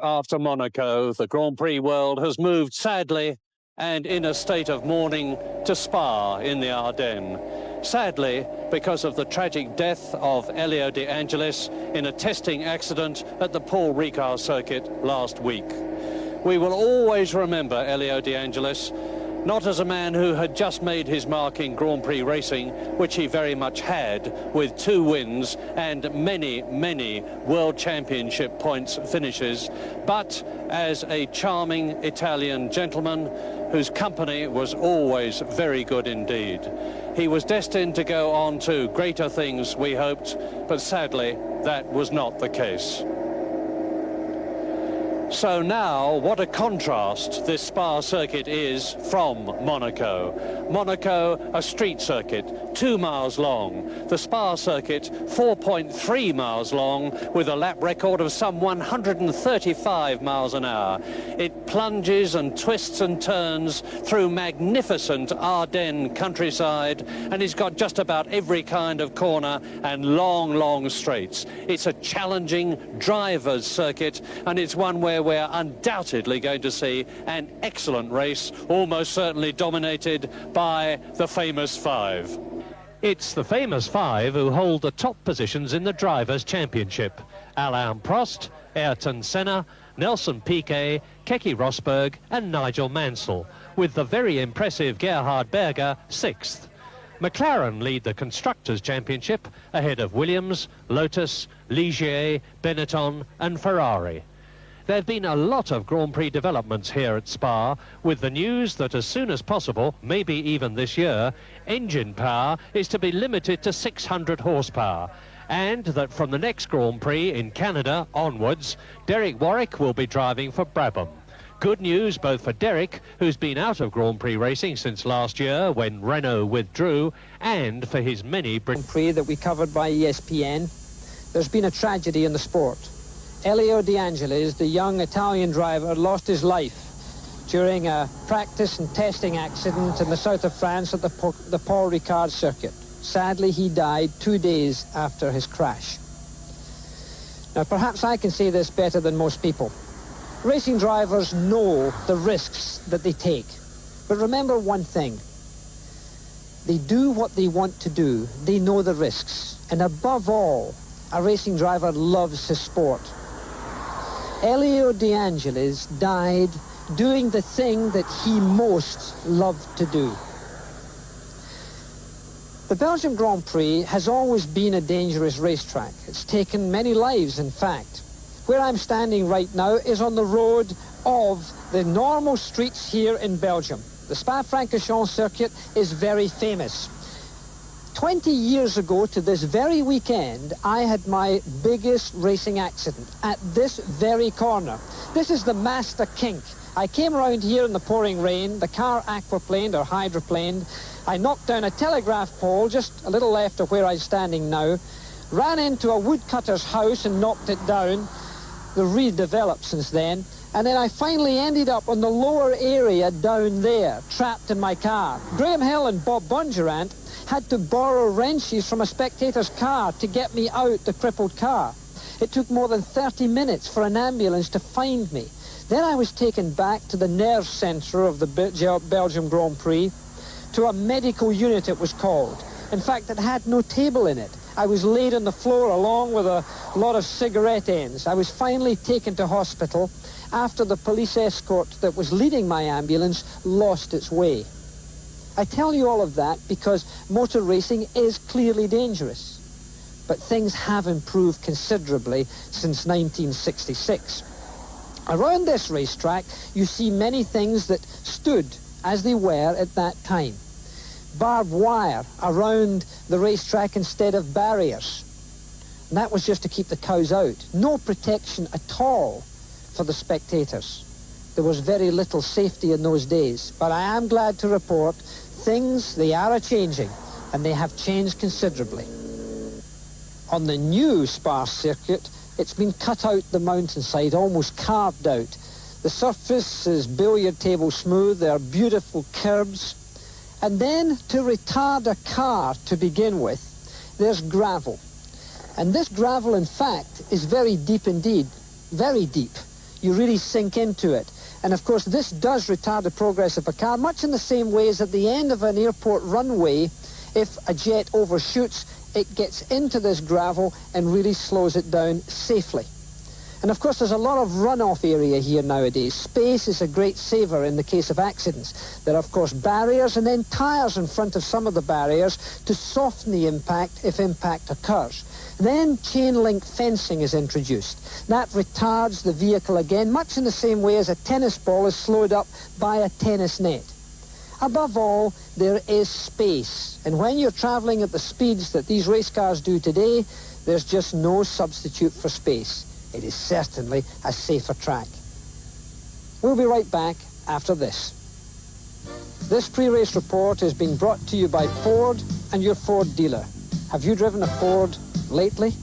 after Monaco, the Grand Prix world has moved sadly and in a state of mourning to Spa in the Ardennes. Sadly, because of the tragic death of Elio de Angelis in a testing accident at the Paul Ricard circuit last week. We will always remember Elio de Angelis, not as a man who had just made his mark in Grand Prix racing, which he very much had, with 2 wins and many, many World Championship points finishes, but as a charming Italian gentleman whose company was always very good indeed. He was destined to go on to greater things, we hoped, but sadly, that was not the case. So now, what a contrast this Spa circuit is from Monaco. Monaco, a street circuit, 2 miles long. The Spa circuit, 4.3 miles long, with a lap record of some 135 miles an hour. It plunges and twists and turns through magnificent Ardennes countryside, and it's got just about every kind of corner and long, long straights. It's a challenging driver's circuit, and it's one where we're undoubtedly going to see an excellent race, almost certainly dominated by the famous 5. It's the famous 5 who hold the top positions in the Drivers' Championship. Alain Prost, Ayrton Senna, Nelson Piquet, Keke Rosberg and Nigel Mansell, with the very impressive Gerhard Berger 6th. McLaren lead the Constructors' Championship ahead of Williams, Lotus, Ligier, Benetton and Ferrari. There have been a lot of Grand Prix developments here at Spa, with the news that as soon as possible, maybe even this year, engine power is to be limited to 600 horsepower, and that from the next Grand Prix in Canada onwards, Derek Warwick will be driving for Brabham. Good news both for Derek, who's been out of Grand Prix racing since last year when Renault withdrew, and for his many Grand Prix that we covered by ESPN. There's been a tragedy in the sport. Elio de Angelis, the young Italian driver, lost his life during a practice and testing accident in the south of France at the Paul Ricard circuit. Sadly, he died 2 days after his crash. Now, perhaps I can say this better than most people. Racing drivers know the risks that they take. But remember one thing. They do what they want to do. They know the risks. And above all, a racing driver loves his sport. Elio de Angelis died doing the thing that he most loved to do. The Belgian Grand Prix has always been a dangerous racetrack. It's taken many lives, in fact. Where I'm standing right now is on the road of the normal streets here in Belgium. The Spa-Francorchamps circuit is very famous. 20 years ago to this very weekend, I had my biggest racing accident at this very corner. This is the Master Kink. I came around here in the pouring rain, the car aquaplaned or hydroplaned. I knocked down a telegraph pole just a little left of where I'm standing now, ran into a woodcutter's house and knocked it down. The redeveloped since then. And then I finally ended up on the lower area down there, trapped in my car. Graham Hill and Bob Bondurant had to borrow wrenches from a spectator's car to get me out the crippled car. It took more than 30 minutes for an ambulance to find me. Then I was taken back to the nerve centre of the Belgium Grand Prix, to a medical unit it was called. In fact, it had no table in it. I was laid on the floor along with a lot of cigarette ends. I was finally taken to hospital after the police escort that was leading my ambulance lost its way. I tell you all of that because motor racing is clearly dangerous. But things have improved considerably since 1966. Around this racetrack, you see many things that stood as they were at that time. Barbed wire around the racetrack instead of barriers. And that was just to keep the cows out. No protection at all for the spectators. There was very little safety in those days. But I am glad to report things, they are changing, and they have changed considerably. On the new Spa circuit, it's been cut out the mountainside, almost carved out. The surface is billiard table smooth, there are beautiful curbs. And then, to retard a car to begin with, there's gravel. And this gravel, in fact, is very deep indeed, very deep. You really sink into it. And of course, this does retard the progress of a car, much in the same way as at the end of an airport runway, if a jet overshoots, it gets into this gravel and really slows it down safely. And of course, there's a lot of runoff area here nowadays. Space is a great saver in the case of accidents. There are, of course, barriers and then tyres in front of some of the barriers to soften the impact if impact occurs. Then chain link fencing is introduced. That retards the vehicle again, much in the same way as a tennis ball is slowed up by a tennis net. Above all, there is space. And when you're travelling at the speeds that these race cars do today, there's just no substitute for space. It is certainly a safer track. We'll be right back after this. This pre-race report is being brought to you by Ford and your Ford dealer. Have you driven a Ford lately?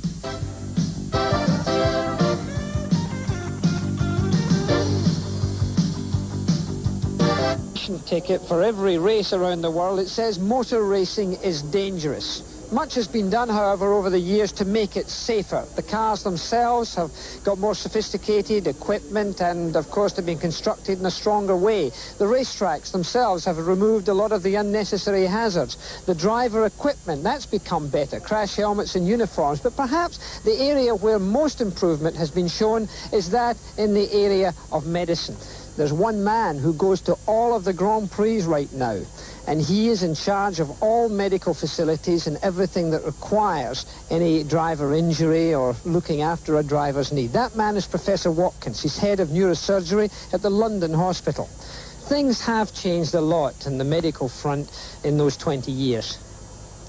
Ticket for every race around the world, it says motor racing is dangerous. Much has been done, however, over the years to make it safer. The cars themselves have got more sophisticated equipment and, of course, they've been constructed in a stronger way. The racetracks themselves have removed a lot of the unnecessary hazards. The driver equipment, that's become better, crash helmets and uniforms. But perhaps the area where most improvement has been shown is that in the area of medicine. There's one man who goes to all of the Grand Prix right now, and he is in charge of all medical facilities and everything that requires any driver injury or looking after a driver's need. That man is Professor Watkins. He's head of neurosurgery at the London Hospital. Things have changed a lot on the medical front in those 20 years.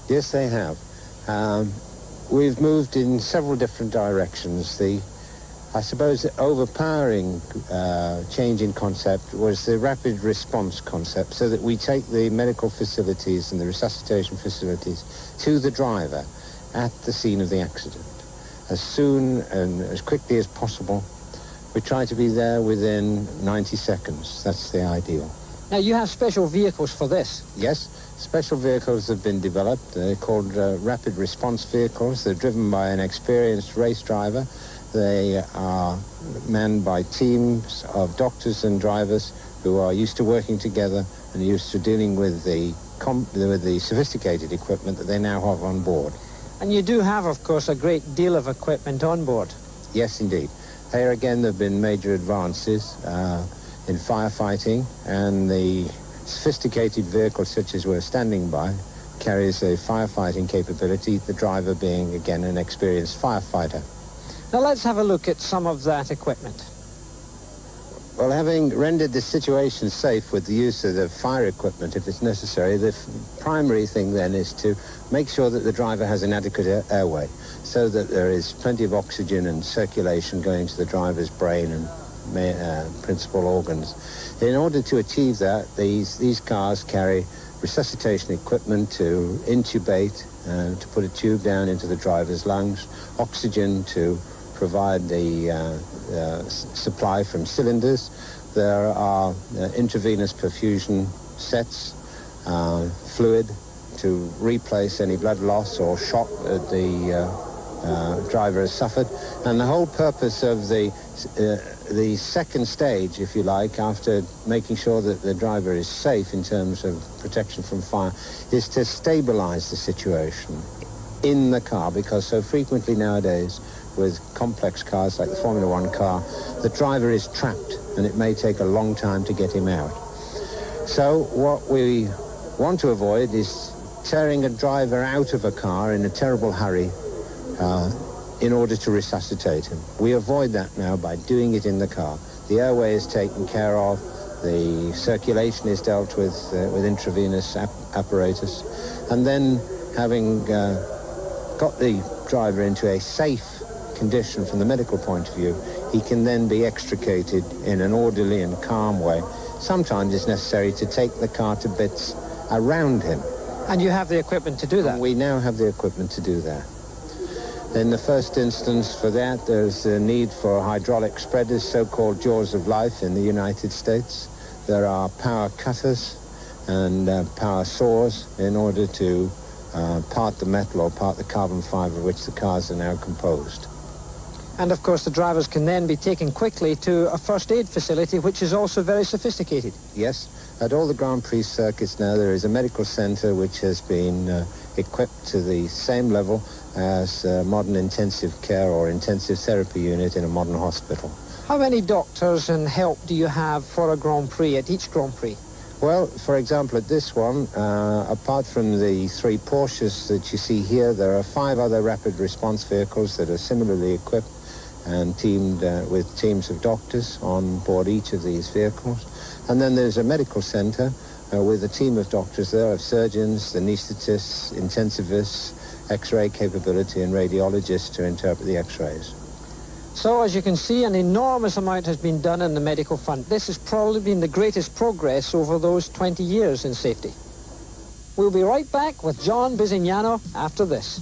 Yes, they have. We've moved in several different directions. I suppose the overpowering change in concept was the rapid response concept, so that we take the medical facilities and the resuscitation facilities to the driver at the scene of the accident. As soon and as quickly as possible, we try to be there within 90 seconds. That's the ideal. Now, you have special vehicles for this. Yes, special vehicles have been developed. They're called rapid response vehicles. They're driven by an experienced race driver. They are manned by teams of doctors and drivers who are used to working together and used to dealing with the sophisticated equipment that they now have on board. And you do have, of course, a great deal of equipment on board. Yes, indeed. Here again, there have been major advances in firefighting, and the sophisticated vehicle such as we're standing by carries a firefighting capability, the driver being, again, an experienced firefighter. Now let's have a look at some of that equipment. Well, having rendered the situation safe with the use of the fire equipment, if it's necessary, the primary thing then is to make sure that the driver has an adequate airway, so that there is plenty of oxygen and circulation going to the driver's brain and principal organs. In order to achieve that, these cars carry resuscitation equipment to intubate, to put a tube down into the driver's lungs, oxygen to provide the supply from cylinders. There are intravenous perfusion sets, fluid to replace any blood loss or shock that the driver has suffered. And the whole purpose of the second stage, if you like, after making sure that the driver is safe in terms of protection from fire, is to stabilize the situation in the car, because so frequently nowadays with complex cars like the Formula One car, the driver is trapped and it may take a long time to get him out. So what we want to avoid is tearing a driver out of a car in a terrible hurry in order to resuscitate him. We avoid that now by doing it in the car. The airway is taken care of, the circulation is dealt with intravenous apparatus, and then having got the driver into a safe condition from the medical point of view, he can then be extricated in an orderly and calm way. Sometimes it's necessary to take the car to bits around him. And you have the equipment to do that? And we now have the equipment to do that. In the first instance for that, there's a need for hydraulic spreaders, so-called jaws of life in the United States. There are power cutters and power saws in order to part the metal or part the carbon fiber of which the cars are now composed. And of course the drivers can then be taken quickly to a first aid facility, which is also very sophisticated. Yes, at all the Grand Prix circuits now there is a medical centre which has been equipped to the same level as a modern intensive care or intensive therapy unit in a modern hospital. How many doctors and help do you have for a Grand Prix, at each Grand Prix? Well, for example, at this one, apart from the 3 Porsches that you see here, there are 5 other rapid response vehicles that are similarly equipped and teamed with teams of doctors on board each of these vehicles. And then there's a medical centre with a team of doctors there, of surgeons, anaesthetists, intensivists, X-ray capability and radiologists to interpret the X-rays. So, as you can see, an enormous amount has been done in the medical front. This has probably been the greatest progress over those 20 years in safety. We'll be right back with John Bisignano after this.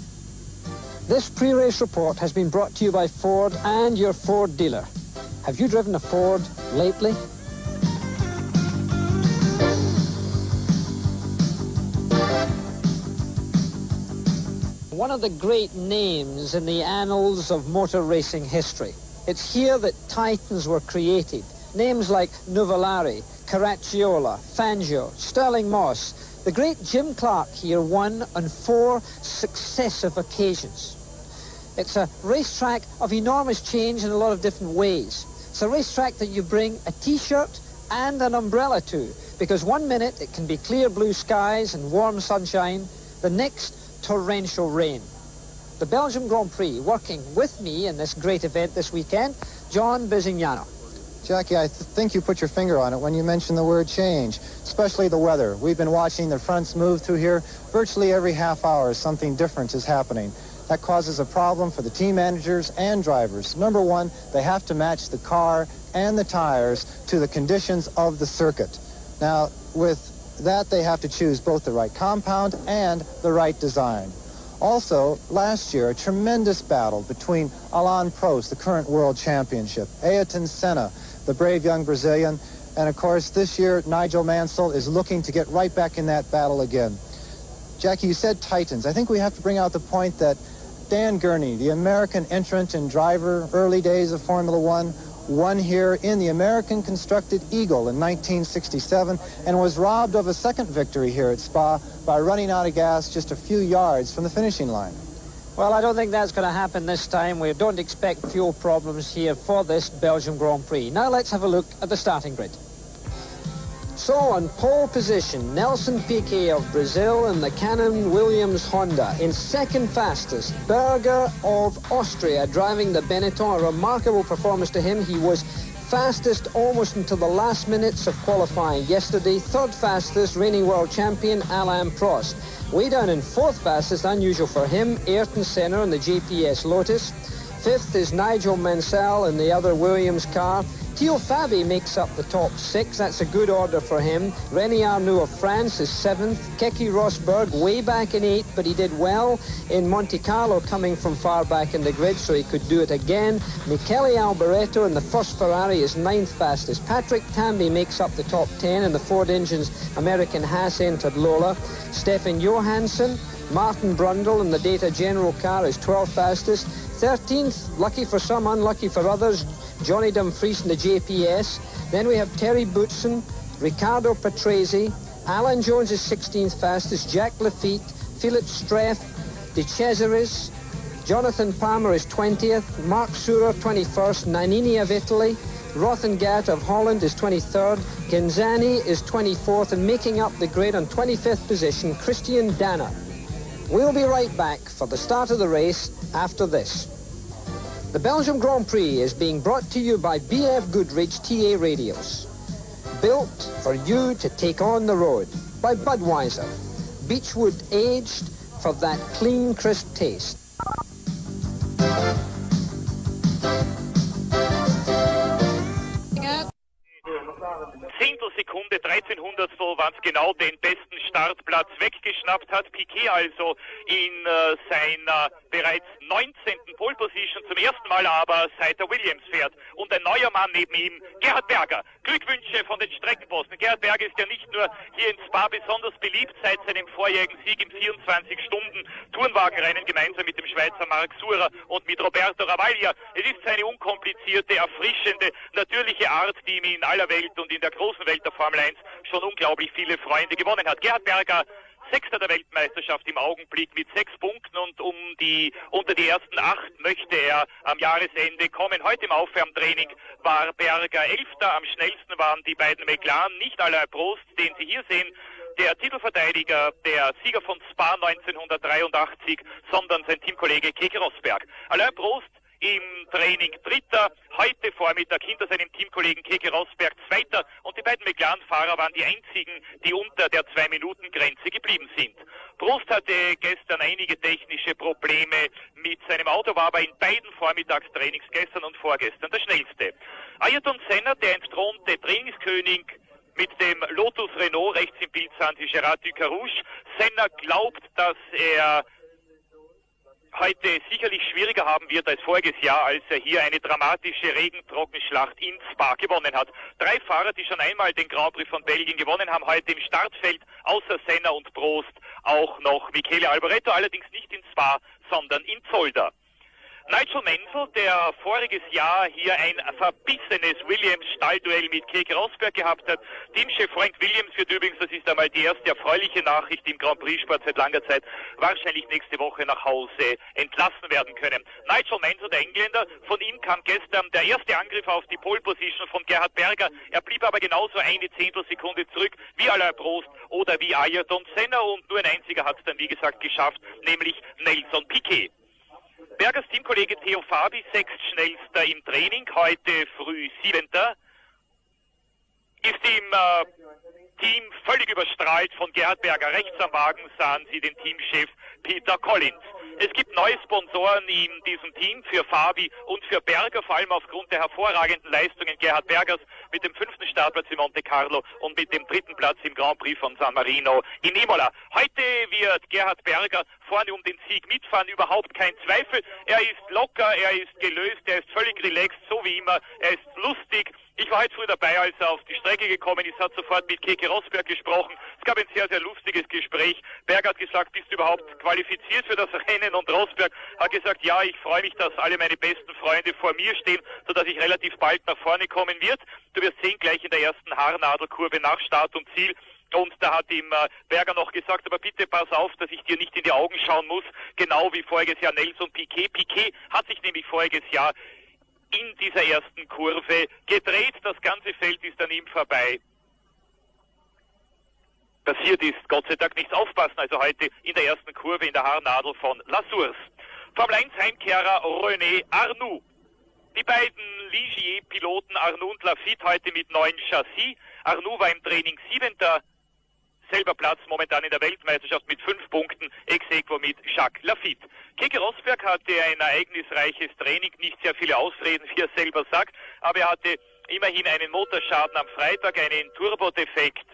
This pre-race report has been brought to you by Ford and your Ford dealer. Have you driven a Ford lately? One of the great names in the annals of motor racing history. It's here that titans were created. Names like Nuvolari, Caracciola, Fangio, Stirling Moss. The great Jim Clark here won on 4 successive occasions. It's a racetrack of enormous change in a lot of different ways. It's a racetrack that you bring a T-shirt and an umbrella to, because one minute it can be clear blue skies and warm sunshine, the next torrential rain. The Belgian Grand Prix, working with me in this great event this weekend, John Bisignano. Jackie, I think you put your finger on it when you mentioned the word change, especially the weather. We've been watching the fronts move through here. Virtually every half hour, something different is happening. That causes a problem for the team managers and drivers. Number one, they have to match the car and the tires to the conditions of the circuit. Now, with that, they have to choose both the right compound and the right design. Also, last year, a tremendous battle between Alain Prost, the current world championship, Ayrton Senna, the brave young Brazilian, and of course, this year, Nigel Mansell is looking to get right back in that battle again. Jackie, you said titans. I think we have to bring out the point that Dan Gurney, the American entrant and driver, early days of Formula One, won here in the American-constructed Eagle in 1967 and was robbed of a second victory here at Spa by running out of gas just a few yards from the finishing line. Well, I don't think that's going to happen this time. We don't expect fuel problems here for this Belgian Grand Prix. Now let's have a look at the starting grid. So on pole position, Nelson Piquet of Brazil and the Canon Williams Honda. In second fastest, Berger of Austria driving the Benetton. A remarkable performance to him. He was fastest almost until the last minutes of qualifying yesterday. Third fastest, reigning world champion Alain Prost. Way down in fourth fastest, unusual for him, Ayrton Senna in the JPS Lotus. Fifth is Nigel Mansell in the other Williams car. Theo Fabi makes up the top 6. That's a good order for him. René Arnoux of France is 7th. Keke Rosberg way back in 8th, but he did well in Monte Carlo coming from far back in the grid, so he could do it again. Michele Alboreto in the first Ferrari is 9th fastest. Patrick Tambay makes up the top 10, and the Ford Engine's American Haas entered Lola. Stefan Johansson, Martin Brundle in the Data General car is 12th fastest. 13th, lucky for some, unlucky for others, Johnny Dumfries in the JPS. Then we have Terry Boutsen, Riccardo Patrese, Alan Jones is 16th fastest, Jack Lafitte, Philip Streff, De Cesaris, Jonathan Palmer is 20th, Mark Surer 21st, Nannini of Italy, Rothengat of Holland is 23rd, Genzani is 24th, and making up the grid on 25th position, Christian Danner. We'll be right back for the start of the race after this. The Belgian Grand Prix is being brought to you by BF Goodrich TA Radios. Built for you to take on the road. By Budweiser. Beechwood aged for that clean, crisp taste. 1300 waren es genau, den besten Startplatz weggeschnappt hat. Piquet also in seiner bereits 19. Pole Position, zum ersten Mal aber seit er Williams fährt. Und ein neuer Mann neben ihm, Gerhard Berger, Glückwünsche von den Streckenposten. Gerhard Berger ist ja nicht nur hier in Spa besonders beliebt seit seinem vorjährigen Sieg im 24-Stunden-Tourenwagenrennen gemeinsam mit dem Schweizer Marc Surer und mit Roberto Ravaglia. Es ist seine unkomplizierte, erfrischende, natürliche Art, die ihm in aller Welt und in der großen Welt der Formel 1 schon unglaublich viele Freunde gewonnen hat. Gerhard Berger, Sechster der Weltmeisterschaft im Augenblick mit 6 Punkten und unter die ersten 8 möchte er am Jahresende kommen. Heute im Aufwärmtraining war Berger 11. Am schnellsten waren die beiden McLaren, nicht Alain Prost, den Sie hier sehen, der Titelverteidiger, der Sieger von Spa 1983, sondern sein Teamkollege Keke Rosberg. Alain Prost im Training Dritter, heute Vormittag hinter seinem Teamkollegen Keke Rosberg Zweiter und die beiden McLaren-Fahrer waren die einzigen, die unter der 2-Minuten-Grenze geblieben sind. Prost hatte gestern einige technische Probleme mit seinem Auto, war aber in beiden Vormittagstrainings gestern und vorgestern der schnellste. Ayrton Senna, der entthronte Trainingskönig mit dem Lotus Renault, rechts im Bild sahen Sie Gerhard Berger. Senna glaubt, dass er heute sicherlich schwieriger haben wird als voriges Jahr, als er hier eine dramatische Regentrockenschlacht in Spa gewonnen hat. 3 Fahrer, die schon einmal den Grand Prix von Belgien gewonnen haben, heute im Startfeld, außer Senna und Prost, auch noch Michele Alboreto, allerdings nicht in Spa, sondern in Zolder. Nigel Mansell, der voriges Jahr hier ein verbissenes Williams-Stallduell mit Keke Rosberg gehabt hat. Teamchef Frank Williams wird übrigens, das ist einmal die erste erfreuliche Nachricht im Grand Prix-Sport seit langer Zeit, wahrscheinlich nächste Woche nach Hause entlassen werden können. Nigel Mansell, der Engländer, von ihm kam gestern der erste Angriff auf die Pole-Position von Gerhard Berger. Er blieb aber genauso eine Zehntelsekunde zurück wie Alain Prost oder wie Ayrton Senna und nur ein einziger hat es dann, wie gesagt, geschafft, nämlich Nelson Piquet. Bergers Teamkollege Theo Fabi, 6. schnellster im Training, heute früh 7. Ist im Team völlig überstrahlt von Gerhard Berger. Rechts am Wagen sahen Sie den Teamchef Peter Collins. Es gibt neue Sponsoren in diesem Team für Fabi und für Berger, vor allem aufgrund der hervorragenden Leistungen Gerhard Bergers mit dem 5. Startplatz in Monte Carlo und mit dem 3. Platz im Grand Prix von San Marino in Imola. Heute wird Gerhard Berger vorne um den Sieg mitfahren, überhaupt kein Zweifel. Er ist locker, er ist gelöst, er ist völlig relaxed, so wie immer, er ist lustig. Ich war heute früh dabei, als er auf die Strecke gekommen ist, hat sofort mit Keke Rosberg gesprochen. Es gab ein sehr, sehr lustiges Gespräch. Berger hat gesagt, bist du überhaupt qualifiziert für das Rennen? Und Rosberg hat gesagt, ja, ich freue mich, dass alle meine besten Freunde vor mir stehen, sodass ich relativ bald nach vorne kommen wird. Du wirst sehen, gleich in der ersten Haarnadelkurve nach Start und Ziel. Und da hat ihm Berger noch gesagt, aber bitte pass auf, dass ich dir nicht in die Augen schauen muss, genau wie voriges Jahr Nelson Piquet. Piquet hat sich nämlich voriges Jahr in dieser ersten Kurve gedreht. Das ganze Feld ist an ihm vorbei. Passiert ist Gott sei Dank nichts. Aufpassen, also heute in der ersten Kurve in der Haarnadel von La Source. Formel 1 Heimkehrer René Arnoux. Die beiden Ligier-Piloten Arnoux und Lafitte heute mit neuen Chassis. Arnoux war im Training 7. Selber Platz momentan in der Weltmeisterschaft mit 5 Punkten, ex aequo mit Jacques Lafitte. Keke Rosberg hatte ein ereignisreiches Training, nicht sehr viele Ausreden, wie er selber sagt, aber er hatte immerhin einen Motorschaden am Freitag, einen Turbodefekt.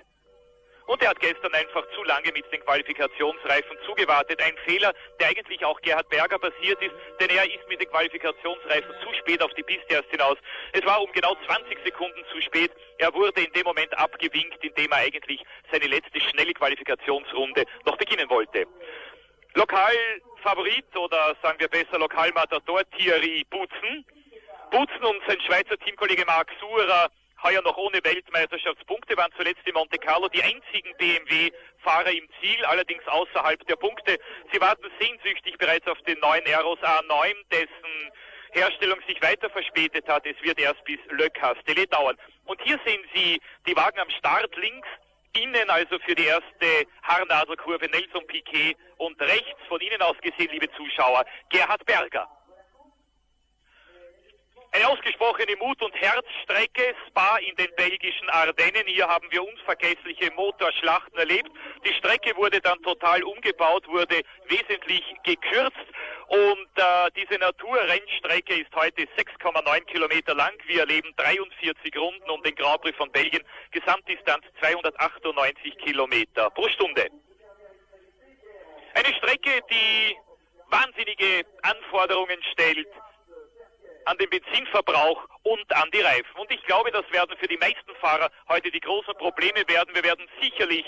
Und er hat gestern einfach zu lange mit den Qualifikationsreifen zugewartet. Ein Fehler, der eigentlich auch Gerhard Berger passiert ist, denn er ist mit den Qualifikationsreifen zu spät auf die Piste erst hinaus. Es war um genau 20 Sekunden zu spät. Er wurde in dem Moment abgewinkt, indem er eigentlich seine letzte schnelle Qualifikationsrunde noch beginnen wollte. Lokalfavorit oder sagen wir besser Lokalmatador Thierry Boutsen. Boutsen und sein Schweizer Teamkollege Marc Surer, heuer noch ohne Weltmeisterschaftspunkte, waren zuletzt in Monte Carlo die einzigen BMW-Fahrer im Ziel, allerdings außerhalb der Punkte. Sie warten sehnsüchtig bereits auf den neuen Eros A9, dessen Herstellung sich weiter verspätet hat. Es wird erst bis Le Castellet dauern. Und hier sehen Sie die Wagen am Start links, innen also für die erste Haarnadelkurve Nelson Piquet und rechts von Ihnen aus gesehen, liebe Zuschauer, Gerhard Berger. Eine ausgesprochene Mut- und Herzstrecke, Spa in den belgischen Ardennen. Hier haben wir unvergessliche Motorschlachten erlebt. Die Strecke wurde dann total umgebaut, wurde wesentlich gekürzt und diese Naturrennstrecke ist heute 6,9 Kilometer lang. Wir erleben 43 Runden um den Grand Prix von Belgien. Gesamtdistanz 298 Kilometer pro Stunde. Eine Strecke, die wahnsinnige Anforderungen stellt an den Benzinverbrauch und an die Reifen. Und ich glaube, das werden für die meisten Fahrer heute die großen Probleme werden. Wir werden sicherlich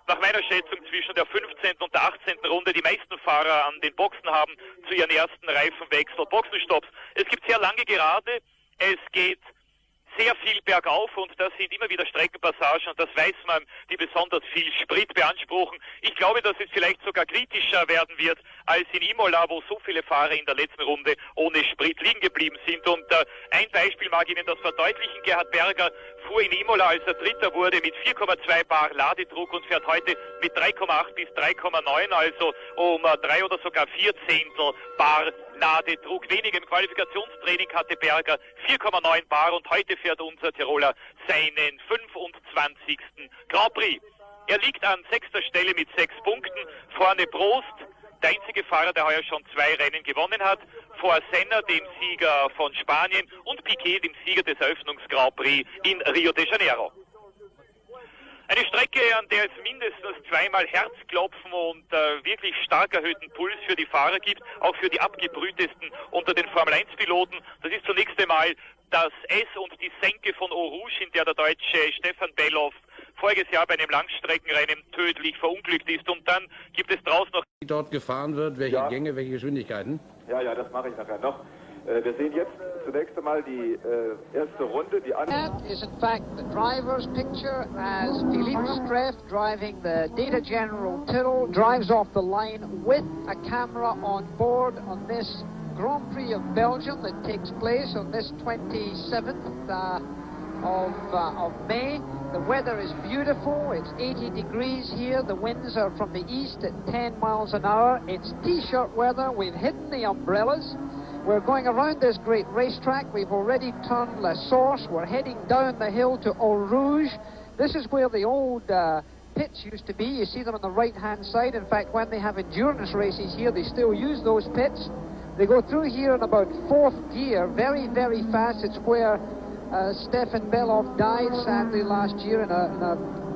nach meiner Schätzung zwischen der 15. und der 18. Runde die meisten Fahrer an den Boxen haben zu ihren ersten Reifenwechsel, Boxenstopps. Es gibt sehr lange Gerade, es geht sehr viel bergauf und das sind immer wieder Streckenpassagen und das weiß man, die besonders viel Sprit beanspruchen. Ich glaube, dass es vielleicht sogar kritischer werden wird als in Imola, wo so viele Fahrer in der letzten Runde ohne Sprit liegen geblieben sind. Und ein Beispiel mag Ihnen das verdeutlichen. Gerhard Berger fuhr in Imola, als er Dritter wurde, mit 4,2 bar Ladedruck und fährt heute mit 3,8 bis 3,9, also um 3 oder sogar 4 Zehntel bar Ladedruck. Wenig im Qualifikationstraining hatte Berger 4,9 bar und heute fährt unser Tiroler seinen 25. Grand Prix. Er liegt an 6. Stelle mit 6 Punkten. Vorne Prost, der einzige Fahrer, der heuer schon 2 Rennen gewonnen hat. Vor Senna, dem Sieger von Spanien, und Piquet, dem Sieger des Eröffnungs-Grand Prix in Rio de Janeiro. Eine Strecke, an der es mindestens zweimal Herzklopfen und wirklich stark erhöhten Puls für die Fahrer gibt, auch für die abgebrühtesten unter den Formel-1-Piloten. Das ist zunächst einmal das S und die Senke von Eau Rouge, in der der Deutsche Stefan Belloff voriges Jahr bei einem Langstreckenrennen tödlich verunglückt ist. Und dann gibt es draußen noch... Wie dort gefahren wird, welche Gänge, welche Geschwindigkeiten? Ja, das mache ich nachher noch. Wir sehen jetzt zunächst einmal die erste Runde. That is in fact the driver's picture as Philippe Streff, driving the Data General Tyrrell, drives off the line with a camera on board on this Grand Prix of Belgium that takes place on this 27th of May. The weather is beautiful. It's 80 degrees here. The winds are from the east at 10 miles an hour. It's t-shirt weather. We've hidden the umbrellas. We're going around this great racetrack. We've already turned La Source. We're heading down the hill to Eau Rouge. This is where the old pits used to be. You see them on the right-hand side. In fact, when they have endurance races here, they still use those pits. They go through here in about 4th gear, very, very fast. It's where Stefan Belloff died, sadly, last year in a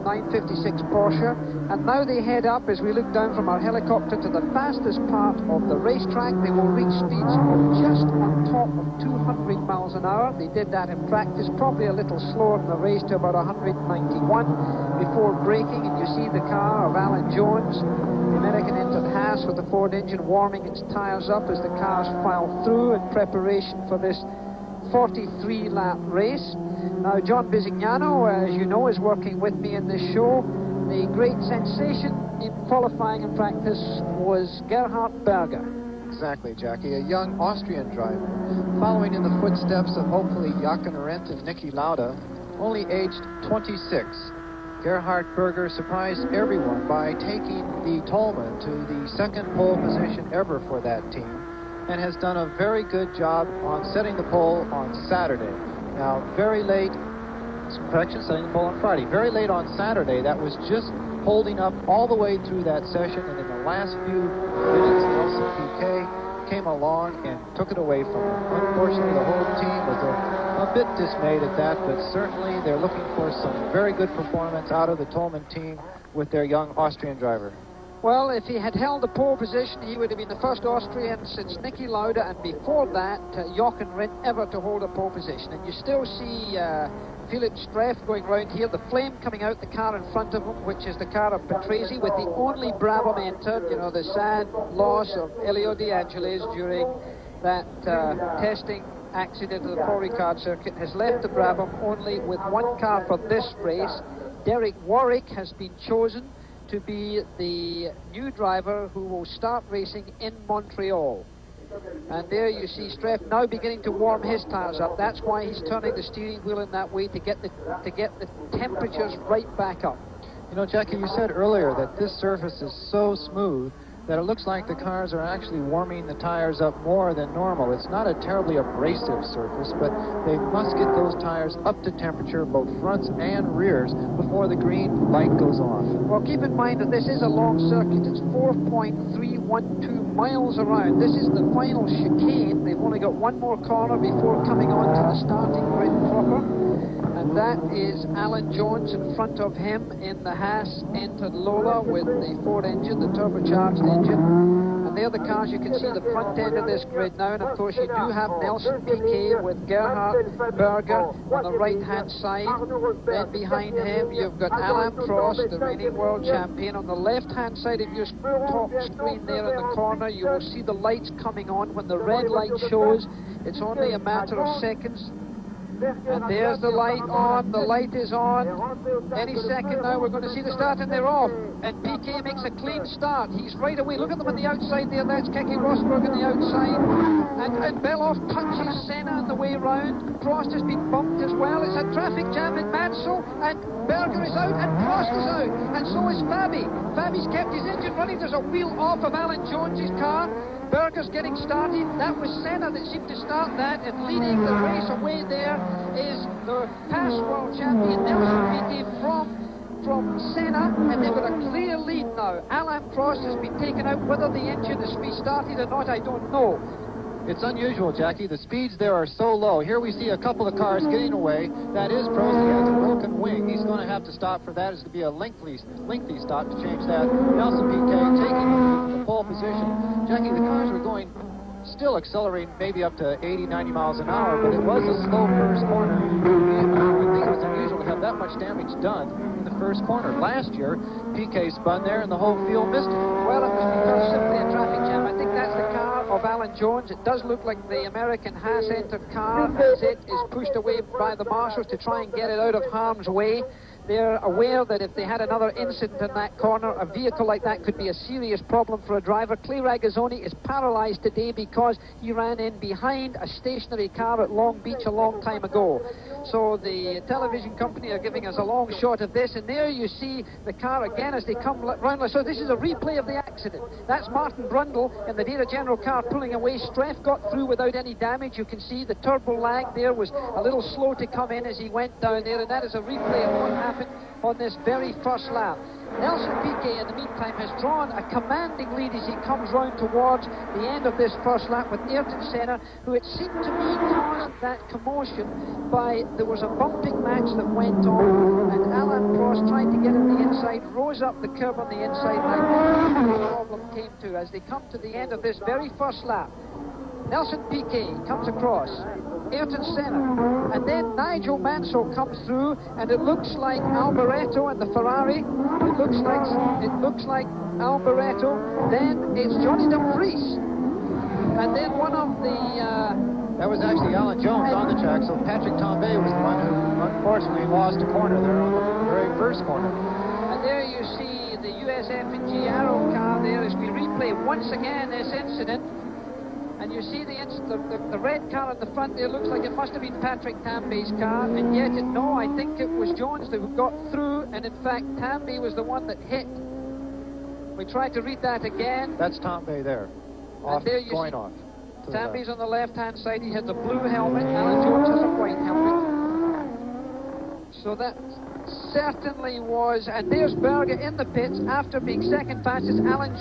956 Porsche. And now they head up, as we look down from our helicopter, to the fastest part of the racetrack. They will reach speeds of just on top of 200 miles an hour. They did that in practice, probably a little slower in the race, to about 191 before braking. And you see the car of Alan Jones, the American entered Haas with the Ford engine, warming its tyres up as the cars file through in preparation for this 43-lap race. Now, John Bisignano, as you know, is working with me in this show. The great sensation in qualifying and practice was Gerhard Berger. Exactly, Jackie. A young Austrian driver, following in the footsteps of hopefully Jochen Rindt and Niki Lauda, only aged 26. Gerhard Berger surprised everyone by taking the Toleman to the 2nd pole position ever for that team, and has done a very good job on setting the pole on Saturday. Now, very late, correction, setting the pole on Friday. Very late on Saturday, that was just holding up all the way through that session, and in the last few minutes, Nelson Piquet came along and took it away from him. Unfortunately, the whole team was a bit dismayed at that, but certainly they're looking for some very good performance out of the Toleman team with their young Austrian driver. Well, if he had held the pole position, he would have been the first Austrian since Niki Lauda, and before that, Jochen Rindt ever to hold a pole position. And you still see Philippe Streff going round here, the flame coming out the car in front of him, which is the car of Patrese, with the only Brabham entered. You know, the sad loss of Elio de Angelis during that testing accident of the Paul Ricard circuit has left the Brabham only with one car for this race. Derek Warwick has been chosen to be the new driver who will start racing in Montreal. And there you see Streff now beginning to warm his tyres up. That's why he's turning the steering wheel in that way, to get the temperatures right back up. You know, Jackie, you said earlier that this surface is so smooth that it looks like the cars are actually warming the tires up more than normal. It's not a terribly abrasive surface, but they must get those tires up to temperature, both fronts and rears, before the green light goes on. Well, keep in mind that this is a long circuit. It's 4.312 miles around. This is the final chicane. They've only got one more corner before coming on to the starting grid proper. And that is Alan Jones in front of him in the Haas entered Lola with the Ford engine, the turbocharged engine. And And there the cars, you can see the front end of this grid now, and of course you do have Nelson Piquet with Gerhard Berger on the right-hand side. Then behind him you've got Alain Prost, the reigning world champion. On the left-hand side of your top screen there in the corner, you will see the lights coming on. When the red light shows, it's only a matter of seconds. And there's the light on, the light is on. Any second now we're going to see the start, and they're off. And Piquet makes a clean start. He's right away. Look at them on the outside there. That's Keke Rosberg on the outside. And Belloff punches Senna on the way round. Prost has been bumped as well. It's a traffic jam in Mansell, and Berger is out, and Prost is out. And so is Fabi. Fabi's kept his engine running. There's a wheel off of Alain Jones's car. Berger's getting started. That was Senna that seemed to start that, and leading the race away there is the past world champion Nelson Piquet from Senna, and they've got a clear lead now. Alain Prost has been taken out. Whether the engine is restarted or not, I don't know. It's unusual, Jackie. The speeds there are so low. Here we see a couple of cars getting away. That is Prost. He has a broken wing. He's going to have to stop for that. It's going to be a lengthy stop to change that. Nelson Piquet taking the pole position. Jackie, the cars were going still accelerating maybe up to 80, 90 miles an hour, but it was a slow first corner. I would think it was unusual to have that much damage done in the first corner. Last year, Piquet spun there and the whole field missed it. Well, it was because simply a traffic jam. I think that's the car of Alain Jones. It does look like the American Haas-entered car as it is pushed away by the marshals to try and get it out of harm's way. They're aware that if they had another incident in that corner, a vehicle like that could be a serious problem for a driver. Clay Regazzoni is paralysed today because he ran in behind a stationary car at Long Beach a long time ago. So the television company are giving us a long shot of this, and there you see the car again as they come round. So this is a replay of the accident. That's Martin Brundle in the Data General car pulling away. Streff got through without any damage. You can see the turbo lag there was a little slow to come in as he went down there, and that is a replay of what happened on this very first lap. Nelson Piquet, in the meantime, has drawn a commanding lead as he comes round towards the end of this first lap with Ayrton Senna, who it seemed to me caused that commotion by, there was a bumping match that went on, and Alain Prost trying to get in the inside, rose up the curb on the inside, and I think the problem came to as they come to the end of this very first lap. Nelson Piquet comes across, Ayrton Senna, and then Nigel Mansell comes through, and it looks like Alboreto and the Ferrari. It looks like Alboreto. Then it's Johnny de Vries, and then one of the. That was actually Alain Jones on the track. So Patrick Tambay was the one who unfortunately lost a corner there on the very first corner. And there you see the USF&G Arrow car there as we replay once again this incident. And you see the red car at the front there looks like it must have been Patrick Tambay's car, and yet no, I think it was Jones that got through, and in fact Tambay was the one that hit. We tried to read that again. That's Tambay there. Off, and there you going see off. Tambay's on the left-hand side. He has the blue helmet. Alain Jones has a white helmet. So that certainly was, and there's Berger in the pits after being second fastest. Alain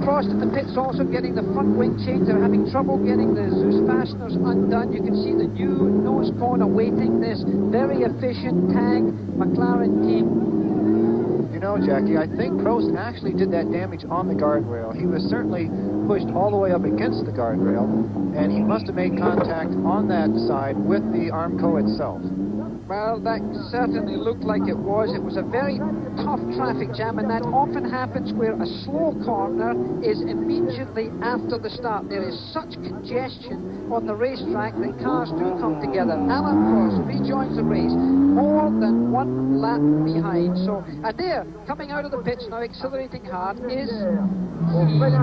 Prost in the pits also getting the front wing change. They're having trouble getting the Zeus fasteners undone. You can see the new nose cone awaiting this very efficient tag McLaren team. You know, Jackie, I think Prost actually did that damage on the guardrail. He was certainly pushed all the way up against the guardrail, and he must have made contact on that side with the Armco itself. Well, that certainly looked like it was. It was a very tough traffic jam, and that often happens where a slow corner is immediately after the start. There is such congestion on the racetrack that cars do come together. Alain Prost rejoins the race more than one lap behind. So, and there, coming out of the pits now, accelerating hard, is one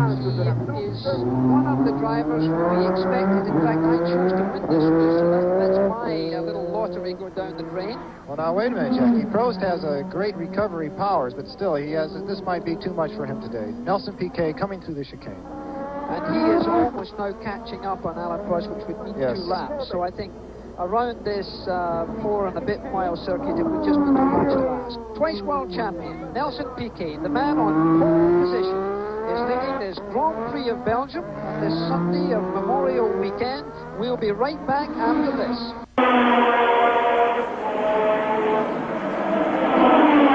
of the drivers who we expected. In fact, I chose to win this race, so that's my little lottery go down the drain. Well, now, wait a minute, Jackie. Prost has a great recovery powers, but still, this might be too much for him today. Nelson Piquet coming through the chicane. And he is almost now catching up on Alain Prost, which would mean 2 laps. So I think around this 4 and a bit mile circuit, it would just be too much to ask. Twice world champion, Nelson Piquet, the man on pole position, is leading this Grand Prix of Belgium this Sunday of Memorial Weekend. We'll be right back after this.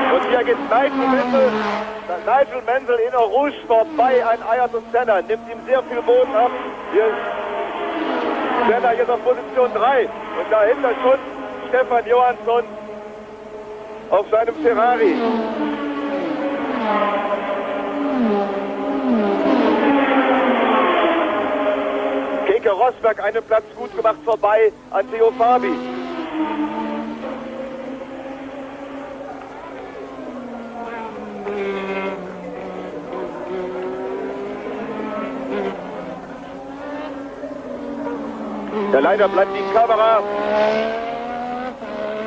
Und hier geht's weiter. Nigel Mansell in Rouge vorbei an Ayrton Senna, nimmt ihm sehr viel Boden ab. Hier ist Senna jetzt auf Position 3 und dahinter schon Stefan Johansson auf seinem Ferrari. Keke Rosberg einen Platz gut gemacht vorbei an Theo Fabi. Ja, leider bleibt die Kamera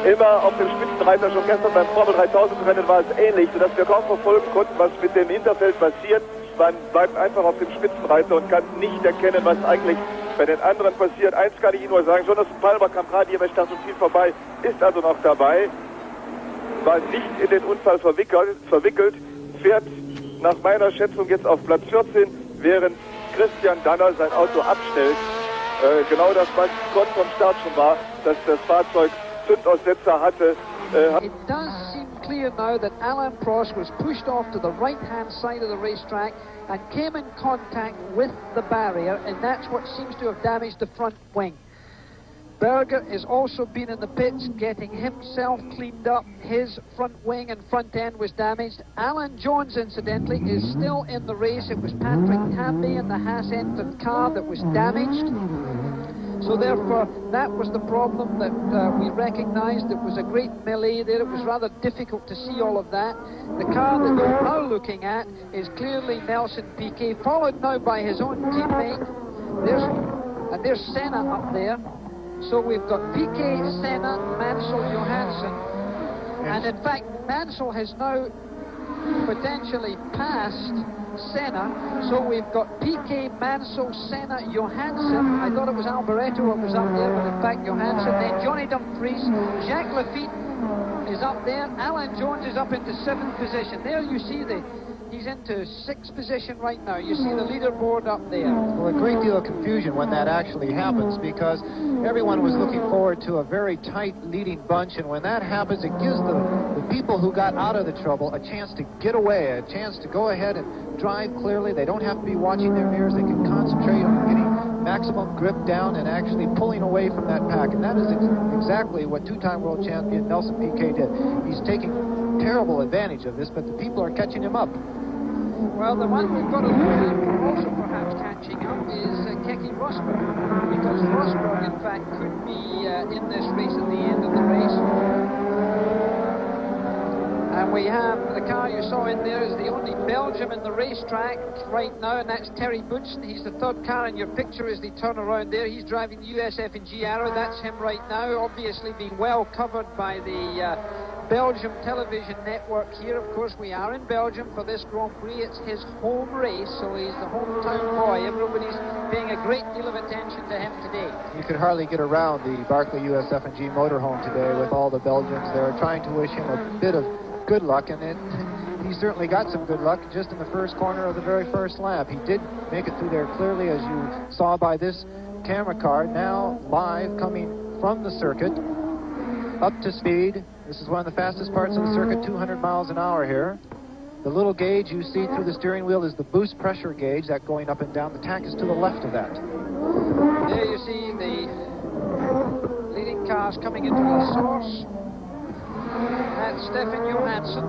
immer auf dem Spitzenreiter. Schon gestern beim Formel 3000 Rennen war es ähnlich, sodass wir kaum verfolgen konnten, was mit dem Hinterfeld passiert. Man bleibt einfach auf dem Spitzenreiter und kann nicht erkennen, was eigentlich bei den anderen passiert. Eins kann ich Ihnen nur sagen, Jonathan Palmer kam gerade hier bei Start und Ziel vorbei, ist also noch dabei, war nicht in den Unfall verwickelt, fährt nach meiner Schätzung jetzt auf Platz 14, während Christian Danner sein Auto abstellt. Genau das, was kurz vom Start schon war, dass das Fahrzeug Zündaussetzer hatte. It does seem clear now that Alain Prost was pushed off to the right-hand side of the racetrack and came in contact with the barrier, and that's what seems to have damaged the front wing. Berger has also been in the pits getting himself cleaned up. His front wing and front end was damaged. Alan Jones, incidentally, is still in the race. It was Patrick Tambay in the Haas-Enton car that was damaged. So therefore, that was the problem that we recognised. It was a great melee there. It was rather difficult to see all of that. The car that we're now looking at is clearly Nelson Piquet, followed now by his own teammate. There's Senna up there. So we've got Piquet, Senna, Mansell, Johansson. And in fact, Mansell has now potentially passed Senna. So we've got Piquet, Mansell, Senna, Johansson. I thought it was Alboreto what was up there, but in fact Johansson. Then Johnny Dumfries, Jacques Lafitte is up there. Alan Jones is up into 7th position. There you see he's into 6th position right now. You see the leaderboard up there. Well, a great deal of confusion when that actually happens, because everyone was looking forward to a very tight leading bunch, and when that happens, it gives the people who got out of the trouble a chance to get away, a chance to go ahead and drive clearly. They don't have to be watching their mirrors. They can concentrate on getting maximum grip down and actually pulling away from that pack, and that is exactly what two-time world champion Nelson Piquet did. He's taking terrible advantage of this, but the people are catching him up. Well, the one we've got to look at, also perhaps catching up, is Keke Rosberg, because Rosberg, in fact, could be in this race at the end of the race. And we have the car you saw in there is the only Belgium in the racetrack right now, and that's Terry Boutsen. He's the third car in your picture as they turn around there. He's driving the USF&G Arrow. That's him right now, obviously being well covered by the Belgium television network here. Of course, we are in Belgium for this Grand Prix. It's his home race, so he's the hometown boy. Everybody's paying a great deal of attention to him today. You could hardly get around the Barclay USF&G motorhome today with all the Belgians there trying to wish him a bit of good luck, and he certainly got some good luck just in the first corner of the very first lap. He did make it through there clearly, as you saw by this camera car, now live coming from the circuit, up to speed. This is one of the fastest parts of the circuit, 200 miles an hour here. The little gauge you see through the steering wheel is the boost pressure gauge, that going up and down. The tank is to the left of that. There you see the leading cars coming into the source. That's Stefan Johansson.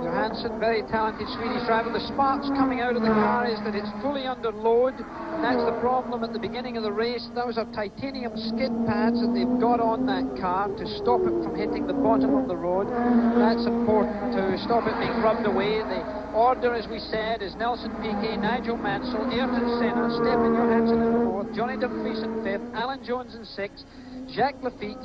Johansson, very talented Swedish driver. The sparks coming out of the car is that it's fully under load. That's the problem at the beginning of the race. Those are titanium skid pads that they've got on that car to stop it from hitting the bottom of the road. That's important to stop it being rubbed away. The order, as we said, is Nelson Piquet, Nigel Mansell, Ayrton Senna, Stefan Johansson in the 4th, Johnny Dumfries in 5th, Alan Jones in 6th, Jacques Lafitte,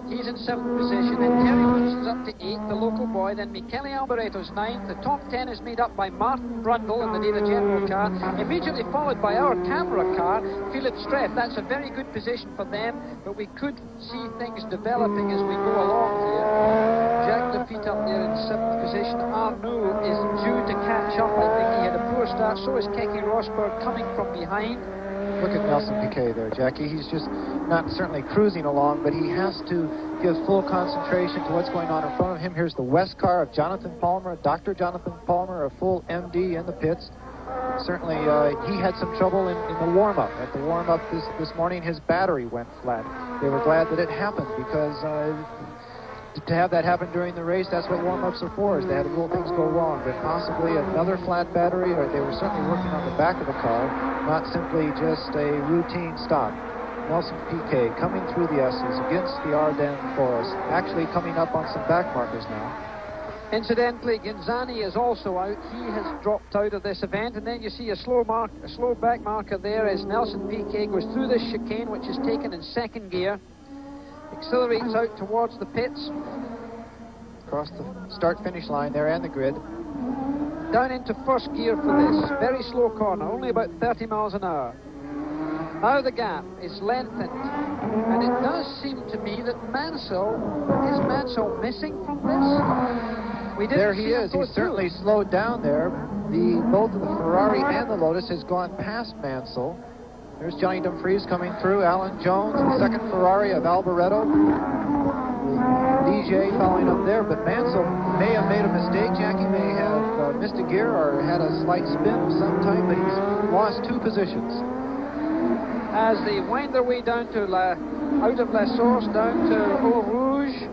he's in 7th position, and Terry Boutsen's up to 8th, the local boy. Then Michele Alboreto's 9th. The top 10 is made up by Martin Brundle in the Data General car, immediately followed by our camera car, Philip Streff. That's a very good position for them, but we could see things developing as we go along here. Jacques Lafitte up there in 7th position. Arnoux is due to catch up. I think he had a poor start. So is Keke Rosberg coming from behind. Look at Nelson Piquet there, Jackie. He's just not certainly cruising along, but he has to gives full concentration to what's going on in front of him. Here's the West car of Jonathan Palmer, Dr. Jonathan Palmer, a full MD in the pits. Certainly, he had some trouble in the warm-up. At the warm-up this morning, his battery went flat. They were glad that it happened because to have that happen during the race, that's what warm-ups are for, is they had to rule things go wrong. But possibly another flat battery, or they were certainly working on the back of the car, not simply just a routine stop. Nelson Piquet coming through the S's against the Ardennes forest, actually coming up on some back markers now. Incidentally, Ginzani is also out. He has dropped out of this event, and then you see a slow back marker there as Nelson Piquet goes through this chicane, which is taken in second gear, accelerates out towards the pits, across the start-finish line there and the grid. Down into first gear for this very slow corner, only about 30 miles an hour. Now the gap is lengthened, and it does seem to me that Mansell missing from this? There he is. He's certainly slowed down there. Both the Ferrari and the Lotus has gone past Mansell. There's Johnny Dumfries coming through. Alan Jones, the second Ferrari of Alboreto. DJ following up there, but Mansell may have made a mistake. Jackie may have missed a gear or had a slight spin of some time, but he's lost 2 positions. As they wind their way down to out of La Source, down to Eau Rouge,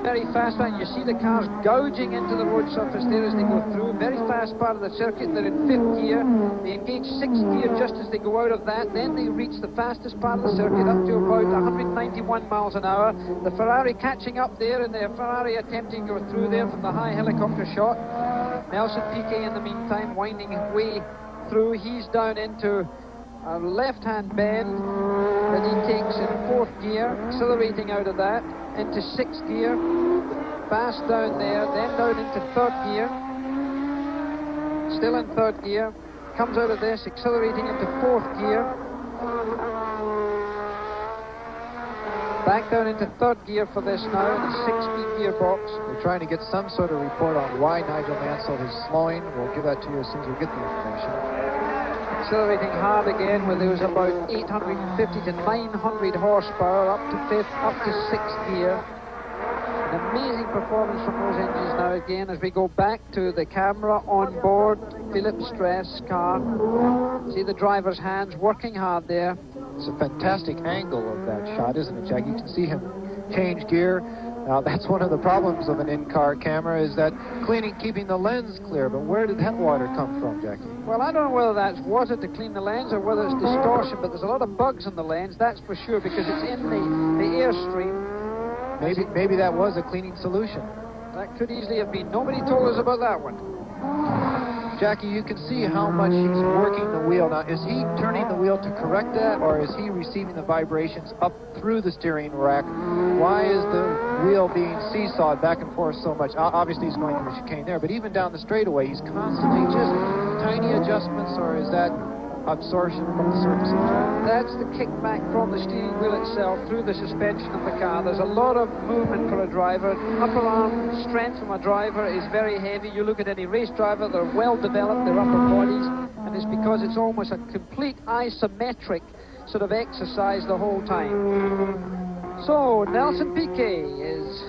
very fast one. You see the cars gouging into the road surface there as they go through. Very fast part of the circuit. They're in 5th gear. They engage 6th gear just as they go out of that. Then they reach the fastest part of the circuit up to about 191 miles an hour. The Ferrari catching up there, and the Ferrari attempting to go through there from the high helicopter shot. Nelson Piquet in the meantime winding his way through. He's down into a left-hand bend that he takes in 4th gear, accelerating out of that into 6th gear, fast down there, then down into 3rd gear, still in 3rd gear, comes out of this, accelerating into 4th gear, back down into 3rd gear for this now in a 6-speed gearbox. We're trying to get some sort of report on why Nigel Mansell is slowing. We'll give that to you as soon as we get the information. Accelerating hard again, where there was about 850 to 900 horsepower up to 6th gear. An amazing performance from those engines now again as we go back to the camera on board Philippe Stress car. See the driver's hands working hard there. It's a fantastic angle of that shot, isn't it, Jack? You can see him change gear. Now, that's one of the problems of an in-car camera, is that keeping the lens clear. But where did that water come from, Jackie? Well, I don't know whether that's water to clean the lens or whether it's distortion, but there's a lot of bugs in the lens, that's for sure, because it's in the airstream. Maybe that was a cleaning solution. That could easily have been. Nobody told us about that one. Jackie, you can see how much he's working the wheel. Now, is he turning the wheel to correct that, or is he receiving the vibrations up through the steering rack? Why is the wheel being seesawed back and forth so much? Obviously, he's going through the chicane there, but even down the straightaway, he's constantly just tiny adjustments, or is that absorption from the surface of the car? That's the kickback from the steering wheel itself through the suspension of the car. There's a lot of movement for a driver. Upper arm strength from a driver is very heavy. You look at any race driver, they're well developed, their upper bodies, and it's because it's almost a complete isometric sort of exercise the whole time. So Nelson Piquet is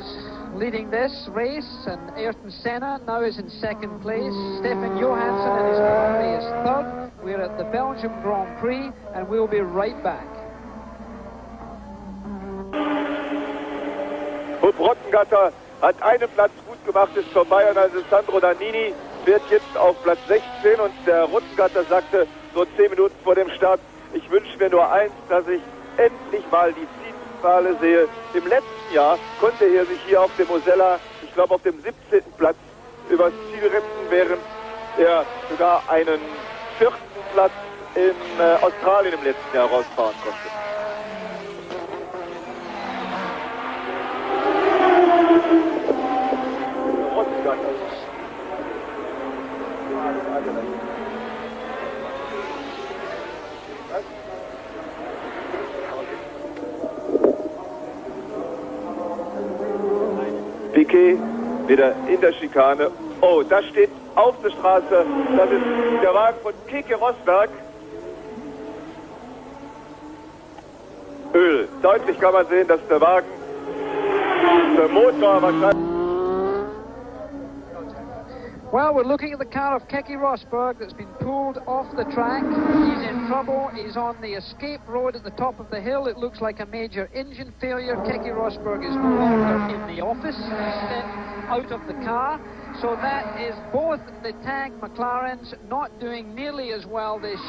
leading this race, and Ayrton Senna now is in 2nd place. Stefan Johansson and his Ferrari is 3rd. We're at the Belgian Grand Prix, and we'll be right back. Rottengatter hat einen Platz gut gemacht, ist vorbei, und also Sandro Nannini fährt jetzt auf Platz 16, und der Rottengatter sagte so 10 Minuten vor dem Start, ich wünsche mir nur eins, dass ich endlich mal die Zielpfahle sehe. Im letzten Jahr konnte er sich hier auf dem Mosella, ich glaube auf dem 17. Platz, übers Ziel retten, während er sogar einen 4. Platz in Australien im letzten Jahr rausfahren konnte. Piquet wieder in der Schikane. Oh, da steht auf der Straße, das ist der Wagen von Keke Rosberg. Öl. Deutlich kann man sehen, dass der Wagen Motor wahrscheinlich. Well, we're looking at the car of Keke Rosberg that's been pulled off the track. He's in trouble. He's on the escape road at the top of the hill. It looks like a major engine failure. Keke Rosberg is no longer in the office. He's stepped out of the car. So that is both the tag McLarens not doing nearly as well this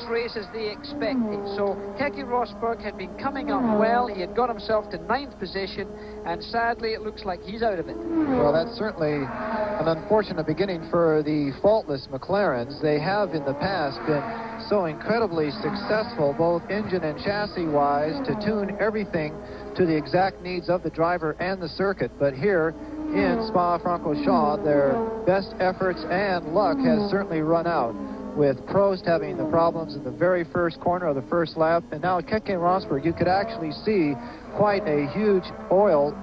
race as they expected. So Keke Rosberg had been coming up well. He had got himself to 9th position, and sadly it looks like he's out of it. Well, that's certainly an unfortunate beginning for the faultless McLarens. They have in the past been so incredibly successful, both engine and chassis-wise, to tune everything to the exact needs of the driver and the circuit. But here in Spa-Francorchamps, their best efforts and luck has certainly run out, with Prost having the problems in the very first corner of the first lap. And now Keke Rosberg, you could actually see quite a huge oil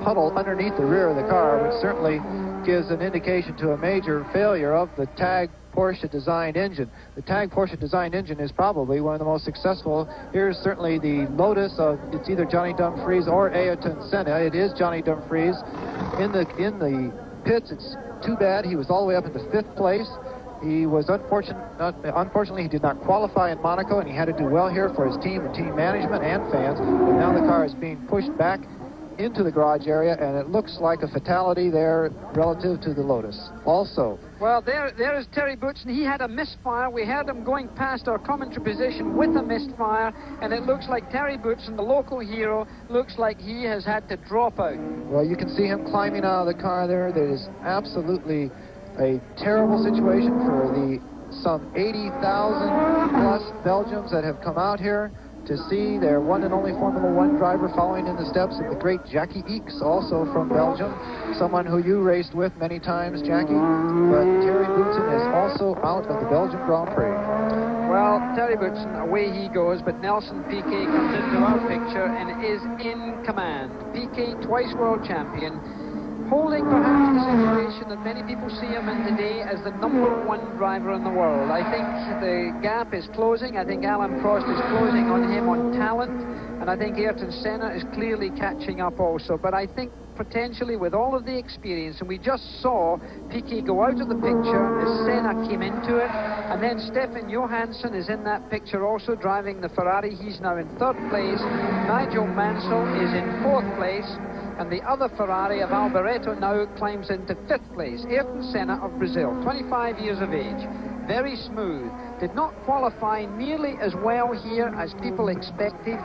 puddle underneath the rear of the car, which certainly gives an indication to a major failure of the tag Porsche designed engine. The tag Porsche designed engine is probably one of the most successful. Here's certainly the Lotus of, it's either Johnny Dumfries or Ayrton Senna. It is Johnny Dumfries. In the pits, it's too bad he was all the way up into 5th place. He was unfortunately he did not qualify in Monaco, and he had to do well here for his team and team management and fans. But now the car is being pushed back into the garage area, and it looks like a fatality there relative to the Lotus. Also, well, there is Terry Boutsen. He had a misfire. We had him going past our commentary position with a misfire, and it looks like Terry Boutsen, the local hero, looks like he has had to drop out. Well, you can see him climbing out of the car there. There is absolutely a terrible situation for the some 80,000 plus Belgians that have come out here to see their one and only Formula One driver following in the steps of the great Jackie Ickx, also from Belgium, someone who you raced with many times, Jackie. But Terry Boutsen is also out of the Belgian Grand Prix. Well, Terry Boutsen, away he goes, but Nelson Piquet comes into our picture and is in command. Piquet, twice world champion, holding perhaps the situation that many people see him in today as the #1 driver in the world. I think the gap is closing. I think Alain Prost is closing on him on talent, and I think Ayrton Senna is clearly catching up also. But I think potentially with all of the experience, and we just saw Piquet go out of the picture as Senna came into it, and then Stefan Johansson is in that picture also driving the Ferrari. He's now in 3rd place. Nigel Mansell is in 4th place. And the other Ferrari of Alboreto now climbs into 5th place. Ayrton Senna of Brazil, 25 years of age. Very smooth. Did not qualify nearly as well here as people expected.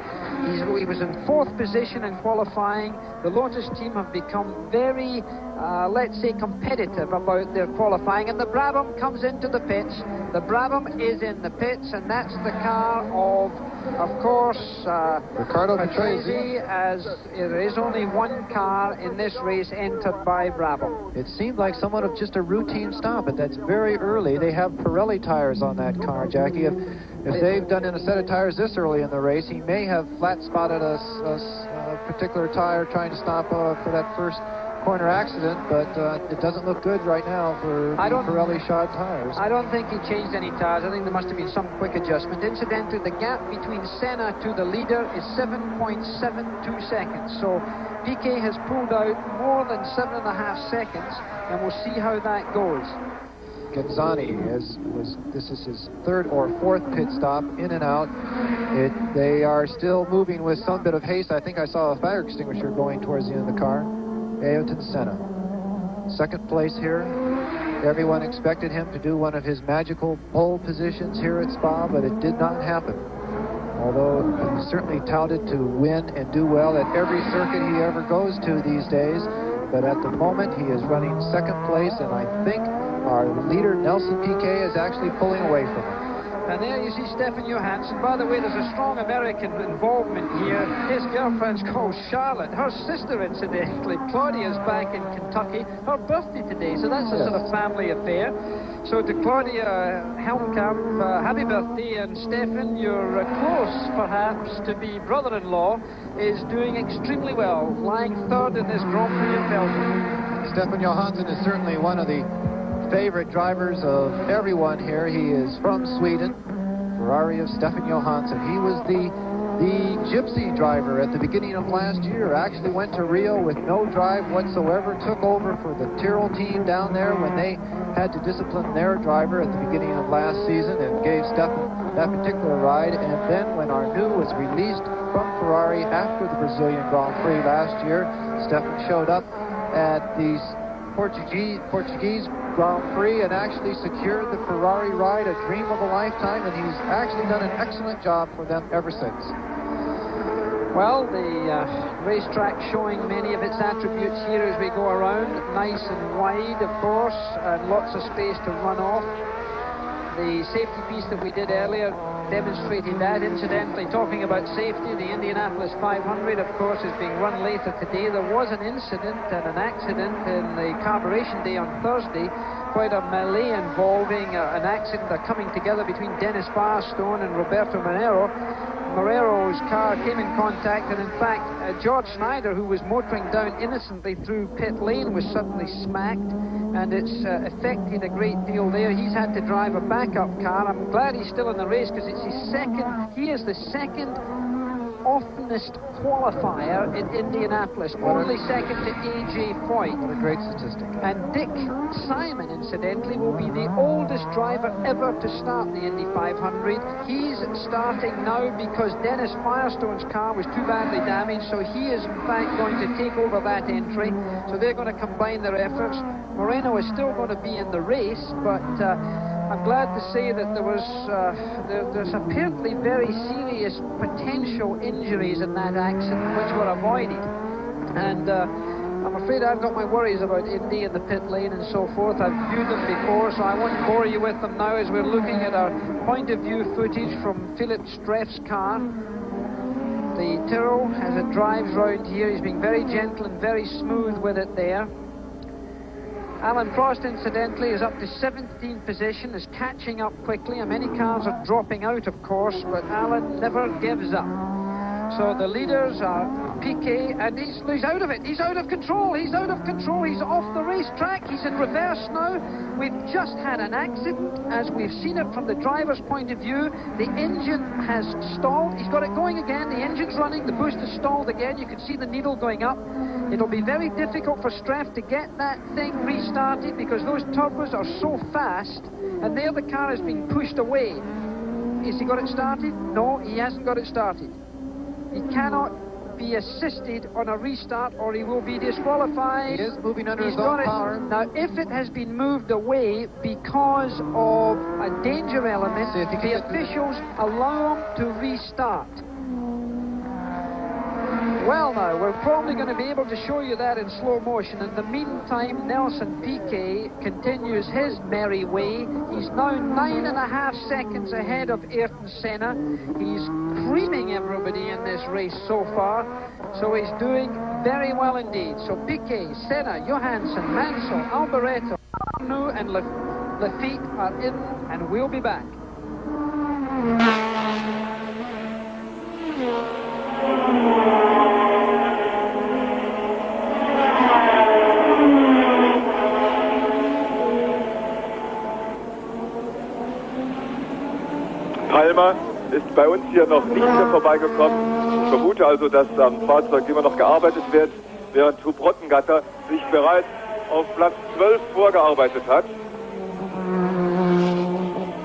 He was in 4th position in qualifying. The Lotus team have become very, let's say, competitive about their qualifying. And the Brabham comes into the pits. The Brabham is in the pits, and that's the car of course, Riccardo Patrese, as there is only one car in this race entered by Brabham. It seemed like somewhat of just a routine stop, but that's very early. They have Pirelli tires on that car, Jackie. If they've done in a set of tires this early in the race, he may have flat spotted a particular tire trying to stop for that first corner accident, but it doesn't look good right now for Pirelli shod tires. I don't think he changed any tires. I think there must have been some quick adjustment. Incidentally, the gap between Senna to the leader is 7.72 seconds. So Piquet has pulled out more than 7.5 seconds, and we'll see how that goes. Genzani, this is his 3rd or 4th pit stop, in and out. They are still moving with some bit of haste. I think I saw a fire extinguisher going towards the end of the car. Ayrton Senna, 2nd place here. Everyone expected him to do one of his magical pole positions here at Spa, but it did not happen. Although he's certainly touted to win and do well at every circuit he ever goes to these days. But at the moment, he is running 2nd place, and I think our leader, Nelson Piquet, is actually pulling away from him. And there you see Stefan Johansson. By the way, there's a strong American involvement here. His girlfriend's called Charlotte. Her sister, incidentally, Claudia's back in Kentucky. Her birthday today, so that's a sort of family affair. So to Claudia Helmkamp, happy birthday. And Stefan, you're close, perhaps, to be brother-in-law, is doing extremely well, lying 3rd in this Grand Prix of Belgium. Stefan Johansson is certainly one of the favorite drivers of everyone here. He is from Sweden. Ferrari of Stefan Johansson. He was the The Gypsy driver at the beginning of last year actually went to Rio with no drive whatsoever, took over for the Tyrrell team down there when they had to discipline their driver at the beginning of last season and gave Stefan that particular ride. And then when Arnoux was released from Ferrari after the Brazilian Grand Prix last year, Stefan showed up at the Portuguese Grand Prix and actually secured the Ferrari ride, a dream of a lifetime, and he's actually done an excellent job for them ever since. Well, the racetrack showing many of its attributes here as we go around. Nice and wide, of course, and lots of space to run off. The safety piece that we did earlier demonstrated that. Incidentally, talking about safety, the Indianapolis 500, of course, is being run later today. There was an incident and an accident in the carburation day on Thursday, quite a melee involving an accident, a coming together between Dennis Firestone and Roberto Morero's car came in contact, and in fact George Schneider, who was motoring down innocently through pit lane, was suddenly smacked, and it's affected a great deal there. He's had to drive a backup car. I'm glad he's still in the race because it's his second. He is the second oftenest qualifier in Indianapolis, only second to A.J. Foyt. What a great statistic. And Dick Simon, incidentally, will be the oldest driver ever to start the Indy 500. He's starting now because Dennis Firestone's car was too badly damaged, so he is in fact going to take over that entry. So they're going to combine their efforts. Moreno is still going to be in the race, but I'm glad to say that there was there's apparently very serious potential injuries in that accident which were avoided, and I'm afraid I've got my worries about Indy and the pit lane and so forth. I've viewed them before, so I won't bore you with them now as we're looking at our point of view footage from Philip Streff's car. The Tyrrell, as it drives round here, he's being very gentle and very smooth with it there. Alain Prost, incidentally, is up to 17th position, is catching up quickly, and many cars are dropping out, of course, but Alain never gives up. So the leaders are Piquet, and he's out of it. He's out of control. He's out of control. He's off the racetrack. He's in reverse now. We've just had an accident, as we've seen it from the driver's point of view. The engine has stalled. He's got it going again. The engine's running. The boost is stalled again. You can see the needle going up. It'll be very difficult for Streff to get that thing restarted because those turbos are so fast, and there the car is being pushed away. Has he got it started? No, he hasn't got it started. He cannot be assisted on a restart or he will be disqualified. He is moving under his own power. Now, if it has been moved away because of a danger element, the officials allow him to restart. Well, now, we're probably going to be able to show you that in slow motion. In the meantime, Nelson Piquet continues his merry way. He's now 9.5 seconds ahead of Ayrton Senna. He's creaming everybody in this race so far, so he's doing very well indeed. So Piquet, Senna, Johansson, Mansell, Alboreto, Arnoux and Lafitte are in, and we'll be back. Palmer ist bei uns hier noch nicht mehr vorbeigekommen. Ich vermute also, dass am Fahrzeug immer noch gearbeitet wird, während Huub Rottengatter sich bereits auf Platz 12 vorgearbeitet hat.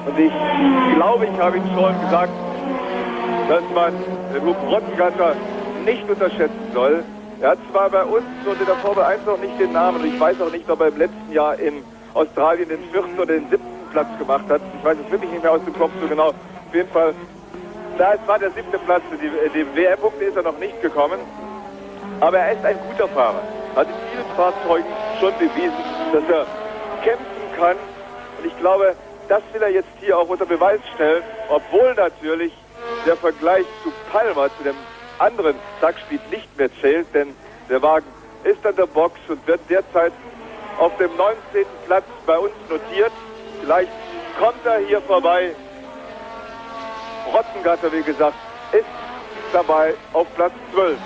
Und ich glaube, ich habe Ihnen schon gesagt, dass man den Huub Rottengatter nicht unterschätzen soll. Er hat zwar bei uns und in der Formel 1 noch nicht den Namen, und ich weiß auch nicht, ob er im letzten Jahr in Australien den 4. oder den 7. Platz gemacht hat. Ich weiß es wirklich nicht mehr aus dem Kopf so genau. Auf jeden Fall, da war der 7. Platz. Die WM-Punkte ist er noch nicht gekommen. Aber er ist ein guter Fahrer. Hat in vielen Fahrzeugen schon bewiesen, dass er kämpfen kann. Und ich glaube, das will er jetzt hier auch unter Beweis stellen. Obwohl natürlich der Vergleich zu Palmer, zu dem anderen Sackspiel, nicht mehr zählt. Denn der Wagen ist an der Box und wird derzeit auf dem 19. Platz bei uns notiert. Vielleicht kommt er hier vorbei. Rottengatter, wie gesagt, ist dabei auf Platz 12.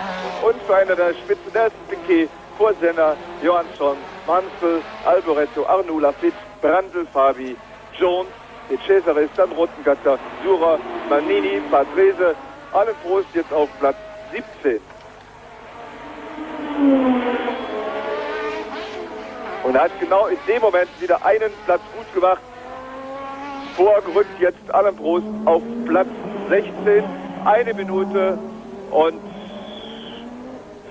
Und für einer der Spitzen, Nelson Piquet, vor Senna, Johansson, Mansell, Alboreto, Arnoux, Lafitte, Brandl, Fabi, Jones, De Cesare ist dann Rottengatter, Sura, Manini, Patrese, Alain Prost jetzt auf Platz 17. Und er hat genau in dem Moment wieder einen Platz gut gemacht. Vorgerückt jetzt Alain Prost auf Platz 16. 1 Minute und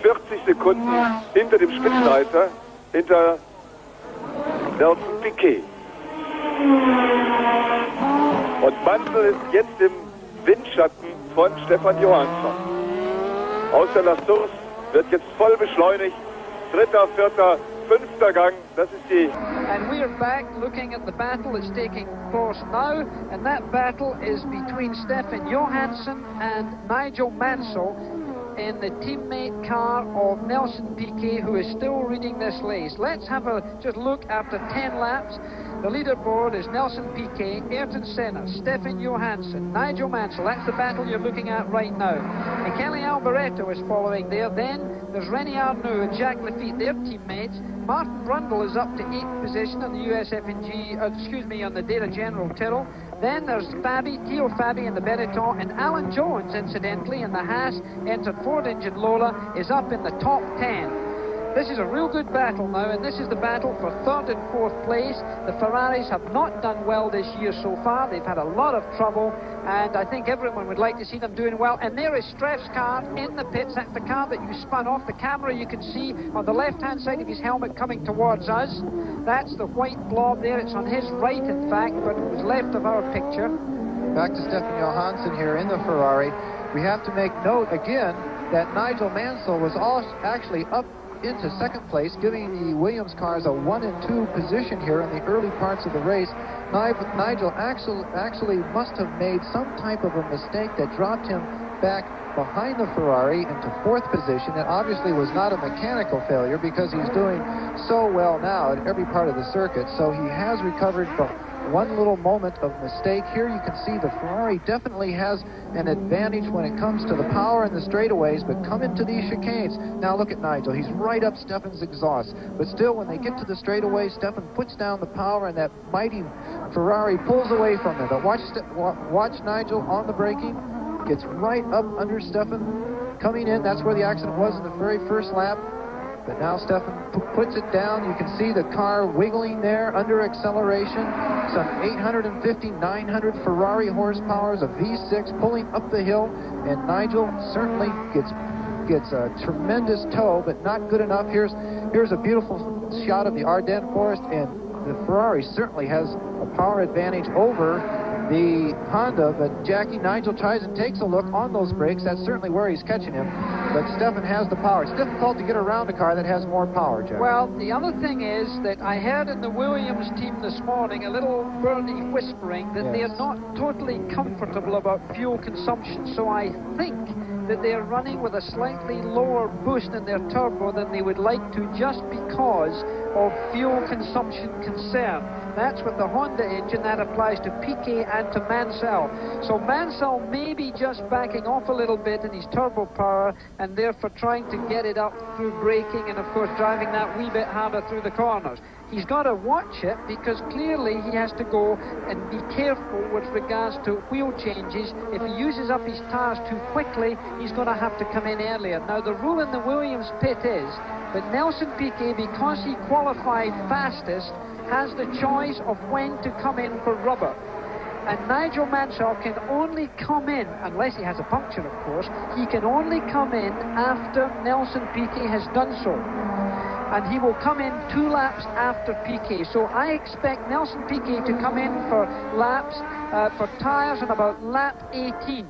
40 Sekunden hinter dem Spitzenreiter, hinter Nelson Piquet. Und Mansell ist jetzt im Windschatten von Stefan Johansson. Aus der La Source wird jetzt voll beschleunigt. 3., 4., 5. Gang, das ist die... And we are back looking at the battle that's taking place now, and that battle is between Stefan Johansson and Nigel Mansell in the teammate car of Nelson Piquet, who is still leading this race. Let's have a just look after 10 laps. The leaderboard is Nelson Piquet, Ayrton Senna, Stefan Johansson, Nigel Mansell. That's the battle you're looking at right now. Michele Alboreto is following there. Then there's René Arnoux and Jacques Lafitte, their teammates. Martin Brundle is up to 8th position on the USF&G, on the Data General Tyrrell. Then there's Theo Fabi in the Benetton, and Alan Jones, incidentally, in the Haas entered Ford engine Lola, is up in the top 10. This is a real good battle now, and this is the battle for 3rd and 4th place. The Ferraris have not done well this year so far. They've had a lot of trouble, and I think everyone would like to see them doing well. And there is Streff's car in the pits. That's the car that you spun off. The camera you can see on the left-hand side of his helmet coming towards us. That's the white blob there. It's on his right, in fact, but it was left of our picture. Back to Stefan Johansson here in the Ferrari. We have to make note again that Nigel Mansell was actually up into 2nd place, giving the Williams cars a 1 and 2 position here in the early parts of the race. Nigel actually must have made some type of a mistake that dropped him back behind the Ferrari into 4th position. It obviously was not a mechanical failure because he's doing so well now at every part of the circuit. So he has recovered from one little moment of mistake. Here you can see the Ferrari definitely has an advantage when it comes to the power in the straightaways, but come into these chicanes. Now look at Nigel. He's right up Stefan's exhaust. But still, when they get to the straightaways, Stefan puts down the power, and that mighty Ferrari pulls away from him. But watch Nigel on the braking. Gets right up under Stefan. Coming in, that's where the accident was in the very first lap. But now Stefan puts it down. You can see the car wiggling there under acceleration. Some 850, 900 Ferrari horsepowers, a V6 pulling up the hill. And Nigel certainly gets a tremendous tow, but not good enough. Here's a beautiful shot of the Ardennes Forest, and the Ferrari certainly has a power advantage over the Honda, but Nigel tries and takes a look on those brakes. That's certainly where he's catching him. But Stefan has the power. It's difficult to get around a car that has more power, Jack. Well, the other thing is that I heard in the Williams team this morning a little birdie whispering that they're not totally comfortable about fuel consumption. So I think that they're running with a slightly lower boost in their turbo than they would like to, just because of fuel consumption concern. That's with the Honda engine. That applies to Piquet and to Mansell. So Mansell may be just backing off a little bit in his turbo power, and therefore trying to get it up through braking and, of course, driving that wee bit harder through the corners. He's got to watch it, because clearly he has to go and be careful with regards to wheel changes. If he uses up his tires too quickly, he's going to have to come in earlier. Now, the rule in the Williams pit is that Nelson Piquet, because he qualified fastest, has the choice of when to come in for rubber. And Nigel Mansell can only come in, unless he has a puncture, of course, he can only come in after Nelson Piquet has done so. And he will come in 2 laps after Piquet. So I expect Nelson Piquet to come in for laps, for tyres on about lap 18.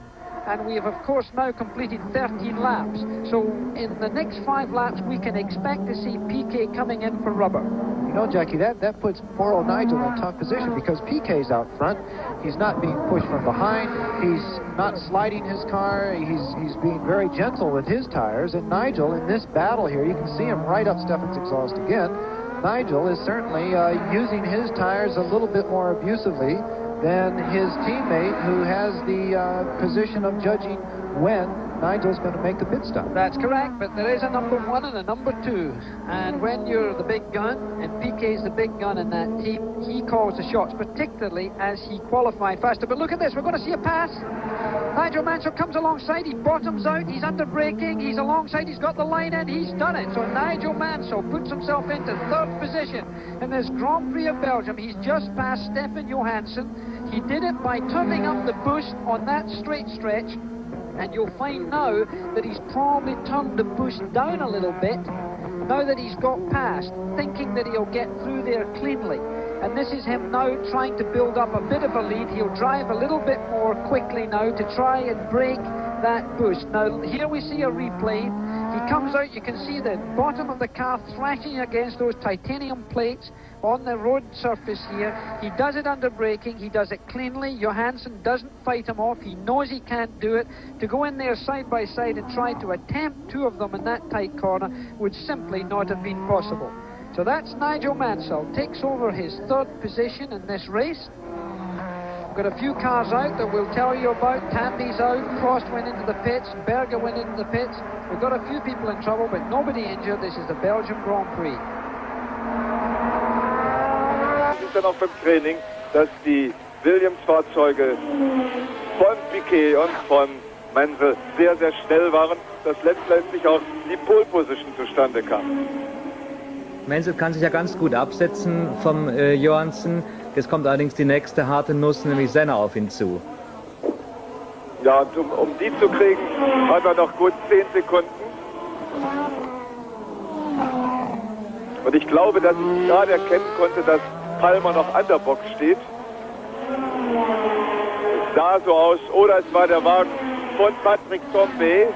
And we have, of course, now completed 13 laps. So in the next 5 laps, we can expect to see Piquet coming in for rubber. You know, Jackie, that puts poor old Nigel in a tough position, because Piquet's out front. He's not being pushed from behind. He's not sliding his car. He's being very gentle with his tires. And Nigel, in this battle here, you can see him right up Stefan's exhaust again. Nigel is certainly using his tires a little bit more abusively than his teammate, who has the position of judging when Nigel's going to make the pit stop. That's correct, but there is a number 1 and a number 2. And when you're the big gun, and Piquet's the big gun in that team, he calls the shots, particularly as he qualified faster. But look at this, we're going to see a pass. Nigel Mansell comes alongside, he bottoms out, he's under braking, he's alongside, he's got the line in, he's done it. So Nigel Mansell puts himself into 3rd position in this Grand Prix of Belgium. He's just past Stefan Johansson. He did it by turning up the boost on that straight stretch. And you'll find now that he's probably turned the boost down a little bit, now that he's got past, thinking that he'll get through there cleanly. And this is him now trying to build up a bit of a lead. He'll drive a little bit more quickly now to try and break that boost. Now, here we see a replay. He comes out, you can see the bottom of the car thrashing against those titanium plates on the road surface here. He does it under braking, he does it cleanly. Johansson doesn't fight him off, he knows he can't do it. To go in there side by side and try to attempt 2 of them in that tight corner would simply not have been possible. So that's Nigel Mansell, takes over his 3rd position in this race. We've got a few cars out that we'll tell you about. Tambay's out, Prost went into the pits, Berger went into the pits. We've got a few people in trouble, but nobody injured. This is the Belgian Grand Prix. Es ist dann auch beim Training, dass die Williams-Fahrzeuge von Piquet und von Mansell sehr, sehr schnell waren, dass letztendlich auch die Pole Position zustande kam. Mansell kann sich ja ganz gut absetzen vom Johansson. Jetzt kommt allerdings die nächste harte Nuss, nämlich Senna auf ihn zu. Ja, und um die zu kriegen, hat er noch gut 10 Sekunden. Und ich glaube, dass ich gerade erkennen konnte, dass Palmer noch an der Box steht. Es sah so aus, oder es war der Wagen von Patrick Tambay.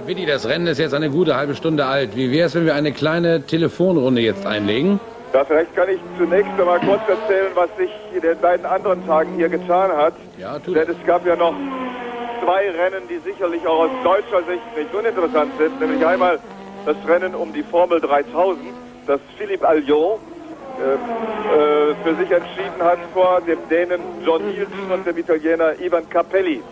Willi, das Rennen ist jetzt eine gute halbe Stunde alt. Wie wäre es, wenn wir eine kleine Telefonrunde jetzt einlegen? Ja, vielleicht kann ich zunächst einmal kurz erzählen, was sich in den beiden anderen Tagen hier getan hat. Ja, tu Denn das. es gab ja noch 2 Rennen, die sicherlich auch aus deutscher Sicht nicht uninteressant sind. Nämlich einmal das Rennen um die Formel 3000, das Philippe Alliot für sich entschieden hat vor dem Dänen John Nielsen und dem Italiener Ivan Capelli.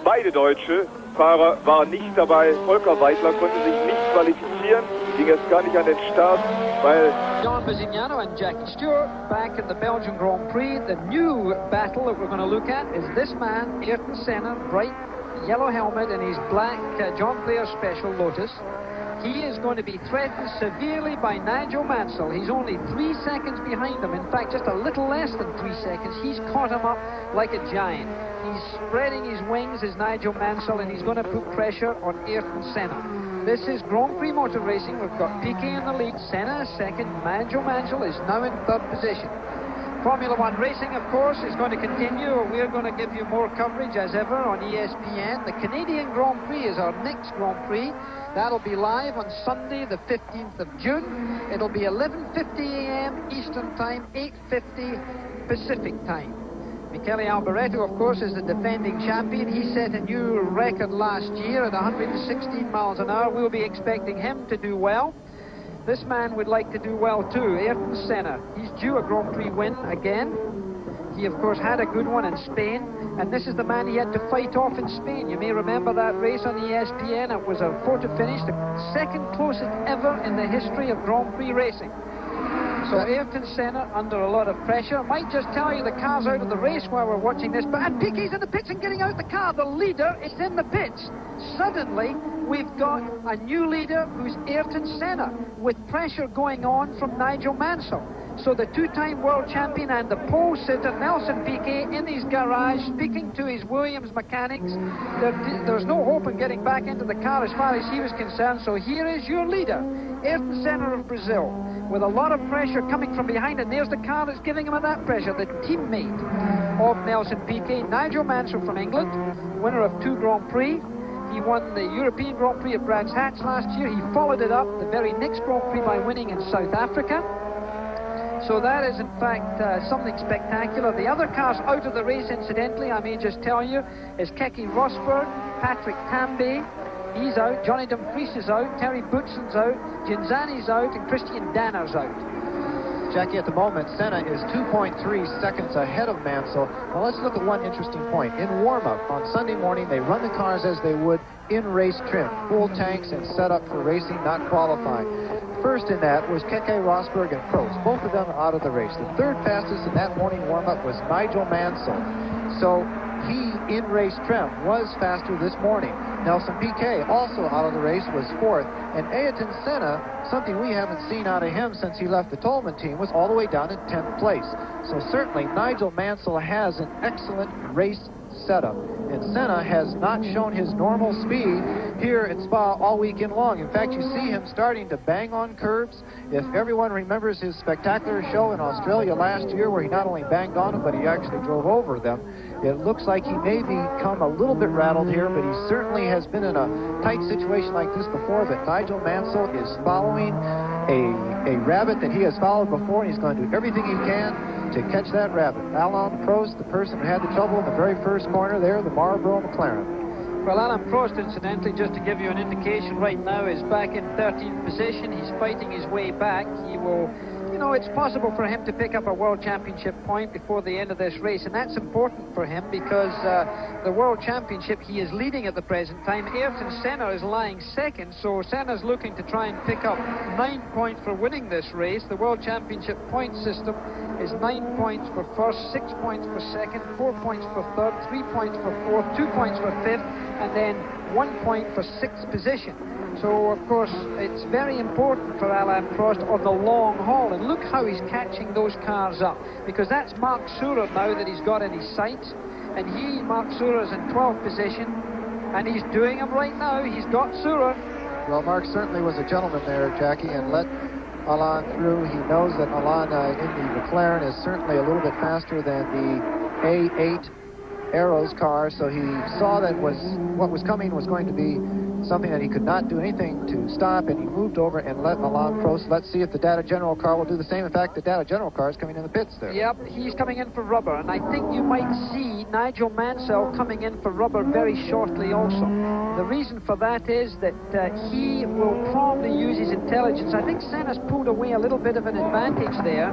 Beide deutsche Fahrer waren nicht dabei. Volker Weidler konnte sich nicht qualifizieren, ging erst gar nicht an den Start, weil... John Basignano and Jackie Stewart back in the Belgian Grand Prix. The new battle that we're going to look at is this man, Ayrton Senna, bright yellow helmet and his black John Player Special Lotus. He is going to be threatened severely by Nigel Mansell. He's only 3 seconds behind him. In fact, just a little less than 3 seconds. He's caught him up like a giant. He's spreading his wings as Nigel Mansell, and he's going to put pressure on Ayrton Senna. This is Grand Prix Motor Racing. We've got Piquet in the lead, Senna is second, Nigel Mansell is now in 3rd position. Formula One racing, of course, is going to continue. We're going to give you more coverage as ever on ESPN. The Canadian Grand Prix is our next Grand Prix. That'll be live on Sunday, the 15th of June. It'll be 11:50 a.m. Eastern Time, 8:50 Pacific Time. Michele Alboreto, of course, is the defending champion. He set a new record last year at 116 miles an hour. We'll be expecting him to do well. This man would like to do well too, Ayrton Senna. He's due a Grand Prix win again. He, of course, had a good one in Spain, and this is the man he had to fight off in Spain. You may remember that race on ESPN. It was a photo finish, the second closest ever in the history of Grand Prix racing. So Ayrton Senna under a lot of pressure. Might just tell you the car's out of the race while we're watching this, but and Piquet's in the pits and getting out the car. The leader is in the pits. Suddenly, we've got a new leader who's Ayrton Senna, with pressure going on from Nigel Mansell. So the 2-time world champion and the pole sitter Nelson Piquet in his garage speaking to his Williams mechanics. There's no hope in getting back into the car as far as he was concerned. So here is your leader, Ayrton Senna of Brazil, with a lot of pressure coming from behind, and there's the car that's giving him that pressure, the teammate of Nelson Piquet, Nigel Mansell from England, winner of 2 Grand Prix. He won the European Grand Prix at Brands Hatch last year. He followed it up the very next Grand Prix by winning in South Africa. So that is, in fact, something spectacular. The other cars out of the race, incidentally, I may just tell you, is Keke Rosberg, Patrick Tambay, he's out, Johnny Dumfries is out, Terry Bootson's out, Ginzani's out, and Christian Danner's out. Jackie, at the moment, Senna is 2.3 seconds ahead of Mansell. Now let's look at one interesting point. In warm-up on Sunday morning, they run the cars as they would in race trim, full tanks and set up for racing, not qualifying. First in that was Keke Rosberg and Prost. Both of them out of the race. The third fastest in that morning warm-up was Nigel Mansell. So he, in race trim, was faster this morning. Nelson Piquet, also out of the race, was fourth. And Ayrton Senna, something we haven't seen out of him since he left the Tolman team, was all the way down in 10th place. So certainly Nigel Mansell has an excellent race setup. And Senna has not shown his normal speed here at Spa all weekend long. In fact, you see him starting to bang on curbs. If everyone remembers his spectacular show in Australia last year where he not only banged on them, but he actually drove over them, it looks like he may become a little bit rattled here, but he certainly has been in a tight situation like this before. But Nigel Mansell is following a rabbit that he has followed before, and he's going to do everything he can to catch that rabbit. Alain Prost, the person who had the trouble in the very first corner there, the Marlboro McLaren. Well, Alain Prost, incidentally, just to give you an indication, right now is back in 13th position. He's fighting his way back. He will, you know, it's possible for him to pick up a World Championship point before the end of this race, and that's important for him because the World Championship, he is leading at the present time. Ayrton Senna is lying second, so Senna's looking to try and pick up 9 points for winning this race. The World Championship point system is 9 points for first, 6 points for second, 4 points for third, 3 points for fourth, 2 points for fifth, and then 1 point for sixth position. So, of course, it's very important for Alain Prost on the long haul. And look how he's catching those cars up, because that's Mark Surer now that he's got in his sights. And Mark Surer, is in 12th position, and he's doing him right now. He's got Surer. Well, Mark certainly was a gentleman there, Jackie, and let Alain through. He knows that Alain in the McLaren is certainly a little bit faster than the A8 Arrows car, so he saw that what was coming was going to be something that he could not do anything to stop, and he moved over and let Alain Prost. Let's see if the Data General car will do the same. In fact, the Data General car is coming in the pits there. Yep, he's coming in for rubber, and I think you might see Nigel Mansell coming in for rubber very shortly also. The reason for that is that he will probably use his intelligence. I think Senna's pulled away a little bit of an advantage there,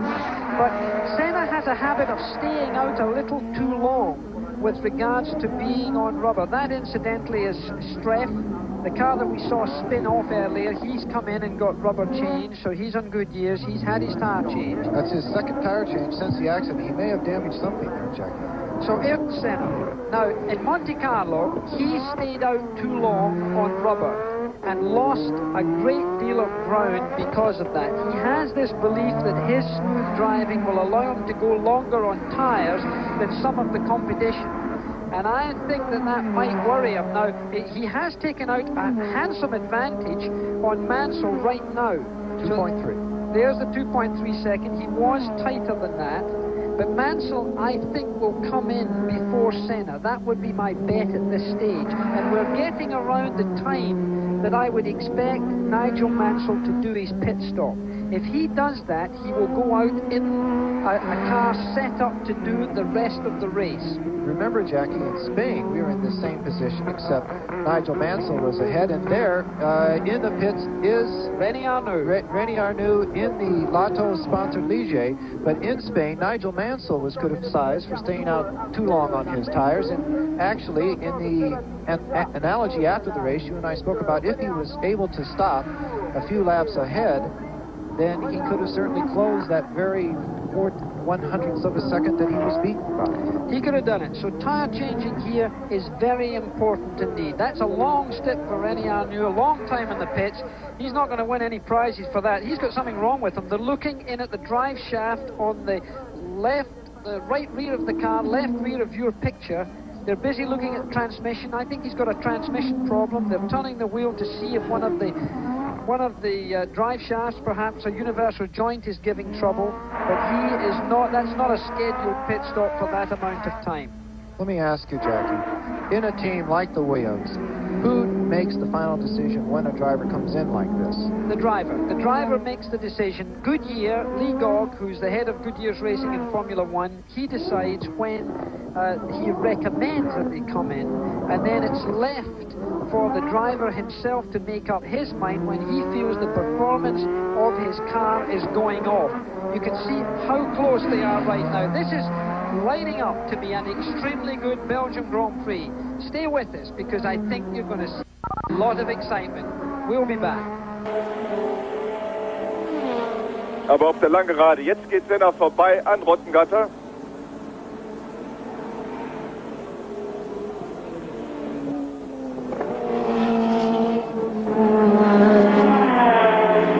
but Senna has a habit of staying out a little too long with regards to being on rubber. That, incidentally, is Streff, the car that we saw spin off earlier. He's come in and got rubber changed, so he's on good years. He's had his tire changed. That's his second tire change since the accident. He may have damaged something there, Jackie. So Ayrton Senna. Now, in Monte Carlo, he stayed out too long on rubber and lost a great deal of ground because of that. He has this belief that his smooth driving will allow him to go longer on tires than some of the competition. And I think that might worry him. Now, he has taken out a handsome advantage on Mansell right now. 2.3. There's the 2.3 second. He was tighter than that. But Mansell, I think, will come in before Senna. That would be my bet at this stage. And we're getting around the time that I would expect Nigel Mansell to do his pit stop. If he does that, he will go out in a car set up to do the rest of the race. Remember, Jackie, in Spain, we were in the same position, except Nigel Mansell was ahead, and there in the pits is René Arnoux. René Arnoux in the Lotto-sponsored Ligier, but in Spain, Nigel Mansell was criticized for staying out too long on his tires, and actually, in the analogy after the race, you and I spoke about if he was able to stop a few laps ahead, then he could have certainly closed that very 1/100th of a second that he was beaten by. He could have done it. So tire changing here is very important indeed. That's a long step for René Arnoux, a long time in the pits. He's not going to win any prizes for that. He's got something wrong with him. They're looking in at the drive shaft on the right rear of the car, left rear view picture. They're busy looking at the transmission. I think he's got a transmission problem. They're turning the wheel to see if one of the drive shafts, perhaps a universal joint, is giving trouble, but that's not a scheduled pit stop for that amount of time. Let me ask you, Jackie, in a team like the Williams, who makes the final decision when a driver comes in like this? The driver. The driver makes the decision. Goodyear, Lee Gogg, who's the head of Goodyear's racing in Formula One, he decides when he recommends that they come in, and then it's left for the driver himself to make up his mind when he feels the performance of his car is going off. You can see how close they are right now. This is lining up to be an extremely good Belgian Grand Prix. Stay with us, because I think you're going to see a lot of excitement. We'll be back. Aber auf der Langgerade. Jetzt geht Senna vorbei an Rottengatter.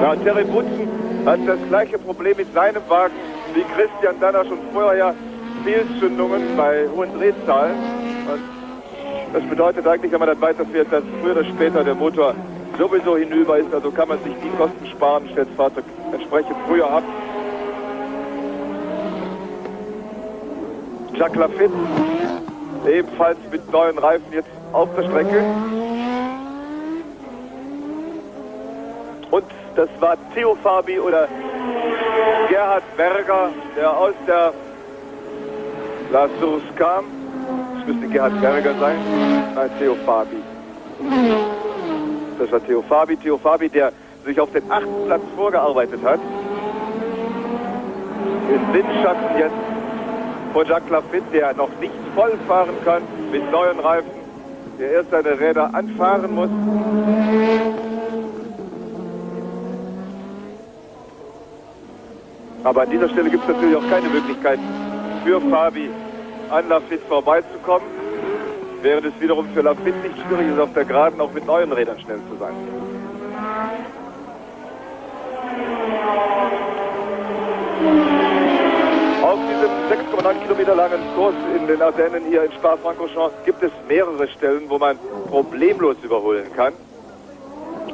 Ja, Terry Bunsen hat das gleiche Problem mit seinem Wagen wie Christian Danner schon vorher. Fehlzündungen bei hohen Drehzahlen. Und das bedeutet eigentlich, wenn man das weiterfährt, dass früher oder später der Motor sowieso hinüber ist. Also kann man sich die Kosten sparen, stellt das Fahrzeug entsprechend früher ab. Jacques Lafitte ebenfalls mit neuen Reifen jetzt auf der Strecke. Und das war Theo Fabi oder Gerhard Berger, der aus der La Source kam. Das müsste Gerhard Berger sein. Nein, Theo Fabi. Das war Theo Fabi. Theo Fabi, der sich auf den 8. Platz vorgearbeitet hat. Im Windschatten jetzt vor Jacques Lafitte, der noch nicht voll fahren kann mit neuen Reifen, der erst seine Räder anfahren muss. Aber an dieser Stelle gibt es natürlich auch keine Möglichkeit für Fabi an Lafitte vorbeizukommen, während es wiederum für Lafitte nicht schwierig ist, auf der Geraden auch mit neuen Rädern schnell zu sein. Auf diesem 6,9 Kilometer langen Kurs in den Ardennen hier in Spa-Francorchamps gibt es mehrere Stellen, wo man problemlos überholen kann.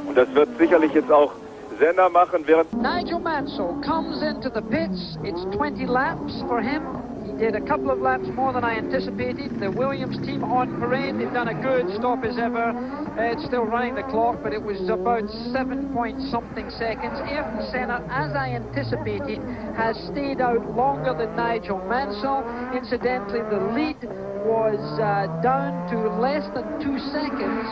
Und das wird sicherlich jetzt auch Senna machen, während Nigel Mansell comes into the pits. It's 20 laps for him. He did a couple of laps more than I anticipated. The Williams team on parade. They've done a good stop as ever. It's still running the clock, but it was about 7-point-something seconds. Ayrton Senna, as I anticipated, has stayed out longer than Nigel Mansell. Incidentally, the lead was down to less than 2 seconds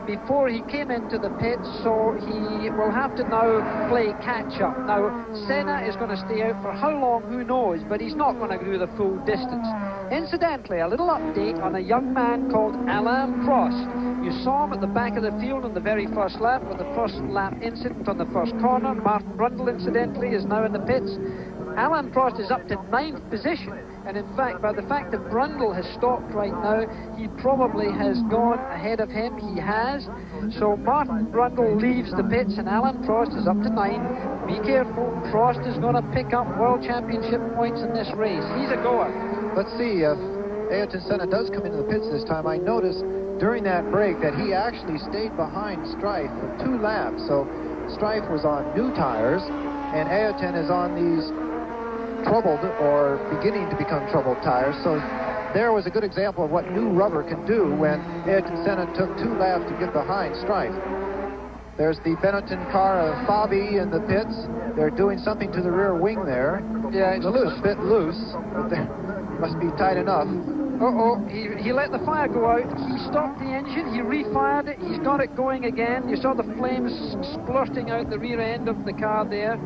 before he came into the pits, so he will have to now play catch-up. Now, Senna is going to stay out for how long, who knows, but he's not going to do the full distance. Incidentally, a little update on a young man called Alain Prost. You saw him at the back of the field on the very first lap with the first lap incident on the first corner. Martin Brundle, incidentally, is now in the pits. Alain Prost is up to 9th position, and in fact, by the fact that Brundle has stopped right now, he probably has gone ahead of him. He has. So Martin Brundle leaves the pits, and Alain Prost is up to 9. Be careful, Prost is going to pick up World Championship points in this race. He's a goer. Let's see if Ayrton Senna does come into the pits this time. I noticed during that break that he actually stayed behind Strife for 2 laps. So Strife was on new tires, and Ayrton is on these troubled or beginning to become troubled tires. So there was a good example of what new rubber can do when Ayrton Senna took 2 laps to get behind Strife. There's the Benetton car of Fabi in the pits. They're doing something to the rear wing there. Yeah, it's a bit loose, but they must be tight enough. He let the fire go out. He stopped the engine, he refired it, he's got it going again. You saw the flames splurting out the rear end of the car there.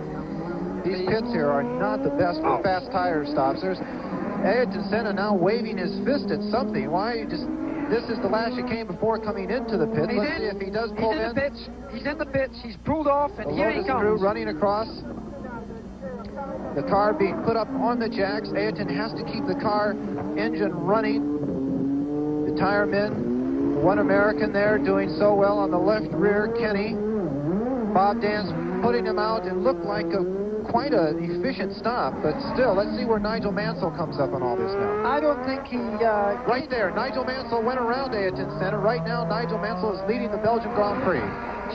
These pits here are not the best for fast tire stops. There's Ayrton Senna now waving his fist at something. Why just... This is the last chicane before coming into the pit. Let's see if he does pull in. He's in the pits. He's pulled off, and here he comes. Crew running across. The car being put up on the jacks. Ayrton has to keep the car engine running. The tire men, one American there doing so well on the left rear, Kenny. Bob Dance putting him out and looked like quite an efficient stop, but still, let's see where Nigel Mansell comes up on all this now. I don't think he... right there, Nigel Mansell went around Ayrton Senna. Right now, Nigel Mansell is leading the Belgian Grand Prix.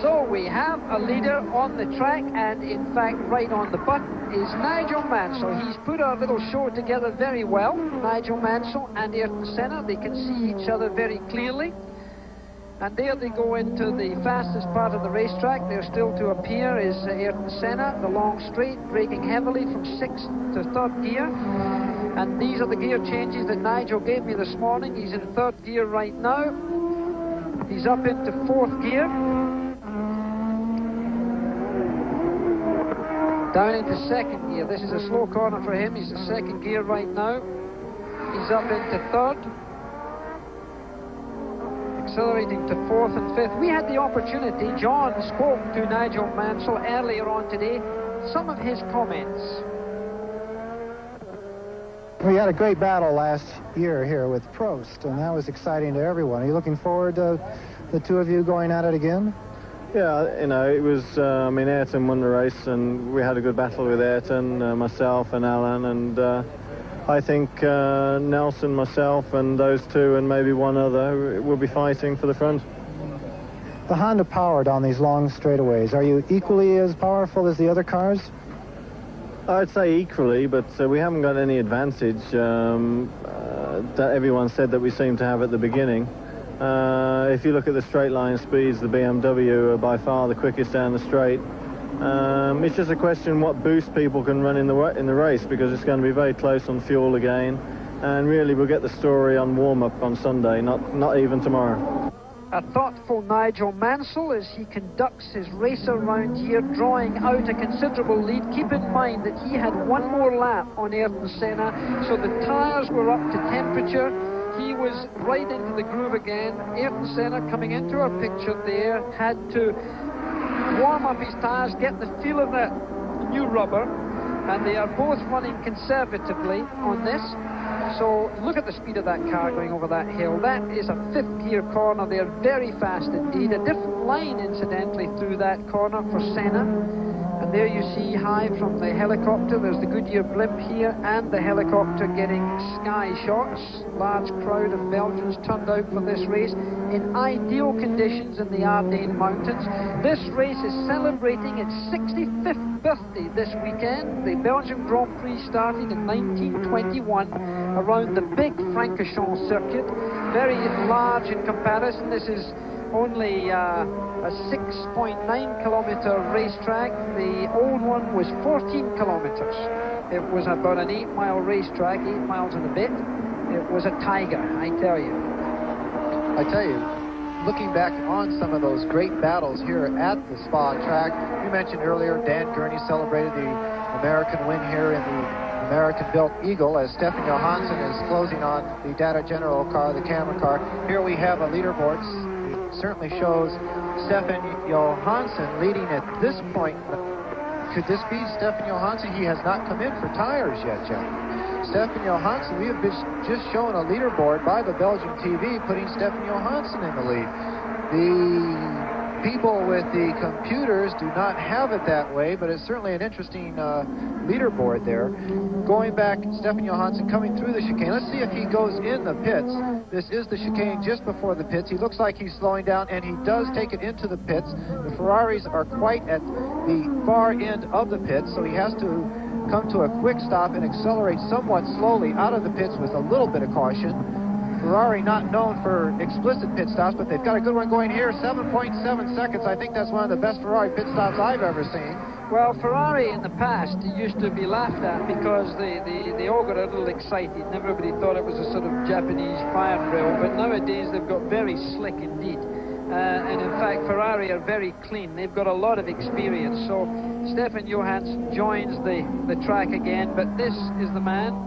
So we have a leader on the track, and in fact, right on the button is Nigel Mansell. He's put our little show together very well. Nigel Mansell and Ayrton Senna, they can see each other very clearly. And there they go into the fastest part of the racetrack. There still to appear is Ayrton Senna, the long straight, braking heavily from 6th to 3rd gear. And these are the gear changes that Nigel gave me this morning. He's in 3rd gear right now. He's up into 4th gear. Down into second gear. This is a slow corner for him. He's in second gear right now. He's up into third. Accelerating to fourth and fifth. We had the opportunity, John spoke to Nigel Mansell earlier on today. Some of his comments. We had a great battle last year here with Prost, and that was exciting to everyone. Are you looking forward to the two of you going at it again? Yeah, you know, it was, I mean, Ayrton won the race, and we had a good battle with Ayrton, myself and Alain, and I think Nelson, myself, and those two, and maybe one other, will be fighting for the front. The Honda powered on these long straightaways. Are you equally as powerful as the other cars? I'd say equally, but we haven't got any advantage that everyone said that we seemed to have at the beginning. If you look at the straight line speeds, the BMW are by far the quickest down the straight. It's just a question what boost people can run in the race, because it's going to be very close on fuel again, and really we'll get the story on warm-up on Sunday, not even tomorrow. A thoughtful Nigel Mansell as he conducts his race around here, drawing out a considerable lead. Keep in mind that he had one more lap on Ayrton Senna, so the tyres were up to temperature. He was right into the groove again. Ayrton Senna, coming into our picture there, had to warm up his tyres, get the feel of that new rubber, and they are both running conservatively on this. So look at the speed of that car going over that hill. That is a fifth gear corner. They're very fast indeed. A different line, incidentally, through that corner for Senna. And there you see high from the helicopter. There's the Goodyear blimp here and the helicopter getting sky shots. Large crowd of Belgians turned out for this race in ideal conditions in the Ardennes Mountains. This race is celebrating its 65th birthday this weekend. The Belgian Grand Prix started in 1921 around the big Francorchamps circuit. Very large in comparison. This is only a 6.9 kilometer racetrack. The old one was 14 kilometers. It was about an 8-mile racetrack, 8 miles and a bit. It was a tiger, I tell you. I tell you, looking back on some of those great battles here at the Spa track, you mentioned earlier Dan Gurney celebrated the American win here in the American-built Eagle as Stefan Johansson is closing on the Data General car, the camera car. Here we have a leaderboard. It certainly shows Stefan Johansson leading at this point. Could this be Stefan Johansson? He has not come in for tires yet, gentlemen. Stefan Johansson, we have just shown a leaderboard by the Belgian TV putting Stefan Johansson in the lead. The people with the computers do not have it that way, but it's certainly an interesting leaderboard there. Going back, Stefan Johansson coming through the chicane. Let's see if he goes in the pits. This is the chicane just before the pits. He looks like he's slowing down, and he does take it into the pits. The Ferraris are quite at the far end of the pits, so he has to come to a quick stop and accelerate somewhat slowly out of the pits with a little bit of caution. Ferrari not known for explicit pit stops, but they've got a good one going here, 7.7 seconds. I think that's one of the best Ferrari pit stops I've ever seen. Well, Ferrari in the past used to be laughed at because they all got a little excited and everybody thought it was a sort of Japanese fire drill, but nowadays they've got very slick indeed. And in fact, Ferrari are very clean. They've got a lot of experience. So Stefan Johansson joins the track again, but this is the man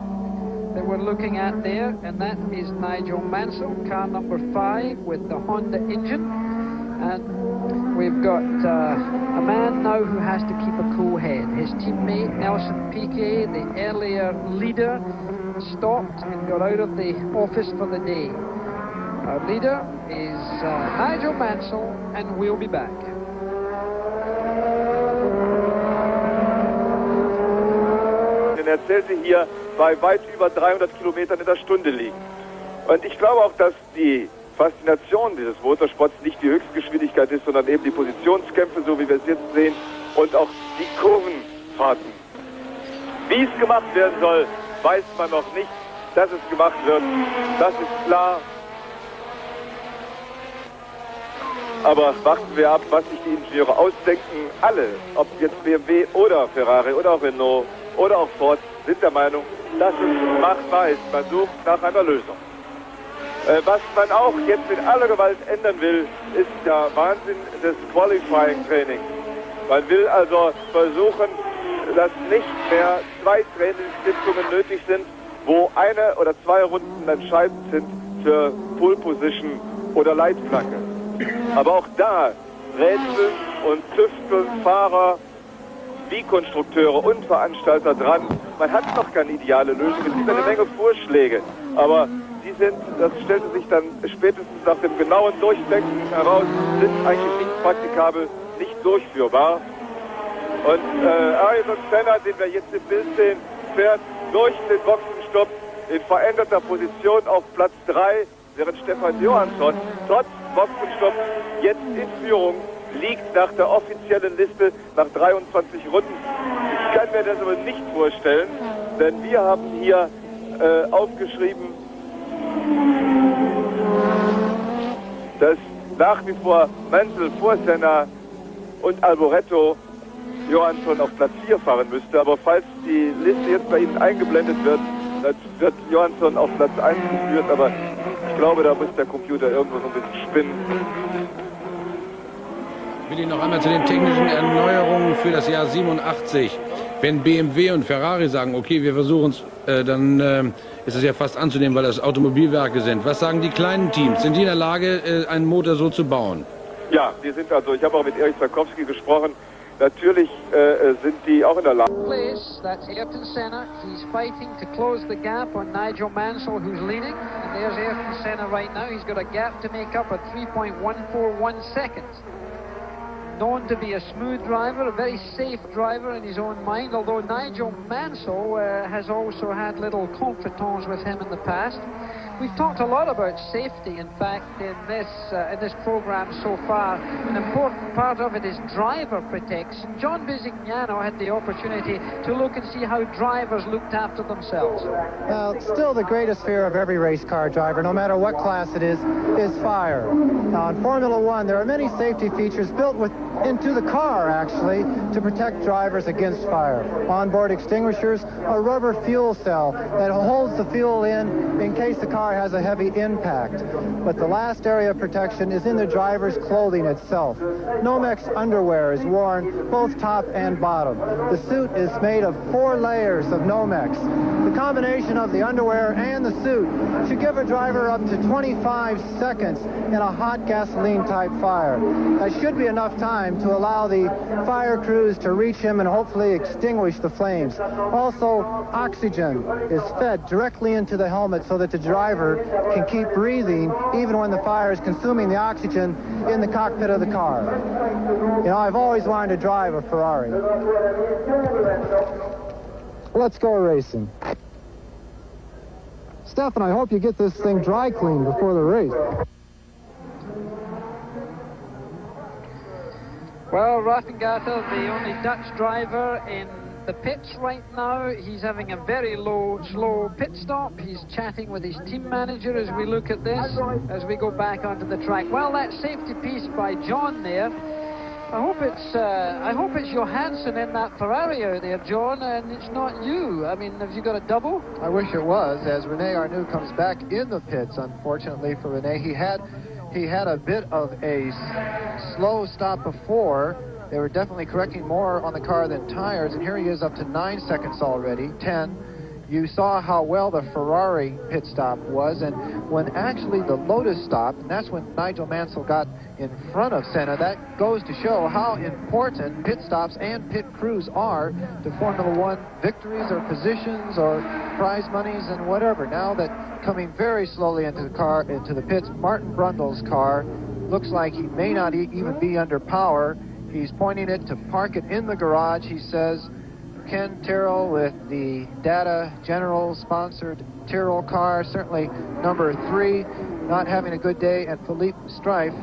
that we're looking at there, and that is Nigel Mansell, car number 5 with the Honda engine. And we've got a man now who has to keep a cool head. His teammate Nelson Piquet, the earlier leader, stopped and got out of the office for the day. Our leader is Nigel Mansell, and we'll be back. Er zählte hier bei weit über 300 Kilometern in der Stunde liegen. Und ich glaube auch, dass die Faszination dieses Motorsports nicht die Höchstgeschwindigkeit ist, sondern eben die Positionskämpfe, so wie wir es jetzt sehen, und auch die Kurvenfahrten. Wie es gemacht werden soll, weiß man noch nicht. Dass es gemacht wird, das ist klar. Aber warten wir ab, was sich die Ingenieure ausdenken. Alle, ob jetzt BMW oder Ferrari oder auch Renault oder auch Ford, sind der Meinung, dass es machbar ist. Man sucht nach einer Lösung. Was man auch jetzt mit aller Gewalt ändern will, ist der Wahnsinn des Qualifying-Trainings. Man will also versuchen, dass nicht mehr 2 Trainingssitzungen nötig sind, wo eine oder 2 Runden entscheidend sind für Pole Position oder Leitplanke. Aber auch da rätseln und tüfteln Fahrer wie Konstrukteure und Veranstalter dran. Man hat noch keine ideale Lösung. Es gibt eine Menge Vorschläge, aber die sind, das stellte sich dann spätestens nach dem genauen Durchdenken heraus, sind eigentlich nicht praktikabel, nicht durchführbar. Und Ayrton Senna, den wir jetzt im Bild sehen, fährt durch den Boxenstopp in veränderter Position auf Platz 3, während Stefan Johansson trotz Boxenstopp jetzt in Führung liegt nach der offiziellen Liste nach 23 Runden. Ich kann mir das aber nicht vorstellen, denn wir haben hier aufgeschrieben, dass nach wie vor Mansell vor Senna und Alboreto Johansson auf Platz 4 fahren müsste. Aber falls die Liste jetzt bei Ihnen eingeblendet wird, dann wird Johansson auf Platz 1 geführt. Aber ich glaube, da muss der Computer irgendwo so ein bisschen spinnen. Ich will noch einmal zu den technischen Erneuerungen für das Jahr 87. Wenn BMW und Ferrari sagen, okay, wir versuchen es, dann ist es ja fast anzunehmen, weil das Automobilwerke sind. Was sagen die kleinen Teams? Sind die in der Lage, einen Motor so zu bauen? Ja, die sind also, ich habe auch mit Erich Sarkowski gesprochen, natürlich sind die auch in der Lage. That's Ayrton Senna. He's fighting to close the gap on Nigel Mansell, who's leading. And there's Ayrton Senna right now. He's got a gap to make up at 3.141 seconds. Known to be a smooth driver, a very safe driver in his own mind, although Nigel Mansell has also had little contretemps with him in the past. We've talked a lot about safety, in fact, in this program so far. An important part of it is driver protection. John Bisignano had the opportunity to look and see how drivers looked after themselves. Still the greatest fear of every race car driver, no matter what class it is fire. Now, in Formula One, there are many safety features built into the car, actually, to protect drivers against fire. Onboard extinguishers, a rubber fuel cell that holds the fuel in case the car has a heavy impact. But the last area of protection is in the driver's clothing itself. Nomex underwear is worn both top and bottom. The suit is made of 4 layers of Nomex. The combination of the underwear and the suit should give a driver up to 25 seconds in a hot gasoline type fire. That should be enough time to allow the fire crews to reach him and hopefully extinguish the flames. Also, oxygen is fed directly into the helmet so that the driver can keep breathing even when the fire is consuming the oxygen in the cockpit of the car. You know, I've always wanted to drive a Ferrari. Let's go racing. Stefan, I hope you get this thing dry cleaned before the race. Well, Raffengata, the only Dutch driver in the pits right now. He's having a very slow pit stop. He's chatting with his team manager as we look at this, as we go back onto the track. Well, that safety piece by John there. I hope it's Johansson in that Ferrari out there, John, and it's not you. I mean, have you got a double? I wish it was, as Rene Arnoux comes back in the pits. Unfortunately for Rene, he had a bit of a slow stop before. They were definitely correcting more on the car than tires, and here he is up to 9 seconds already, 10. You saw how well the Ferrari pit stop was, and when actually the Lotus stopped, and that's when Nigel Mansell got in front of Senna, that goes to show how important pit stops and pit crews are to Formula One victories or positions or prize monies and whatever. Now that coming very slowly into the pits, Martin Brundle's car looks like he may not even be under power. He's pointing it to park it in the garage, he says. Ken Tyrrell with the Data General sponsored Tyrrell car, certainly number 3, not having a good day, and Philippe Strife,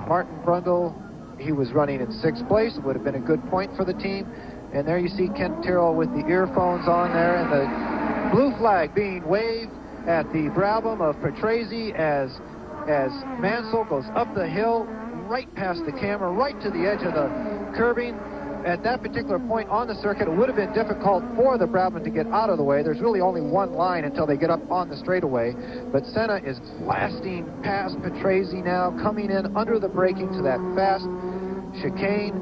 Martin Brundle, he was running in 6th place, would have been a good point for the team. And there you see Ken Tyrrell with the earphones on there, and the blue flag being waved at the Brabham of Patrese as Mansell goes up the hill, right past the camera, right to the edge of the curbing. At that particular point on the circuit, it would have been difficult for the Brabham to get out of the way. There's really only one line until they get up on the straightaway. But Senna is blasting past Patrese now, coming in under the braking to that fast chicane.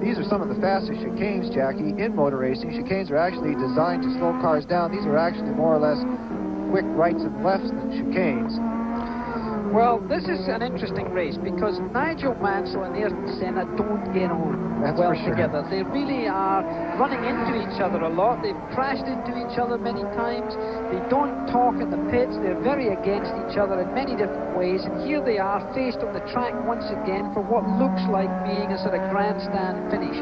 These are some of the fastest chicanes, Jackie, in motor racing. Chicanes are actually designed to slow cars down. These are actually more or less quick rights and lefts than chicanes. Well, this is an interesting race because Nigel Mansell and Ayrton Senna don't get on well together. They really are running into each other a lot. They've crashed into each other many times. They don't talk in the pits. They're very against each other in many different ways. And here they are faced on the track once again for what looks like being a sort of grandstand finish.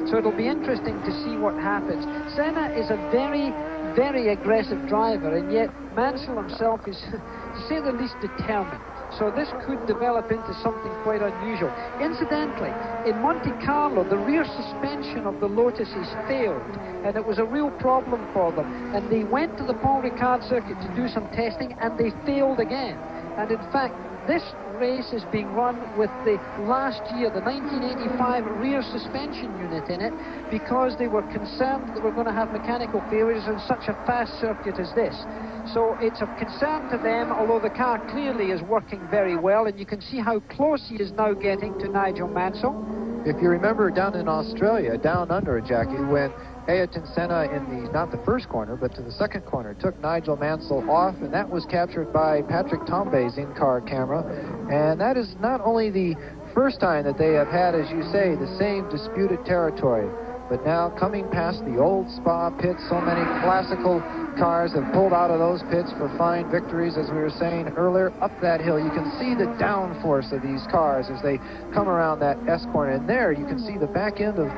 So it'll be interesting to see what happens. Senna is a very, very aggressive driver, and yet Mansell himself is, to say the least, determined. So this could develop into something quite unusual. Incidentally, in Monte Carlo, the rear suspension of the Lotuses failed, and it was a real problem for them. And they went to the Paul Ricard circuit to do some testing, and they failed again. And in fact, this race is being run with the last year, the 1985 rear suspension unit in it, because they were concerned that we're going to have mechanical failures on such a fast circuit as this. So it's of concern to them, although the car clearly is working very well, and you can see how close he is now getting to Nigel Mansell. If you remember down in Australia, down under, Jackie, when Ayrton Senna in the, not the first corner, but to the second corner, took Nigel Mansell off, and that was captured by Patrick Tambay's in-car camera. And that is not only the first time that they have had, as you say, the same disputed territory, but now coming past the old Spa pits, so many classical cars have pulled out of those pits for fine victories, as we were saying earlier. Up that hill, you can see the downforce of these cars as they come around that S corner. And there you can see the back end of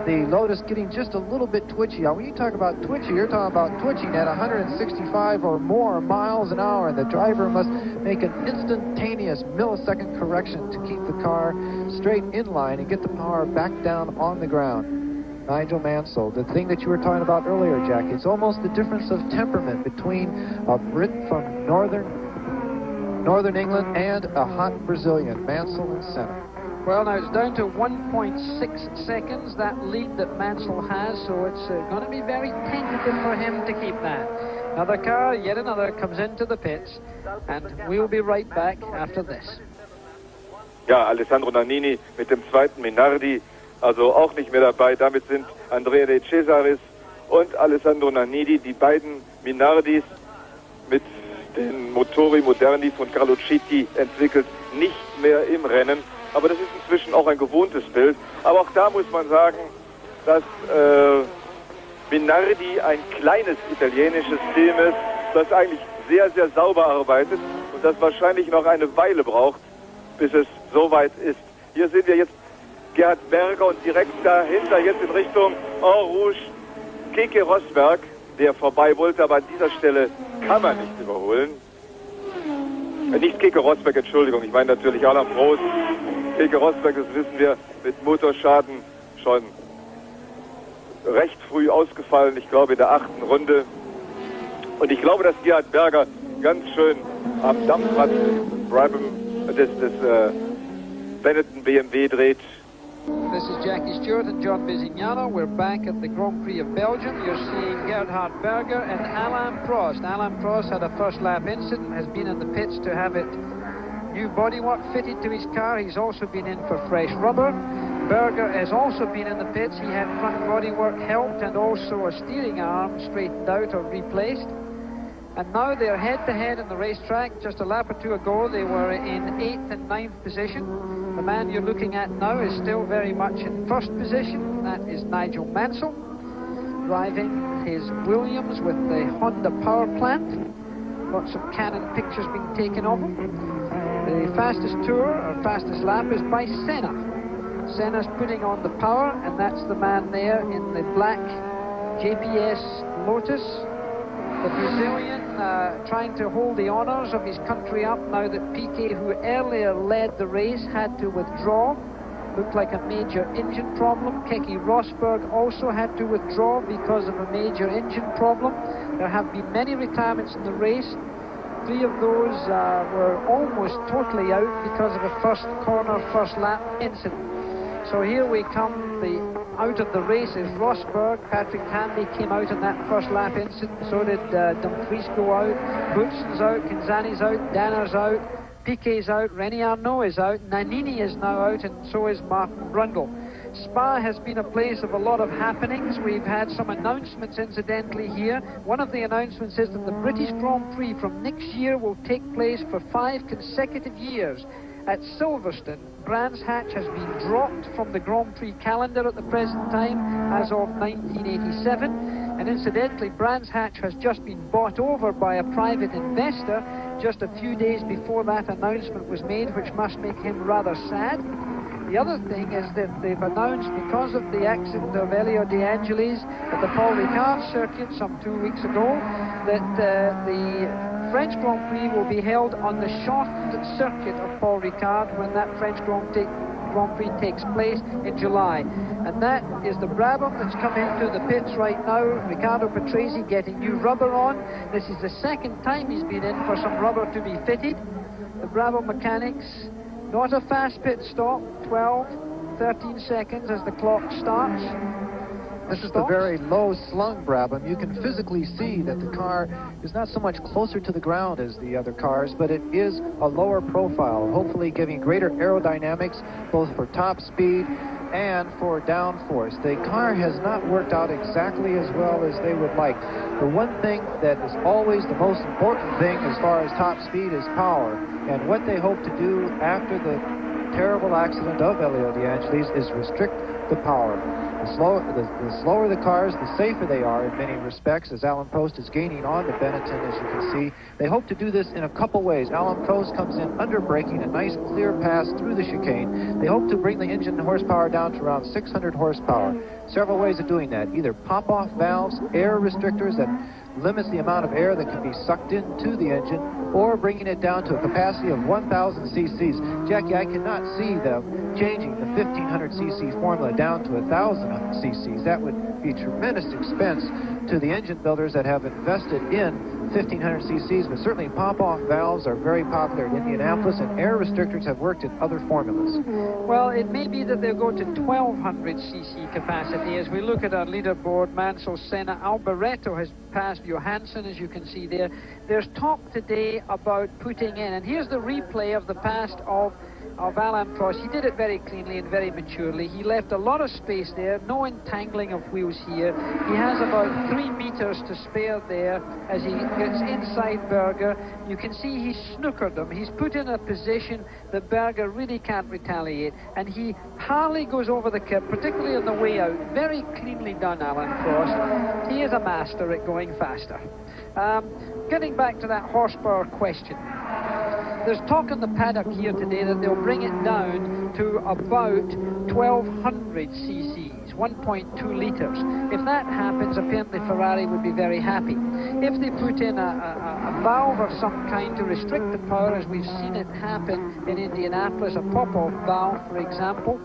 the Lotus getting just a little bit twitchy. Now, when you talk about twitchy, you're talking about twitching at 165 or more miles an hour, and the driver must make an instantaneous millisecond correction to keep the car straight in line and get the power back down on the ground. Nigel Mansell, the thing that you were talking about earlier, Jackie, it's almost the difference of temperament between a Brit from northern England and a hot Brazilian, Mansell and Senna. Well, now it's down to 1.6 seconds, that lead that Mansell has, so it's going to be very tentative for him to keep that. Another car, yet another, comes into the pits, and we'll be right back after this. Ja, Alessandro Nannini mit dem zweiten Minardi, also auch nicht mehr dabei. Damit sind Andrea De Cesaris und Alessandro Nannini, die beiden Minardis mit den Motori Moderni von Carlo Citti entwickelt, nicht mehr im Rennen. Aber das ist inzwischen auch ein gewohntes Bild. Aber auch da muss man sagen, dass Minardi ein kleines italienisches Team ist, das eigentlich sehr, sehr sauber arbeitet und das wahrscheinlich noch eine Weile braucht, bis es soweit ist. Hier sehen wir jetzt Gerhard Berger und direkt dahinter jetzt in Richtung En Rouge Keke Rosberg, der vorbei wollte, aber an dieser Stelle kann man nicht überholen. Nicht Keke Rosberg, Entschuldigung, ich meine natürlich Alain Prost. Keke Rosberg, das wissen wir, mit Motorschaden schon recht früh ausgefallen, ich glaube in der 8. Runde. Und ich glaube, dass Gerhard Berger ganz schön am Dampfrad des Benetton BMW dreht. This is Jackie Stewart and John Bisignano. We're back at the Grand Prix of Belgium. You're seeing Gerhard Berger and Alain Prost. Alain Prost had a first lap incident, has been in the pits to have it new bodywork fitted to his car. He's also been in for fresh rubber. Berger has also been in the pits. He had front bodywork helped and also a steering arm straightened out or replaced. And now they're head-to-head in the racetrack. Just a lap or two ago, they were in 8th and 9th position. The man you're looking at now is still very much in first position. That is Nigel Mansell, driving his Williams with the Honda power plant. Lots of Canon pictures being taken of him. The fastest tour, or fastest lap, is by Senna. Senna's putting on the power, and that's the man there in the black JPS Lotus. The Brazilian trying to hold the honours of his country up now that Piquet, who earlier led the race, had to withdraw. Looked like a major engine problem. Keke Rosberg also had to withdraw because of a major engine problem. There have been many retirements in the race. 3 of those were almost totally out because of a first corner, first lap incident. So here we come, out of the race is Rosberg. Patrick Tambay came out in that first lap incident. So did Dumfries go out. Boutsen's out, Kinzani's out, Danner's out, Piquet's out, René Arnoux is out, Nannini is now out, and so is Martin Brundle. Spa has been a place of a lot of happenings. We've had some announcements incidentally here. One of the announcements is that the British Grand Prix from next year will take place for 5 consecutive years at Silverstone. Brands Hatch has been dropped from the Grand Prix calendar at the present time as of 1987. And incidentally, Brands Hatch has just been bought over by a private investor just a few days before that announcement was made, which must make him rather sad. The other thing is that they've announced, because of the accident of Elio de Angelis at the Paul Ricard circuit some 2 weeks ago, that the French Grand Prix will be held on the shortened circuit of Paul Ricard when that French Grand Prix takes place in July. And that is the Brabham that's come into the pits right now. Riccardo Patrese getting new rubber on. This is the second time he's been in for some rubber to be fitted. The Brabham mechanics, not a fast pit stop, 12, 13 seconds as the clock starts. This is the very low slung Brabham. You can physically see that the car is not so much closer to the ground as the other cars, but it is a lower profile, hopefully giving greater aerodynamics both for top speed and for downforce. The car has not worked out exactly as well as they would like. The one thing that is always the most important thing as far as top speed is power. And what they hope to do after the terrible accident of Elio de Angelis is restrict the power. The slower the cars, the safer they are in many respects, as Alain Prost is gaining on the Benetton, as you can see. They hope to do this in a couple ways. Alain Prost comes in under braking, a nice clear pass through the chicane. They hope to bring the engine horsepower down to around 600 horsepower. Several ways of doing that. Either pop-off valves, air restrictors that limits the amount of air that can be sucked into the engine, or bringing it down to a capacity of 1,000 cc's. Jackie, I cannot see them changing the 1,500 cc formula down to 1,000 cc's. That would be tremendous expense to the engine builders that have invested in 1,500 cc's, but certainly pop-off valves are very popular in Indianapolis, and air restrictors have worked in other formulas. Well, it may be that they'll go to 1,200 cc capacity. As we look at our leaderboard, Mansell, Senna, Alboreto has passed Johansson, as you can see there. There's talk today about putting in, and here's the replay of the past of Alain Prost. He did it very cleanly and very maturely. He left a lot of space there, no entangling of wheels here. He has about 3 meters to spare there as he gets inside Berger. You can see he's snookered him. He's put in a position that Berger really can't retaliate, and he hardly goes over the curb, particularly on the way out. Very cleanly done, Alain Prost. He is a master at going faster. Getting back to that horsepower question. There's talk in the paddock here today that they'll bring it down to about 1,200 cc's, 1.2 litres. If that happens, apparently Ferrari would be very happy. If they put in a valve of some kind to restrict the power, as we've seen it happen in Indianapolis, a pop-off valve, for example,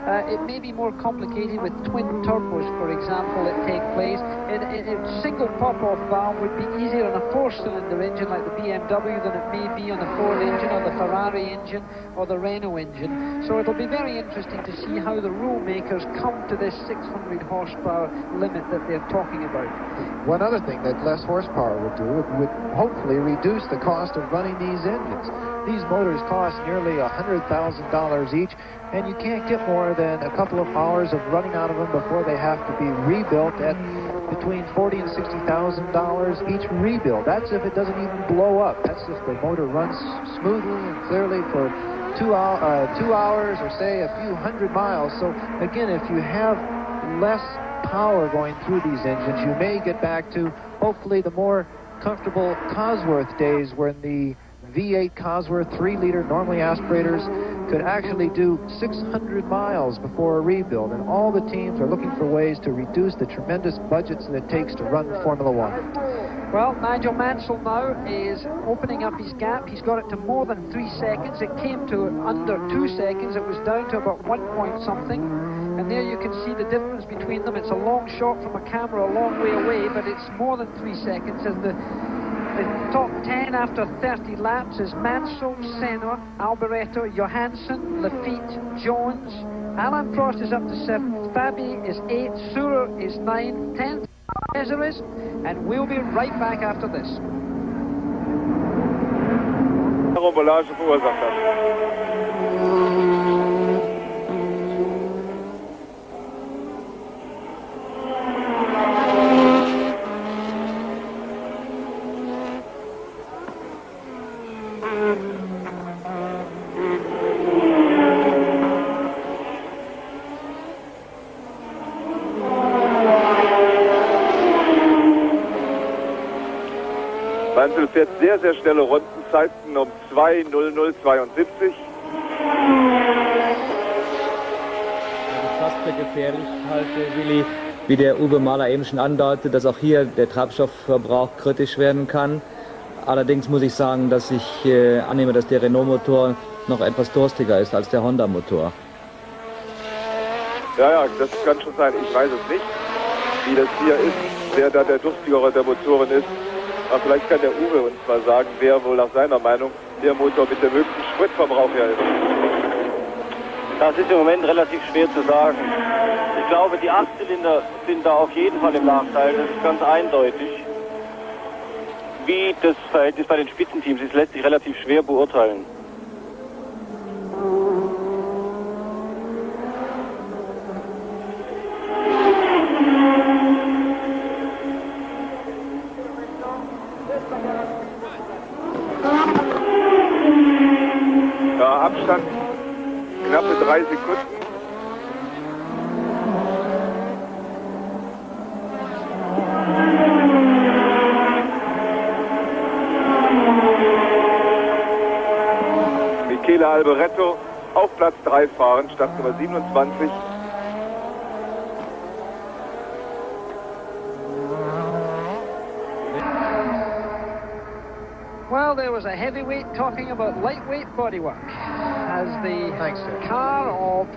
it may be more complicated with twin turbos, for example, that take place. A single pop-off valve would be easier on a 4-cylinder engine like the BMW than it may be on the Ford engine or the Ferrari engine or the Renault engine. So it'll be very interesting to see how the rule makers come to this 600 horsepower limit that they're talking about. One other thing that less horsepower would do, it would hopefully reduce the cost of running these engines. These motors cost nearly $100,000 each, and you can't get more than a couple of hours of running out of them before they have to be rebuilt at between $40,000 and $60,000 each rebuild. That's if it doesn't even blow up. That's if the motor runs smoothly and clearly for 2 hours or say a few hundred miles. So again, if you have less power going through these engines, you may get back to hopefully the more comfortable Cosworth days when the V8 Cosworth 3-liter normally aspirators could actually do 600 miles before a rebuild, and all the teams are looking for ways to reduce the tremendous budgets that it takes to run Formula One. Well, Nigel Mansell now is opening up his gap. He's got it to more than 3 seconds. It came to under 2 seconds. It was down to about 1 point something. And there you can see the difference between them. It's a long shot from a camera a long way away, but it's more than 3 seconds. As the top 10 after 30 laps is Mansell, Senna, Alboreto, Johansson, Lafitte, Jones. Alain Prost is up to 7th. Fabi is 8th. Surer is 9th. 10th. Berger is, and we'll be right back after this. Rombolage verursacht hat. Mansell fährt sehr, sehr schnelle Rundenzeiten um 2:00:72. Fast für gefährlich halte, Willi, wie der Uwe Mahler eben schon andeutet, dass auch hier der Treibstoffverbrauch kritisch werden kann. Allerdings muss ich sagen, dass ich annehme, dass der Renault-Motor noch etwas durstiger ist als der Honda-Motor. Ja, das kann schon sein. Ich weiß es nicht, wie das hier ist, wer da der durstigere der Motoren ist. Aber vielleicht kann der Uwe uns mal sagen, wer wohl nach seiner Meinung der Motor mit dem höchsten Spritverbrauch hier ist. Das ist im Moment relativ schwer zu sagen. Ich glaube, die 8-Zylinder sind da auf jeden Fall im Nachteil. Das ist ganz eindeutig. Wie das Verhältnis bei den Spitzenteams ist, lässt sich relativ schwer beurteilen. Ja, Abstand knappe 3 Sekunden. Michele Alboreto auf Platz 3 fahren, Startnummer 27. Well, there was a heavyweight talking about lightweight bodywork as the car of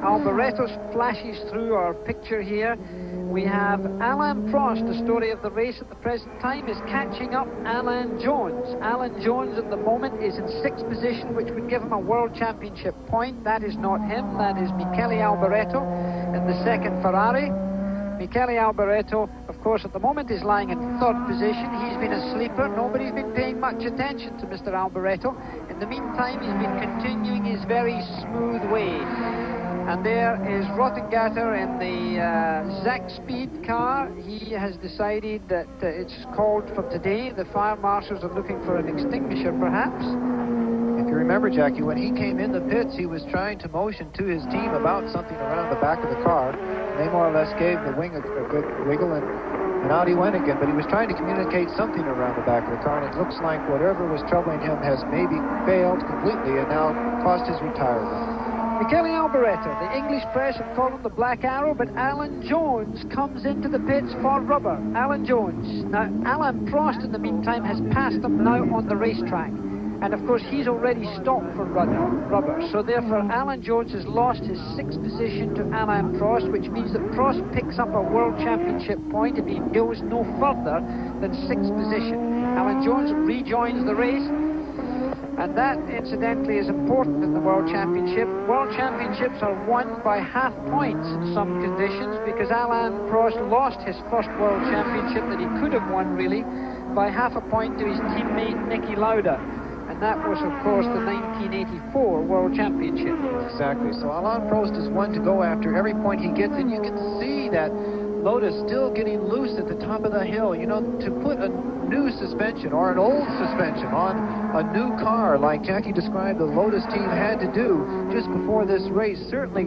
Alboreto flashes through our picture here. We have Alain Prost, the story of the race at the present time, is catching up Alain Jones. Alain Jones at the moment is in 6th position, which would give him a World Championship point. That is not him, that is Michele Alboreto in the second Ferrari. Michele Alboreto, of course, at the moment is lying in 3rd position. He's been a sleeper. Nobody's been paying much attention to Mr. Alboreto. In the meantime, he's been continuing his very smooth way. And there is Rottengatter in the Zach Speed car. He has decided that it's called for today. The fire marshals are looking for an extinguisher, perhaps. If you remember, Jackie, when he came in the pits, he was trying to motion to his team about something around the back of the car. They more or less gave the wing a good wiggle, and out he went again. But he was trying to communicate something around the back of the car, and it looks like whatever was troubling him has maybe failed completely and now cost his retirement. Michele Alboreto, the English press have called him the Black Arrow, but Alain Jones comes into the pits for rubber. Alain Jones. Now, Alain Prost, in the meantime, has passed him now on the racetrack. And, of course, he's already stopped for rubber. So, therefore, Alain Jones has lost his 6th position to Alain Prost, which means that Prost picks up a World Championship point if he goes no further than 6th position. Alain Jones rejoins the race. And that, incidentally, is important in the World Championship. World Championships are won by half points in some conditions because Alain Prost lost his first World Championship that he could have won, really, by half a point to his teammate Niki Lauda. And that was, of course, the 1984 World Championship. Exactly. So Alain Prost is one to go after every point he gets, and you can see that Lotus still getting loose at the top of the hill. You know, to put a new suspension or an old suspension on a new car like Jackie described the Lotus team had to do just before this race certainly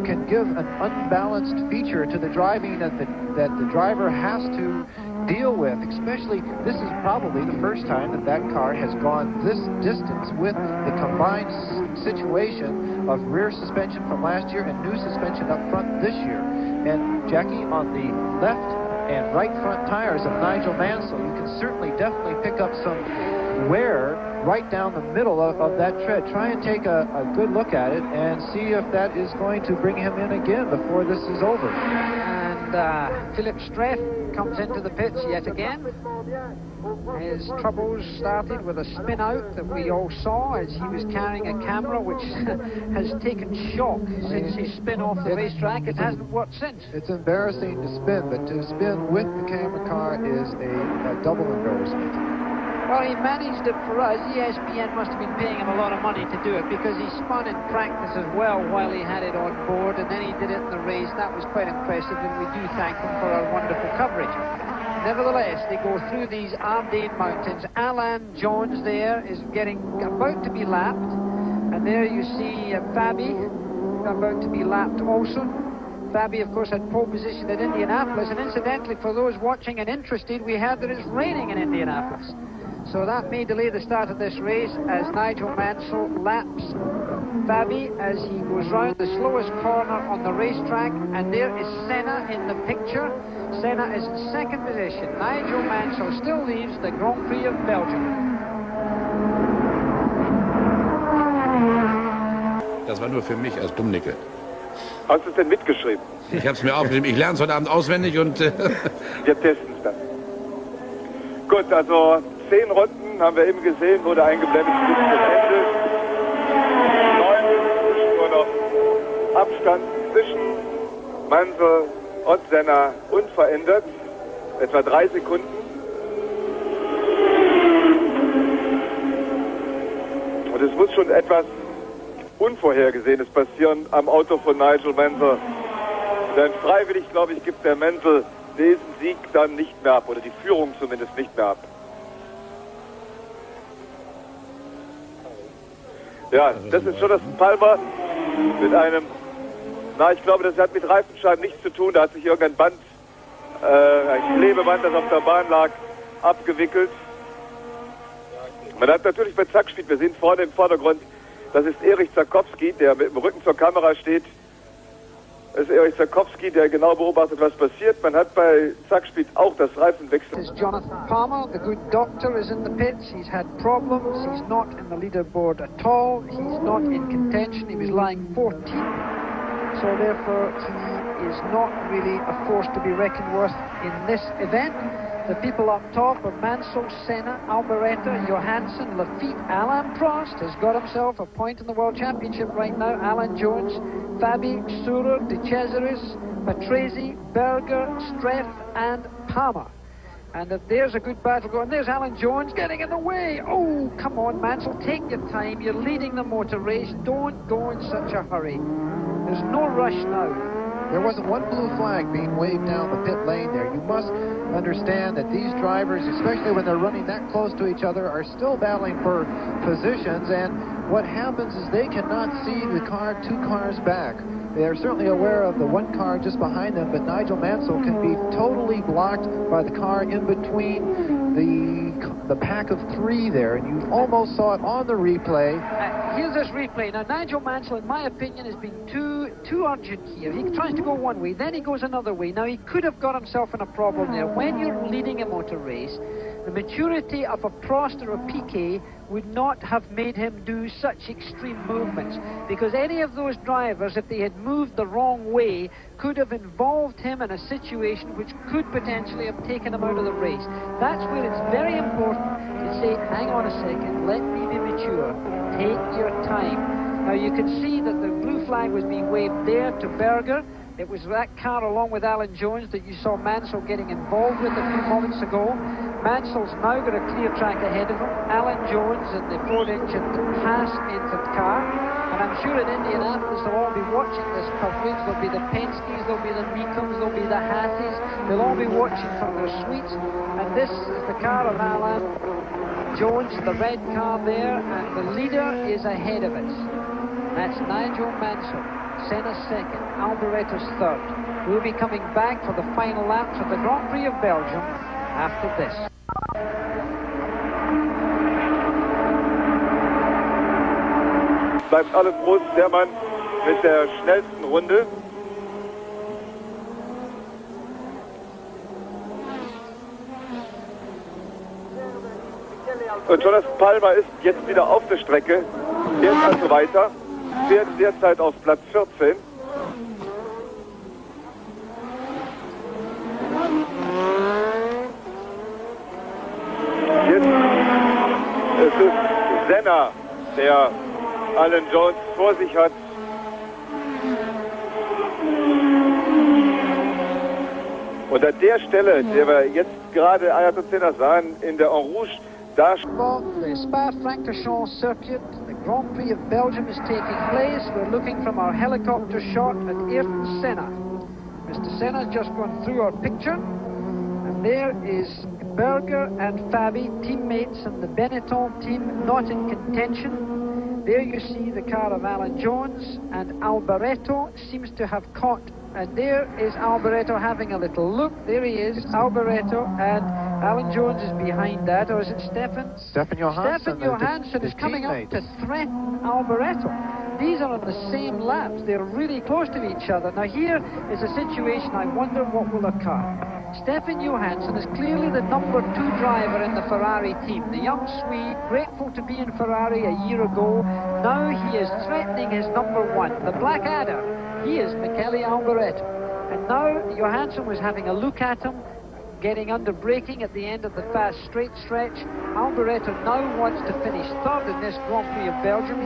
can give an unbalanced feature to the driving that the driver has to deal with. Especially, this is probably the first time that car has gone this distance with the combined situation of rear suspension from last year and new suspension up front this year. And Jackie, on the left and right front tires of Nigel Mansell, you can certainly definitely pick up some wear right down the middle of that tread. Try and take a good look at it and see if that is going to bring him in again before this is over. And Philip Streff comes into the pits yet again. His troubles started with a spin out that we all saw as he was carrying a camera which has taken shock since he spin off the racetrack. It hasn't worked since. It's embarrassing to spin, but to spin with the camera car is a double embarrassment. Well, he managed it for us. ESPN must have been paying him a lot of money to do it because he spun in practice as well while he had it on board, and then he did it in the race. That was quite impressive, and we do thank him for our wonderful coverage. Nevertheless, they go through these Ardennes mountains. Alain Jones there is about to be lapped, and there you see Fabi about to be lapped also. Fabi, of course, had pole position at Indianapolis, and incidentally, for those watching and interested, we heard that it's raining in Indianapolis. So that may delay the start of this race as Nigel Mansell laps Fabi as he goes round the slowest corner on the racetrack, and there is Senna in the picture. Senna is in second position. Nigel Mansell still leads the Grand Prix of Belgium. Das war nur für mich als Dummnicke. Hast du es denn mitgeschrieben? Ich habe es mir aufgeschrieben. Ich lerne es heute Abend auswendig und... Wir testen es dann. Gut, also 10 Runden haben wir eben gesehen, wurde eingeblendet bis zum Ende. 9, nur noch Abstand zwischen Mansell und Senna unverändert, etwa 3 Sekunden. Und es muss schon etwas Unvorhergesehenes passieren am Auto von Nigel Mansell. Denn freiwillig, glaube ich, gibt der Mansell diesen Sieg dann nicht mehr ab, oder die Führung zumindest nicht mehr ab. Ja, das ist schon das Palmer mit einem, ich glaube, das hat mit Reifenschaden nichts zu tun, da hat sich irgendein Band, ein Klebeband, das auf der Bahn lag, abgewickelt. Man hat natürlich bei Zackspeed, wir sehen vorne im Vordergrund, das ist Erich Zakowski, der mit dem Rücken zur Kamera steht. Das ist Erich Zakowski, der genau beobachtet, was passiert. Man hat bei Zackspeed auch das Reifenwechsel. This is Jonathan Palmer, the good doctor, is in the pits. He's had problems. He's not in the leaderboard at all. He's not in contention. He was lying 14th. So therefore, he is not really a force to be reckoned with in this event. The people up top are Mansell, Senna, Alboreto, Johansson, Lafitte. Alain Prost has got himself a point in the World Championship right now. Alan Jones, Fabi, Surer, De Cesaris, Patrese, Berger, Streff and Palmer. And there's a good battle going. There's Alan Jones getting in the way. Oh, come on, Mansell, take your time. You're leading the motor race. Don't go in such a hurry. There's no rush now. There wasn't one blue flag being waved down the pit lane there. You must understand that these drivers, especially when they're running that close to each other, are still battling for positions, and what happens is they cannot see the car 2 cars back. They are certainly aware of the 1 car just behind them, but Nigel Mansell can be totally blocked by the car in between the pack of 3 there, and you almost saw it on the replay. Here's this replay. Now, Nigel Mansell, in my opinion, has been too urgent here. He tries to go one way, then he goes another way. Now, he could have got himself in a problem there. When you're leading a motor race, the maturity of a Prost or a Piquet would not have made him do such extreme movements, because any of those drivers, if they had moved the wrong way, could have involved him in a situation which could potentially have taken him out of the race. That's where it's very important to say, hang on a second, let me be mature, take your time. Now you can see that the blue flag was being waved there to Berger. It was that car along with Alan Jones that you saw Mansell getting involved with a few moments ago. Mansell's now got a clear track ahead of him. Alan Jones in the Ford-engined Haas-entered car. And I'm sure in Indianapolis they'll all be watching this coverage. There'll be the Penske's, there'll be the Mekums, there'll be the Hasses. They'll all be watching from their suites. And this is the car of Alan Jones, the red car there, and the leader is ahead of us. That's Nigel Mansell. Senna second, Alboreto's third. We'll be coming back for the final laps of the Grand Prix of Belgium after this. Bleibt Alain Prost der Mann mit der schnellsten Runde. Und Jonathan Palmer ist jetzt wieder auf der Strecke. Fährt also weiter. Fährt derzeit auf Platz 14. Jetzt ist es Senna, der Alan Jones vor sich hat. Und an der Stelle, der wir jetzt gerade Ayrton Senna sahen, in der En Rouge, da... The Spa-Francorchamps circuit, the Grand Prix of Belgium is taking place. We're looking from our helicopter shot at Ayrton Senna. Mr. Senna's just gone through our picture, and there is Berger and Fabi, teammates, and the Benetton team not in contention. There you see the car of Alan Jones, and Alboreto seems to have caught, and there is Alboreto having a little look. There he is, Alboreto, and Alan Jones is behind that, or is it Stefan? Stefan Johansson. Stefan Johansson is coming up to threaten Alboreto. These are on the same laps. They're really close to each other. Now here is a situation I wonder what will occur. Stefan Johansson is clearly the number 2 driver in the Ferrari team. The young Swede, grateful to be in Ferrari a year ago. Now he is threatening his number 1, the Black Adder. He is Michele Alboreto. And now Johansson was having a look at him, getting under braking at the end of the fast straight stretch. Alboreto now wants to finish 3rd in this Grand Prix of Belgium.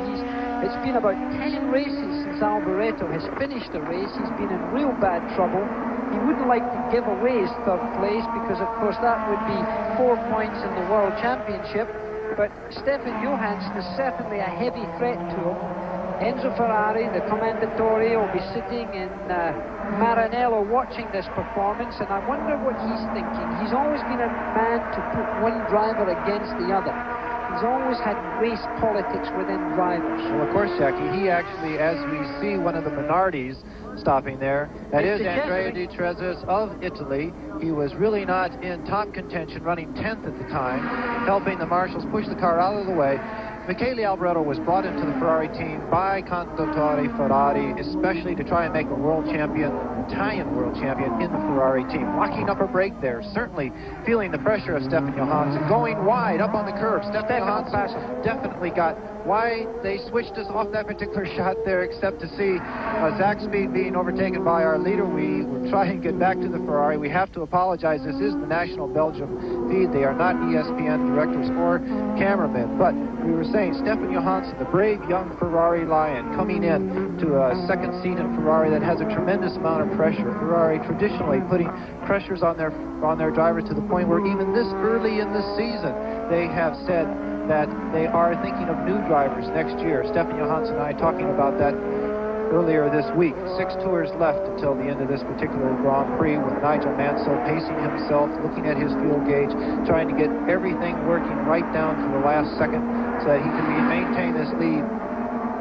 It's been about 10 races since Alboreto has finished a race. He's been in real bad trouble. He wouldn't like to give away his 3rd place because, of course, that would be 4 points in the World Championship. But Stefan Johansson is certainly a heavy threat to him. Enzo Ferrari, the Commendatore, will be sitting in Maranello watching this performance, and I wonder what he's thinking. He's always been a man to put one driver against the other. He's always had race politics within drivers. Well, of course, Jackie, he actually, as we see one of the Minardi's stopping there, that is Andrea Di Trezis of Italy. He was really not in top contention, running 10th at the time, helping the marshals push the car out of the way. Michele Alboreto was brought into the Ferrari team by Conduttore Ferrari, especially to try and make a world champion, Italian world champion, in the Ferrari team. Locking up a brake there, certainly feeling the pressure of Stefan Johansson, going wide up on the curve. Stefan Johansson definitely got why they switched us off that particular shot there, except to see Zach Speed being overtaken by our leader. We will try and get back to the Ferrari. We have to apologize. This is the National Belgium feed. They are not ESPN directors or cameramen. But we were saying Stefan Johansson, the brave young Ferrari lion, coming in to a 2nd seat in Ferrari that has a tremendous amount of pressure. Ferrari traditionally putting pressures on their drivers to the point where even this early in the season, they have said that they are thinking of new drivers next year. Stefan Johansson and I talking about that earlier this week. 6 tours left until the end of this particular Grand Prix, with Nigel Mansell pacing himself, looking at his fuel gauge, trying to get everything working right down to the last second so that he can maintain this lead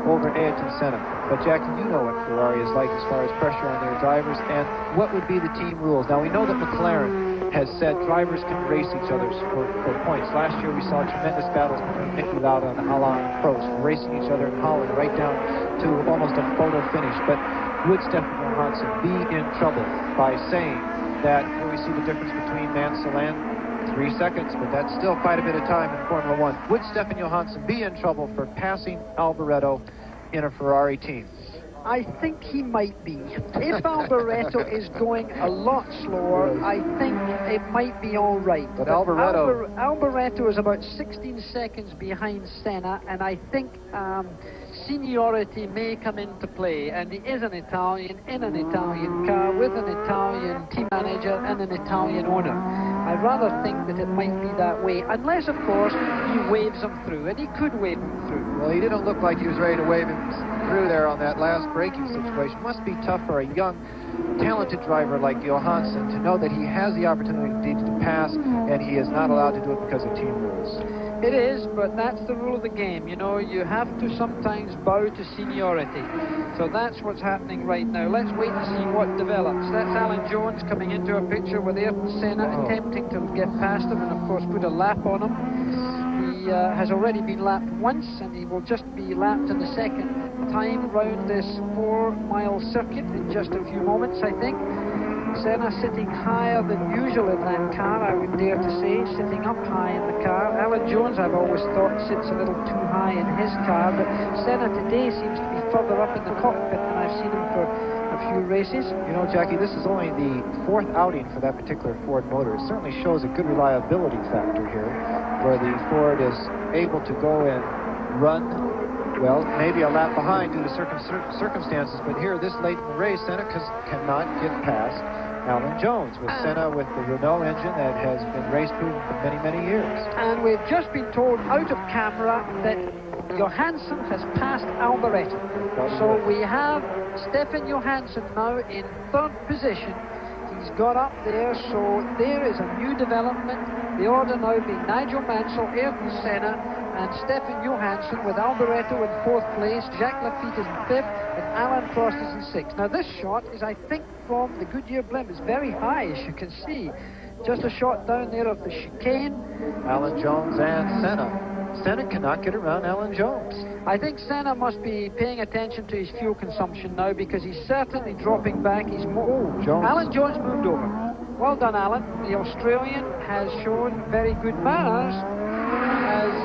over Ayrton Senna. But Jackie, you know what Ferrari is like as far as pressure on their drivers, and what would be the team rules. Now we know that McLaren has said drivers can race each other for points. Last year we saw tremendous battles between Niki Lauda and Alain Prost, racing each other in Holland right down to almost a photo finish. But would Stefan Johansson be in trouble by saying that, here we see the difference between Mansell and 3 seconds, but that's still quite a bit of time in Formula One. Would Stefan Johansson be in trouble for passing Alboreto in a Ferrari team? I think he might be. If Alboreto is going a lot slower, I think it might be all right. But Alboreto is about 16 seconds behind Senna, and I think seniority may come into play, and he is an Italian in an Italian car with an Italian team manager and an Italian owner. I'd rather think that it might be that way, unless, of course, he waves him through, and he could wave him through. Well, he didn't look like he was ready to wave him through there on that last braking situation. Must be tough for a young, talented driver like Johansson to know that he has the opportunity to pass, and he is not allowed to do it because of team rules. It is, but that's the rule of the game. You know, you have to sometimes bow to seniority. So that's what's happening right now. Let's wait and see what develops. That's Alan Jones coming into a picture with Ayrton Senna attempting to get past him and, of course, put a lap on him. He has already been lapped once, and he will just be lapped in the second time round this 4-mile circuit in just a few moments, I think. Senna sitting higher than usual in that car, I would dare to say, sitting up high in the car. Alan Jones, I've always thought, sits a little too high in his car, but Senna today seems to be further up in the cockpit than I've seen him for a few races. You know, Jackie, this is only the 4th outing for that particular Ford motor. It certainly shows a good reliability factor here, where the Ford is able to go and run, well, maybe a lap behind due to circumstances, but here, this late in the race, Senna cannot get past Alan Jones, with Senna with the Renault engine that has been race-proven for many, many years. And we've just been told out of camera that Johansson has passed Alboreto. So we have Stefan Johansson now in 3rd position. He's got up there, so there is a new development. The order now being Nigel Mansell, Ayrton Senna, and Stefan Johansson, with Alboreto in 4th place, Jacques Lafitte is in 5th, and Alain Prost is in 6th. Now this shot is, I think, from the Goodyear blimp. It's very high, as you can see. Just a shot down there of the chicane. Alan Jones and Senna. Senna cannot get around Alan Jones. I think Senna must be paying attention to his fuel consumption now, because he's certainly dropping back. Alan Jones moved over. Well done, Alan. The Australian has shown very good manners,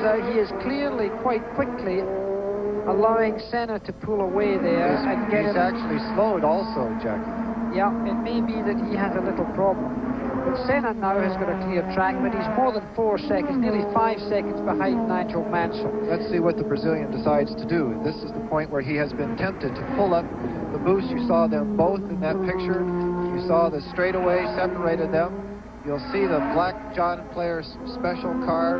as he is clearly quite quickly allowing Senna to pull away there. He's actually slowed also, Jackie. Yeah, it may be that he has a little problem. But Senna now has got a clear track, but he's more than 4 seconds, nearly 5 seconds behind Nigel Mansell. Let's see what the Brazilian decides to do. This is the point where he has been tempted to pull up the boost. You saw them both in that picture. You saw the straightaway separated them. You'll see the Black John Player's special car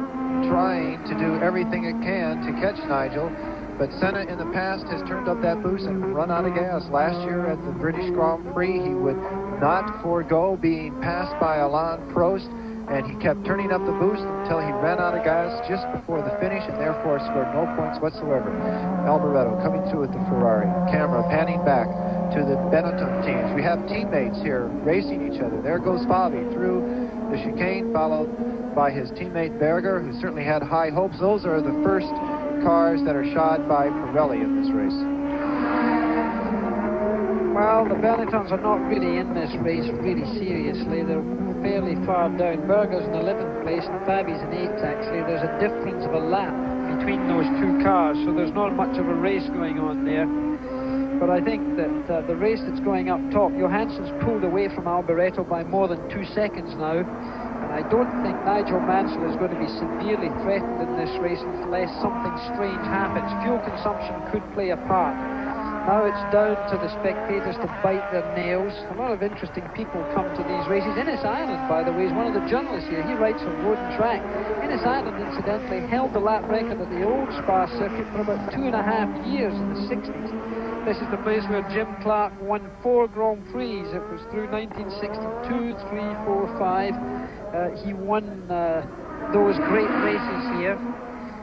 trying to do everything it can to catch Nigel. But Senna in the past has turned up that boost and run out of gas. Last year at the British Grand Prix, he would not forego being passed by Alain Prost, and he kept turning up the boost until he ran out of gas just before the finish, and therefore scored no points whatsoever. Alboreto coming through with the Ferrari. Camera panning back to the Benetton teams. We have teammates here racing each other. There goes Fabi through the chicane, followed by his teammate Berger, who certainly had high hopes. Those are the first cars that are shod by Pirelli in this race. Well, the Benettons are not really in this race really seriously. They're fairly far down. Berger's in 11th place and Fabi's in 8th, actually. There's a difference of a lap between those two cars, so there's not much of a race going on there. But I think that the race that's going up top, Johansson's pulled away from Alboreto by more than 2 seconds now. I don't think Nigel Mansell is going to be severely threatened in this race unless something strange happens. Fuel consumption could play a part. Now it's down to the spectators to bite their nails. A lot of interesting people come to these races. Innes Ireland, by the way, is one of the journalists here. He writes on Road and Track. Innes Ireland, incidentally, held the lap record at the old Spa circuit for about 2.5 years in the 60s. This is the place where Jim Clark won 4 Grand Prix. It was through 1962, 3, 4, 5. He won those great races here.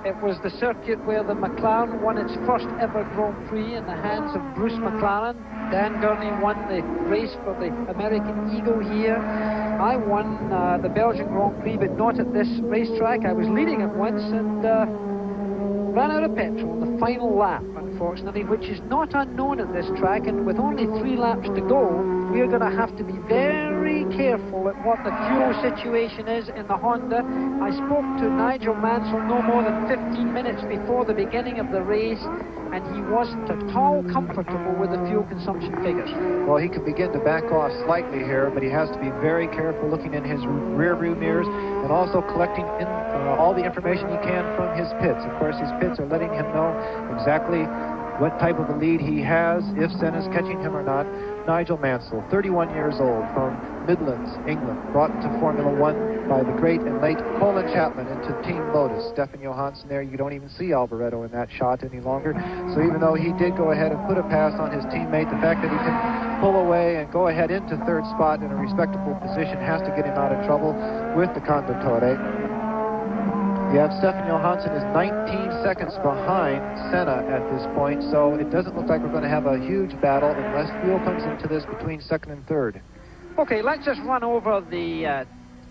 It was the circuit where the McLaren won its first ever Grand Prix in the hands of Bruce McLaren. Dan Gurney won the race for the American Eagle here. I won the Belgian Grand Prix, but not at this racetrack. I was leading it once and ran out of petrol on the final lap, unfortunately, which is not unknown at this track. And with only 3 laps to go, we're going to have to be very careful at what the fuel situation is in the Honda. I spoke to Nigel Mansell no more than 15 minutes before the beginning of the race, and he wasn't at all comfortable with the fuel consumption figures. Well, he could begin to back off slightly here, but he has to be very careful looking in his rear view mirrors and also collecting all the information he can from his pits. Of course, his pits are letting him know exactly what type of a lead he has, if Senna's catching him or not. Nigel Mansell, 31 years old, from Midlands, England, brought into Formula One by the great and late Colin Chapman into Team Lotus. Stefan Johansson there, you don't even see Alboreto in that shot any longer. So even though he did go ahead and put a pass on his teammate, the fact that he can pull away and go ahead into 3rd spot in a respectable position has to get him out of trouble with the Conduttore. You have Stefan Johansson is 19 seconds behind Senna at this point, so it doesn't look like we're going to have a huge battle unless fuel comes into this between 2nd and 3rd. Okay, let's just run over the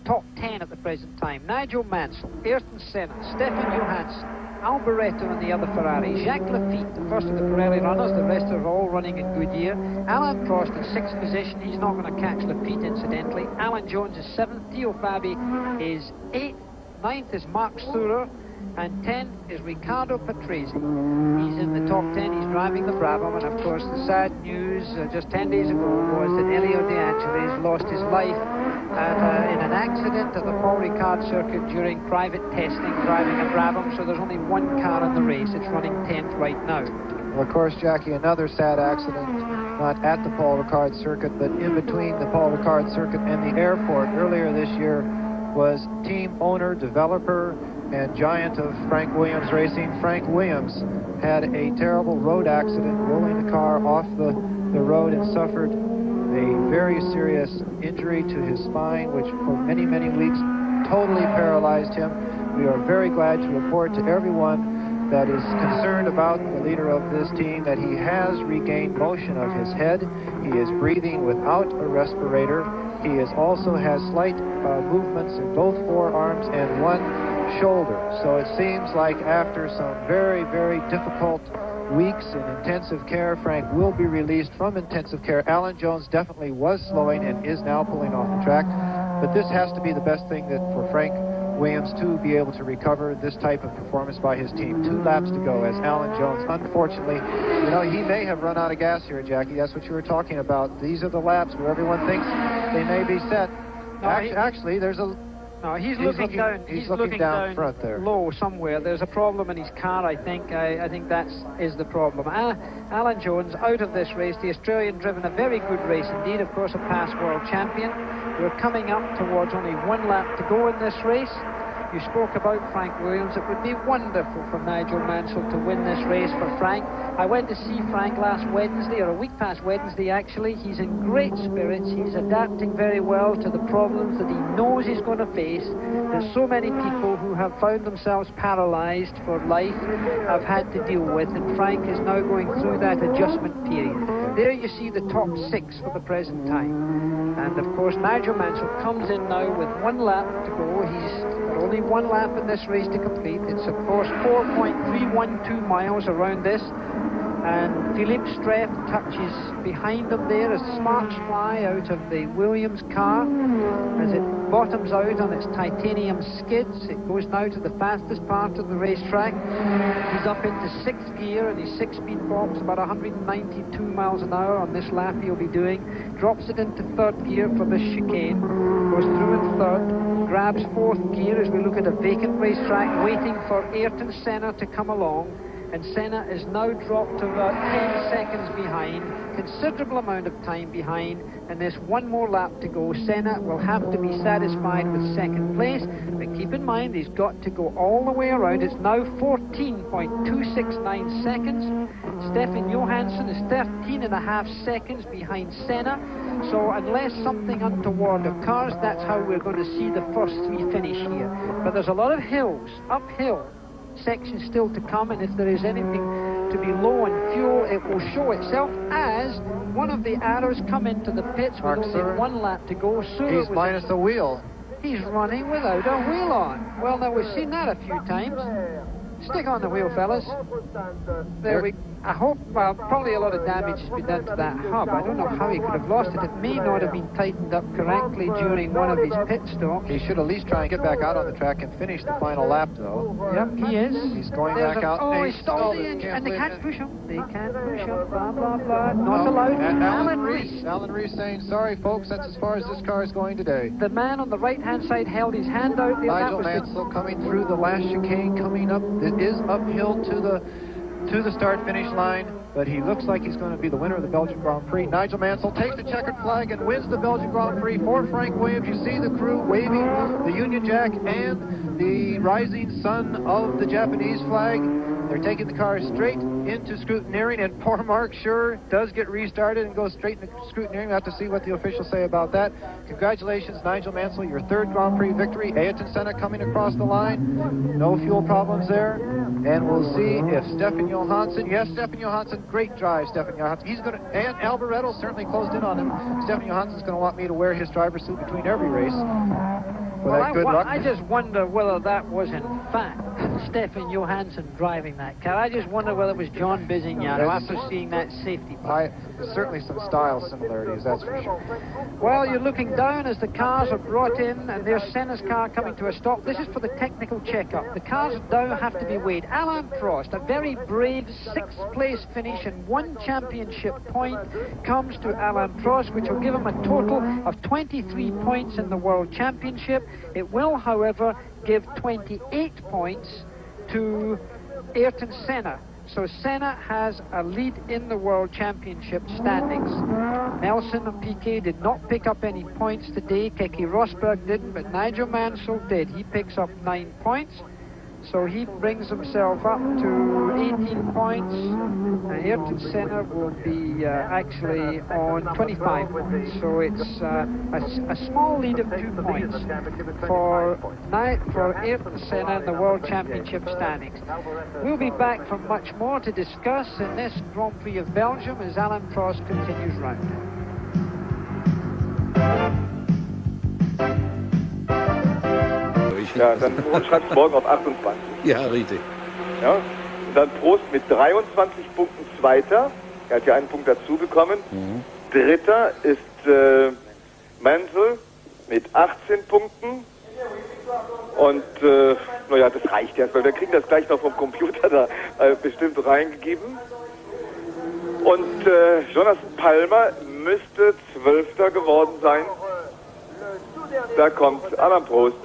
top 10 at the present time. Nigel Mansell, Ayrton Senna, Stefan Johansson, Alboreto and the other Ferrari, Jacques Lafitte, the first of the Pirelli runners, the rest are all running in Goodyear. Alain Prost in 6th position, he's not going to catch Lafitte incidentally. Alan Jones is 7th, Theo Fabi is 8th. 9th is Mark Thurer, and 10th is Riccardo Patrese. He's in the top 10, he's driving the Brabham, and of course the sad news just 10 days ago was that Elio de Angelis lost his life in an accident at the Paul Ricard circuit during private testing, driving a Brabham, so there's only one car in the race. It's running 10th right now. Well, of course, Jackie, another sad accident, not at the Paul Ricard circuit, but in between the Paul Ricard circuit and the airport earlier this year was team owner, developer, and giant of Frank Williams Racing. Frank Williams had a terrible road accident, rolling the car off the road and suffered a very serious injury to his spine, which for many, many weeks totally paralyzed him. We are very glad to report to everyone that is concerned about the leader of this team, that he has regained motion of his head. He is breathing without a respirator. He also has slight movements in both forearms and one shoulder. So it seems like after some very, very difficult weeks in intensive care, Frank will be released from intensive care. Alan Jones definitely was slowing and is now pulling off the track. But this has to be the best thing that for Frank Williams to be able to recover this type of performance by his team. 2 laps to go as Alan Jones, unfortunately, you know, he may have run out of gas here, Jackie. That's what you were talking about. These are the laps where everyone thinks they may be set. No, actually, there's a... No, he's looking down front there. Low somewhere. There's a problem in his car, I think. I think that is the problem. Alan Jones out of this race. The Australian driven a very good race indeed. Of course, a past world champion. We're coming up towards only 1 lap to go in this race. You spoke about Frank Williams. It would be wonderful for Nigel Mansell to win this race for Frank. I went to see Frank last Wednesday, or a week past Wednesday actually. He's in great spirits. He's adapting very well to the problems that he knows he's going to face. There's so many people who have found themselves paralyzed for life have had to deal with, and Frank is now going through that adjustment period. There you see the top 6 for the present time. And of course Nigel Mansell comes in now with 1 lap to go. He's got only 1 lap in this race to complete. It's of course 4.312 miles around this. And Philippe Streff touches behind him there as sparks fly out of the Williams car as it bottoms out on its titanium skids. It goes now to the fastest part of the racetrack. He's up into 6th gear and his 6-speed box about 192 miles an hour on this lap he'll be doing. Drops it into 3rd gear for this chicane. Goes through in 3rd. Grabs 4th gear as we look at a vacant racetrack waiting for Ayrton Senna to come along. And Senna is now dropped to about 10 seconds behind, considerable amount of time behind, and there's 1 more lap to go. Senna will have to be satisfied with 2nd place, but keep in mind he's got to go all the way around. It's now 14.269 seconds. Stefan Johansson is 13.5 seconds behind Senna. So unless something untoward occurs, that's how we're going to see the first 3 finish here. But there's a lot of hills, uphill section still to come, and if there is anything to be low on fuel, it will show itself as one of the arrows come into the pits with only 1 lap to go. He's minus a wheel. He's running without a wheel on. Well, now we've seen that a few times. Stick on the wheel, fellas. There we... I hope, well, probably a lot of damage has been done to that hub. I don't know how he could have lost it. It may not have been tightened up correctly during one of his pit stops. He should at least try and get back out on the track and finish the final lap, though. Yep, he is. He's going back out. Oh, he stalled the engine, and they can't push him. They can't push him, blah, blah, blah. Not allowed. And Alan Rees saying, sorry, folks, that's as far as this car is going today. The man on the right-hand side held his hand out. Nigel Mansell coming through the last chicane, coming up. It is uphill to the start-finish line, but he looks like he's going to be the winner of the Belgian Grand Prix. Nigel Mansell takes the checkered flag and wins the Belgian Grand Prix for Frank Williams. You see the crew waving the Union Jack and the rising sun of the Japanese flag. They're taking the car straight into scrutineering, and poor Mark sure does get restarted and goes straight into scrutineering. We'll have to see what the officials say about that. Congratulations, Nigel Mansell, your 3rd Grand Prix victory. Ayrton Senna coming across the line. No fuel problems there. And we'll see if Stefan Johansson, yes, Stefan Johansson, great drive, Stefan Johansson. He's going to, and Alboreto certainly closed in on him. Stefan Johansson's going to want me to wear his driver's suit between every race. I just wonder whether that was in fact Stefan Johansson driving that car. I just wonder whether it was John Bizignano after seeing that safety part. Certainly some style similarities, that's for sure. Well, you're looking down as the cars are brought in, and there's Senna's car coming to a stop. This is for the technical checkup. The cars down have to be weighed. Alain Prost, a very brave 6th place finish and 1 championship point comes to Alain Prost, which will give him a total of 23 points in the World Championship. It will, however, give 28 points to Ayrton Senna. So Senna has a lead in the World Championship standings. Nelson and Piquet did not pick up any points today. Keke Rosberg didn't, but Nigel Mansell did. He picks up 9 points. So he brings himself up to 18 points. Ayrton Senna will be actually on 25 points. So it's a small lead of 2 points for Ayrton Senna in the World Championship standings. We'll be back for much more to discuss in this Grand Prix of Belgium as Alain Prost continues round. Ja, dann schreibt morgen auf 28. Ja, richtig. Ja, und dann Prost mit 23 Punkten Zweiter. Er hat ja einen Punkt dazu bekommen. Dritter ist Mansell mit 18 Punkten. Und naja, das reicht jetzt, weil wir kriegen das gleich noch vom Computer da bestimmt reingegeben. Und Jonathan Palmer müsste 12. geworden sein. Da kommt Alain Prost.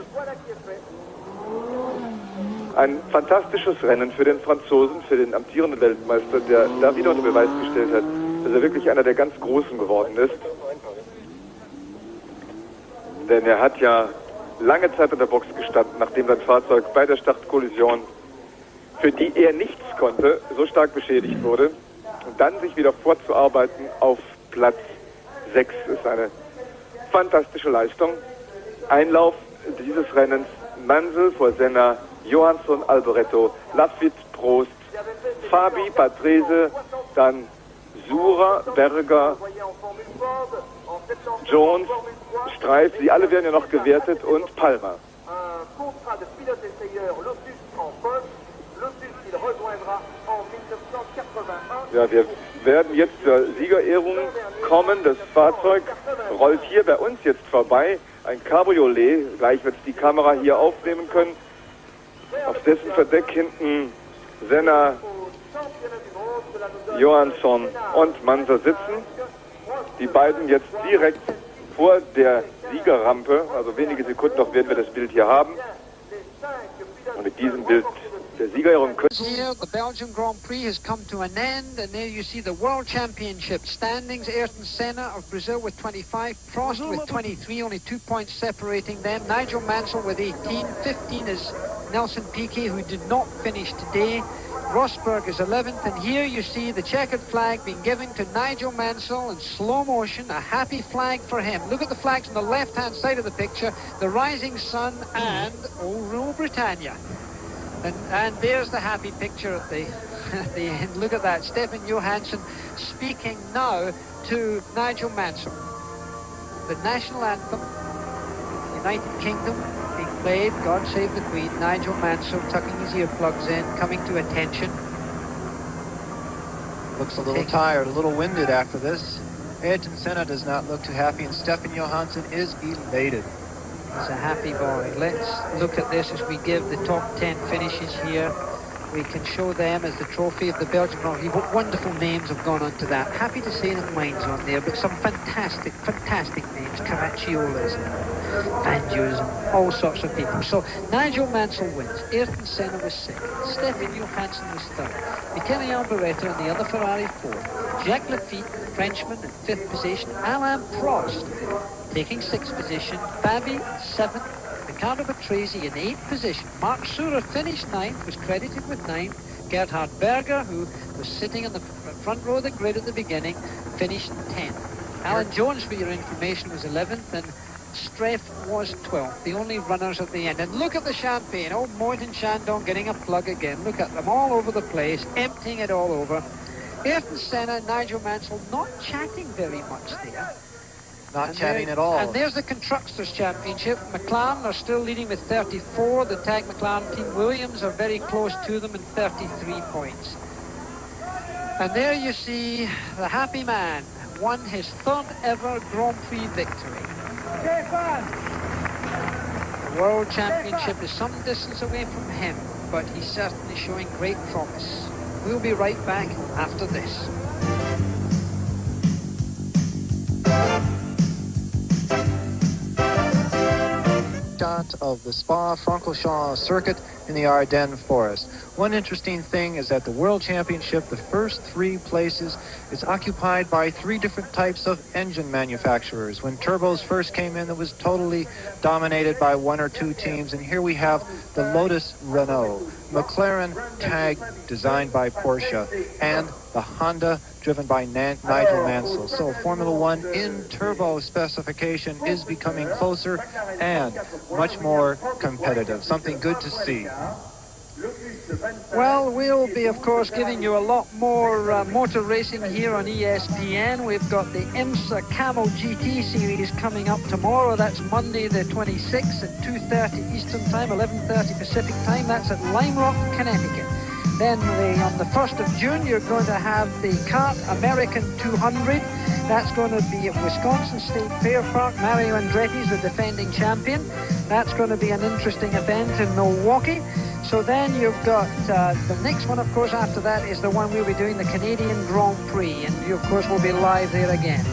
Ein fantastisches Rennen für den Franzosen, für den amtierenden Weltmeister, der da wieder unter Beweis gestellt hat, dass er wirklich einer der ganz Großen geworden ist. Denn er hat ja lange Zeit in der Box gestanden, nachdem sein Fahrzeug bei der Startkollision, für die er nichts konnte, so stark beschädigt wurde. Und dann sich wieder vorzuarbeiten auf Platz 6 ist eine fantastische Leistung. Einlauf dieses Rennens: Mansell vor Senna, Johansson, Alboreto, Laffite, Prost, Fabi, Patrese, dann Sura, Berger, Jones, Streif, sie alle werden ja noch gewertet, und Palmer. Ja, wir werden jetzt zur Siegerehrung kommen. Das Fahrzeug rollt hier bei uns jetzt vorbei. Ein Cabriolet, gleich wird die Kamera hier aufnehmen können, auf dessen Verdeck hinten Senna, Johansson und Mansell sitzen. Die beiden jetzt direkt vor der Siegerrampe, also wenige Sekunden noch werden wir das Bild hier haben. Und mit diesem Bild der Siegerehrung können Here, the Belgian Grand Prix has come to an end, and there you see the World Championship standings. Ayrton Senna of Brazil with 25, Prost with 23, only 2 points separating them. Nigel Mansell with 18, 15 is Nelson Piquet, who did not finish today. Rosberg is 11th, and here you see the checkered flag being given to Nigel Mansell in slow motion, a happy flag for him. Look at the flags on the left-hand side of the picture, the rising sun and Rule Britannia. And there's the happy picture at the end. Look at that, Stefan Johansson speaking now to Nigel Mansell. The national anthem, United Kingdom, being played, God Save the Queen. Nigel Mansell tucking his earplugs in, coming to attention. Looks a little tired, a little winded after this. Ayrton Senna does not look too happy, and Stefan Johansson is elated. He's a happy boy. Let's look at this as we give the top 10 finishes here. We can show them as the trophy of the Belgian Grand Prix. What wonderful names have gone onto that. Happy to say that mine's on there, but some fantastic, fantastic names. Caracciola's and Banjos and all sorts of people. So Nigel Mansell wins. Ayrton Senna was second. Stefan Johansson was third. Michele Alboreto in the other Ferrari fourth. Jacques Lafitte, Frenchman, in fifth position. Alain Prost taking sixth position. Fabi, seventh. Ricardo Patrese in 8th position. Mark Surer finished 9th, was credited with 9th. Gerhard Berger, who was sitting on the front row of the grid at the beginning, finished 10th. Alan Jones, for your information, was 11th, and Streff was 12th, the only runners at the end. And look at the champagne. Old Morton Chandon getting a plug again. Look at them all over the place, emptying it all over. Ayrton Senna and Nigel Mansell not chatting very much there. Not chatting at all. And there's the Constructors' Championship. McLaren are still leading with 34. The Tag McLaren team, Williams, are very close to them in 33 points. And there you see the happy man won his third ever Grand Prix victory. The World Championship is some distance away from him, but he's certainly showing great promise. We'll be right back after this. front of the Spa-Francorchamps circuit in the Ardennes forest. One interesting thing is that the World Championship, the first 3 places, is occupied by 3 different types of engine manufacturers. When turbos first came in, it was totally dominated by 1 or 2 teams, and here we have the Lotus Renault, McLaren Tag, designed by Porsche, and the Honda, driven by Nigel Mansell. So Formula One in turbo specification is becoming closer and much more competitive. Something good to see. Well, we'll be, of course, giving you a lot more motor racing here on ESPN. We've got the IMSA Camel GT series coming up tomorrow. That's Monday the 26th at 2:30 Eastern Time, 11:30 Pacific Time. That's at Lime Rock, Connecticut. Then on the 1st of June, you're going to have the Kart American 200. That's going to be at Wisconsin State Fair Park. Mario Andretti's the defending champion. That's going to be an interesting event in Milwaukee. So then you've got the next one, of course, after that is the one we'll be doing, the Canadian Grand Prix. And you, of course, will be live there again.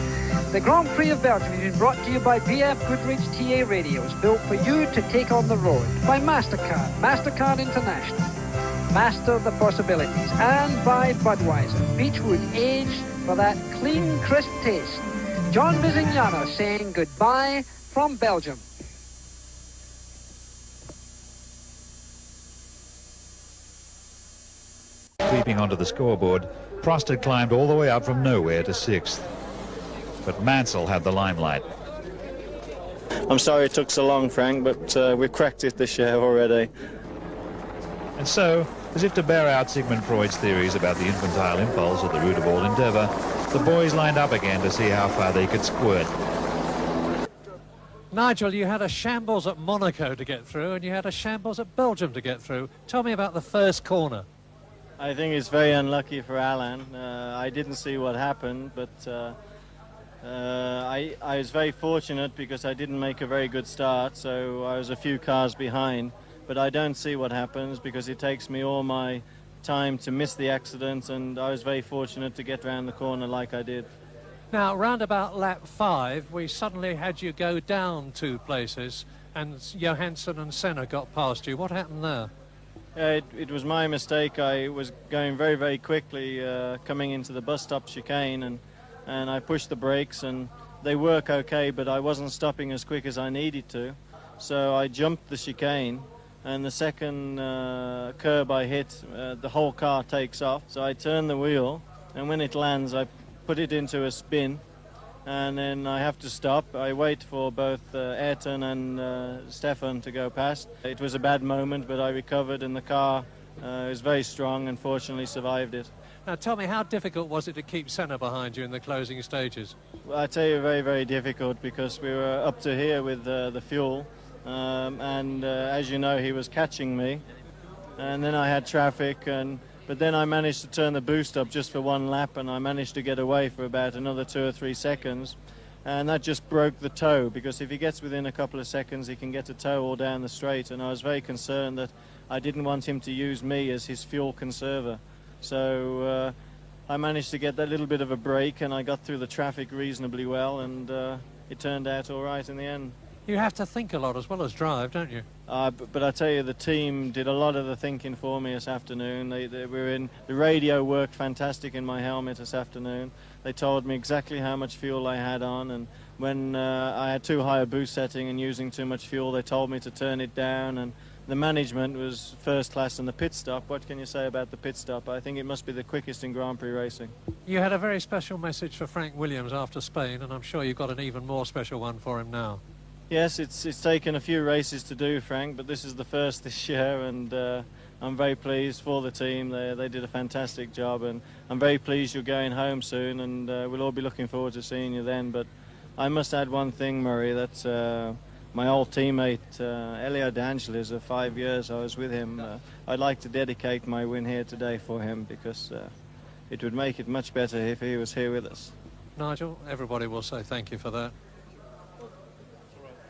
The Grand Prix of Belgium has been brought to you by BF Goodrich TA Radios, built for you to take on the road. By MasterCard, MasterCard International. Master the possibilities. And by Budweiser, Beechwood aged for that clean, crisp taste. John Bizignano saying goodbye from Belgium. Creeping onto the scoreboard, Prost had climbed all the way up from nowhere to 6th. But Mansell had the limelight. I'm sorry it took so long, Frank, but we've cracked it this year already. And so, as if to bear out Sigmund Freud's theories about the infantile impulse at the root of all endeavour, the boys lined up again to see how far they could squirt. Nigel, you had a shambles at Monaco to get through, and you had a shambles at Belgium to get through. Tell me about the first corner. I think it's very unlucky for Alain. I didn't see what happened, but I was very fortunate because I didn't make a very good start, so I was a few cars behind. But I don't see what happens because it takes me all my time to miss the accident, and I was very fortunate to get around the corner like I did. Now, round about lap 5, we suddenly had you go down 2 places, and Johansson and Senna got past you. What happened there? It was my mistake. I was going very, very quickly coming into the bus stop chicane, and I pushed the brakes, and they work okay, but I wasn't stopping as quick as I needed to. So I jumped the chicane, and the second curb I hit, the whole car takes off. So I turn the wheel, and when it lands, I put it into a spin, and then I have to stop. I wait for both Ayrton and Stefan to go past. It was a bad moment, but I recovered, and the car was very strong and fortunately survived it. Now tell me, how difficult was it to keep Senna behind you in the closing stages? Well, I tell you, very, very difficult, because we were up to here with the fuel, and as you know, he was catching me, and then I had traffic, but then I managed to turn the boost up just for 1 lap, and I managed to get away for about another 2 or 3 seconds, and that just broke the toe, because if he gets within a couple of seconds, he can get a toe all down the straight, and I was very concerned that I didn't want him to use me as his fuel conserver. So I managed to get that little bit of a break, and I got through the traffic reasonably well, and it turned out all right in the end. You have to think a lot as well as drive, don't you? But I tell you, the team did a lot of the thinking for me this afternoon. They were in the radio, worked fantastic in my helmet this afternoon. They told me exactly how much fuel I had on, and when I had too high a boost setting and using too much fuel, they told me to turn it down, and the management was first class. In the pit stop, what can you say about the pit stop? I think it must be the quickest in Grand Prix racing. You had a very special message for Frank Williams after Spain, and I'm sure you've got an even more special one for him now. Yes, it's taken a few races to do, Frank, but this is the first this year, and I'm very pleased for the team. They did a fantastic job, and I'm very pleased you're going home soon, and we'll all be looking forward to seeing you then. But I must add one thing, Murray, that's my old teammate, Elio de Angelis, of 5 years I was with him. I'd like to dedicate my win here today for him, because it would make it much better if he was here with us. Nigel, everybody will say thank you for that.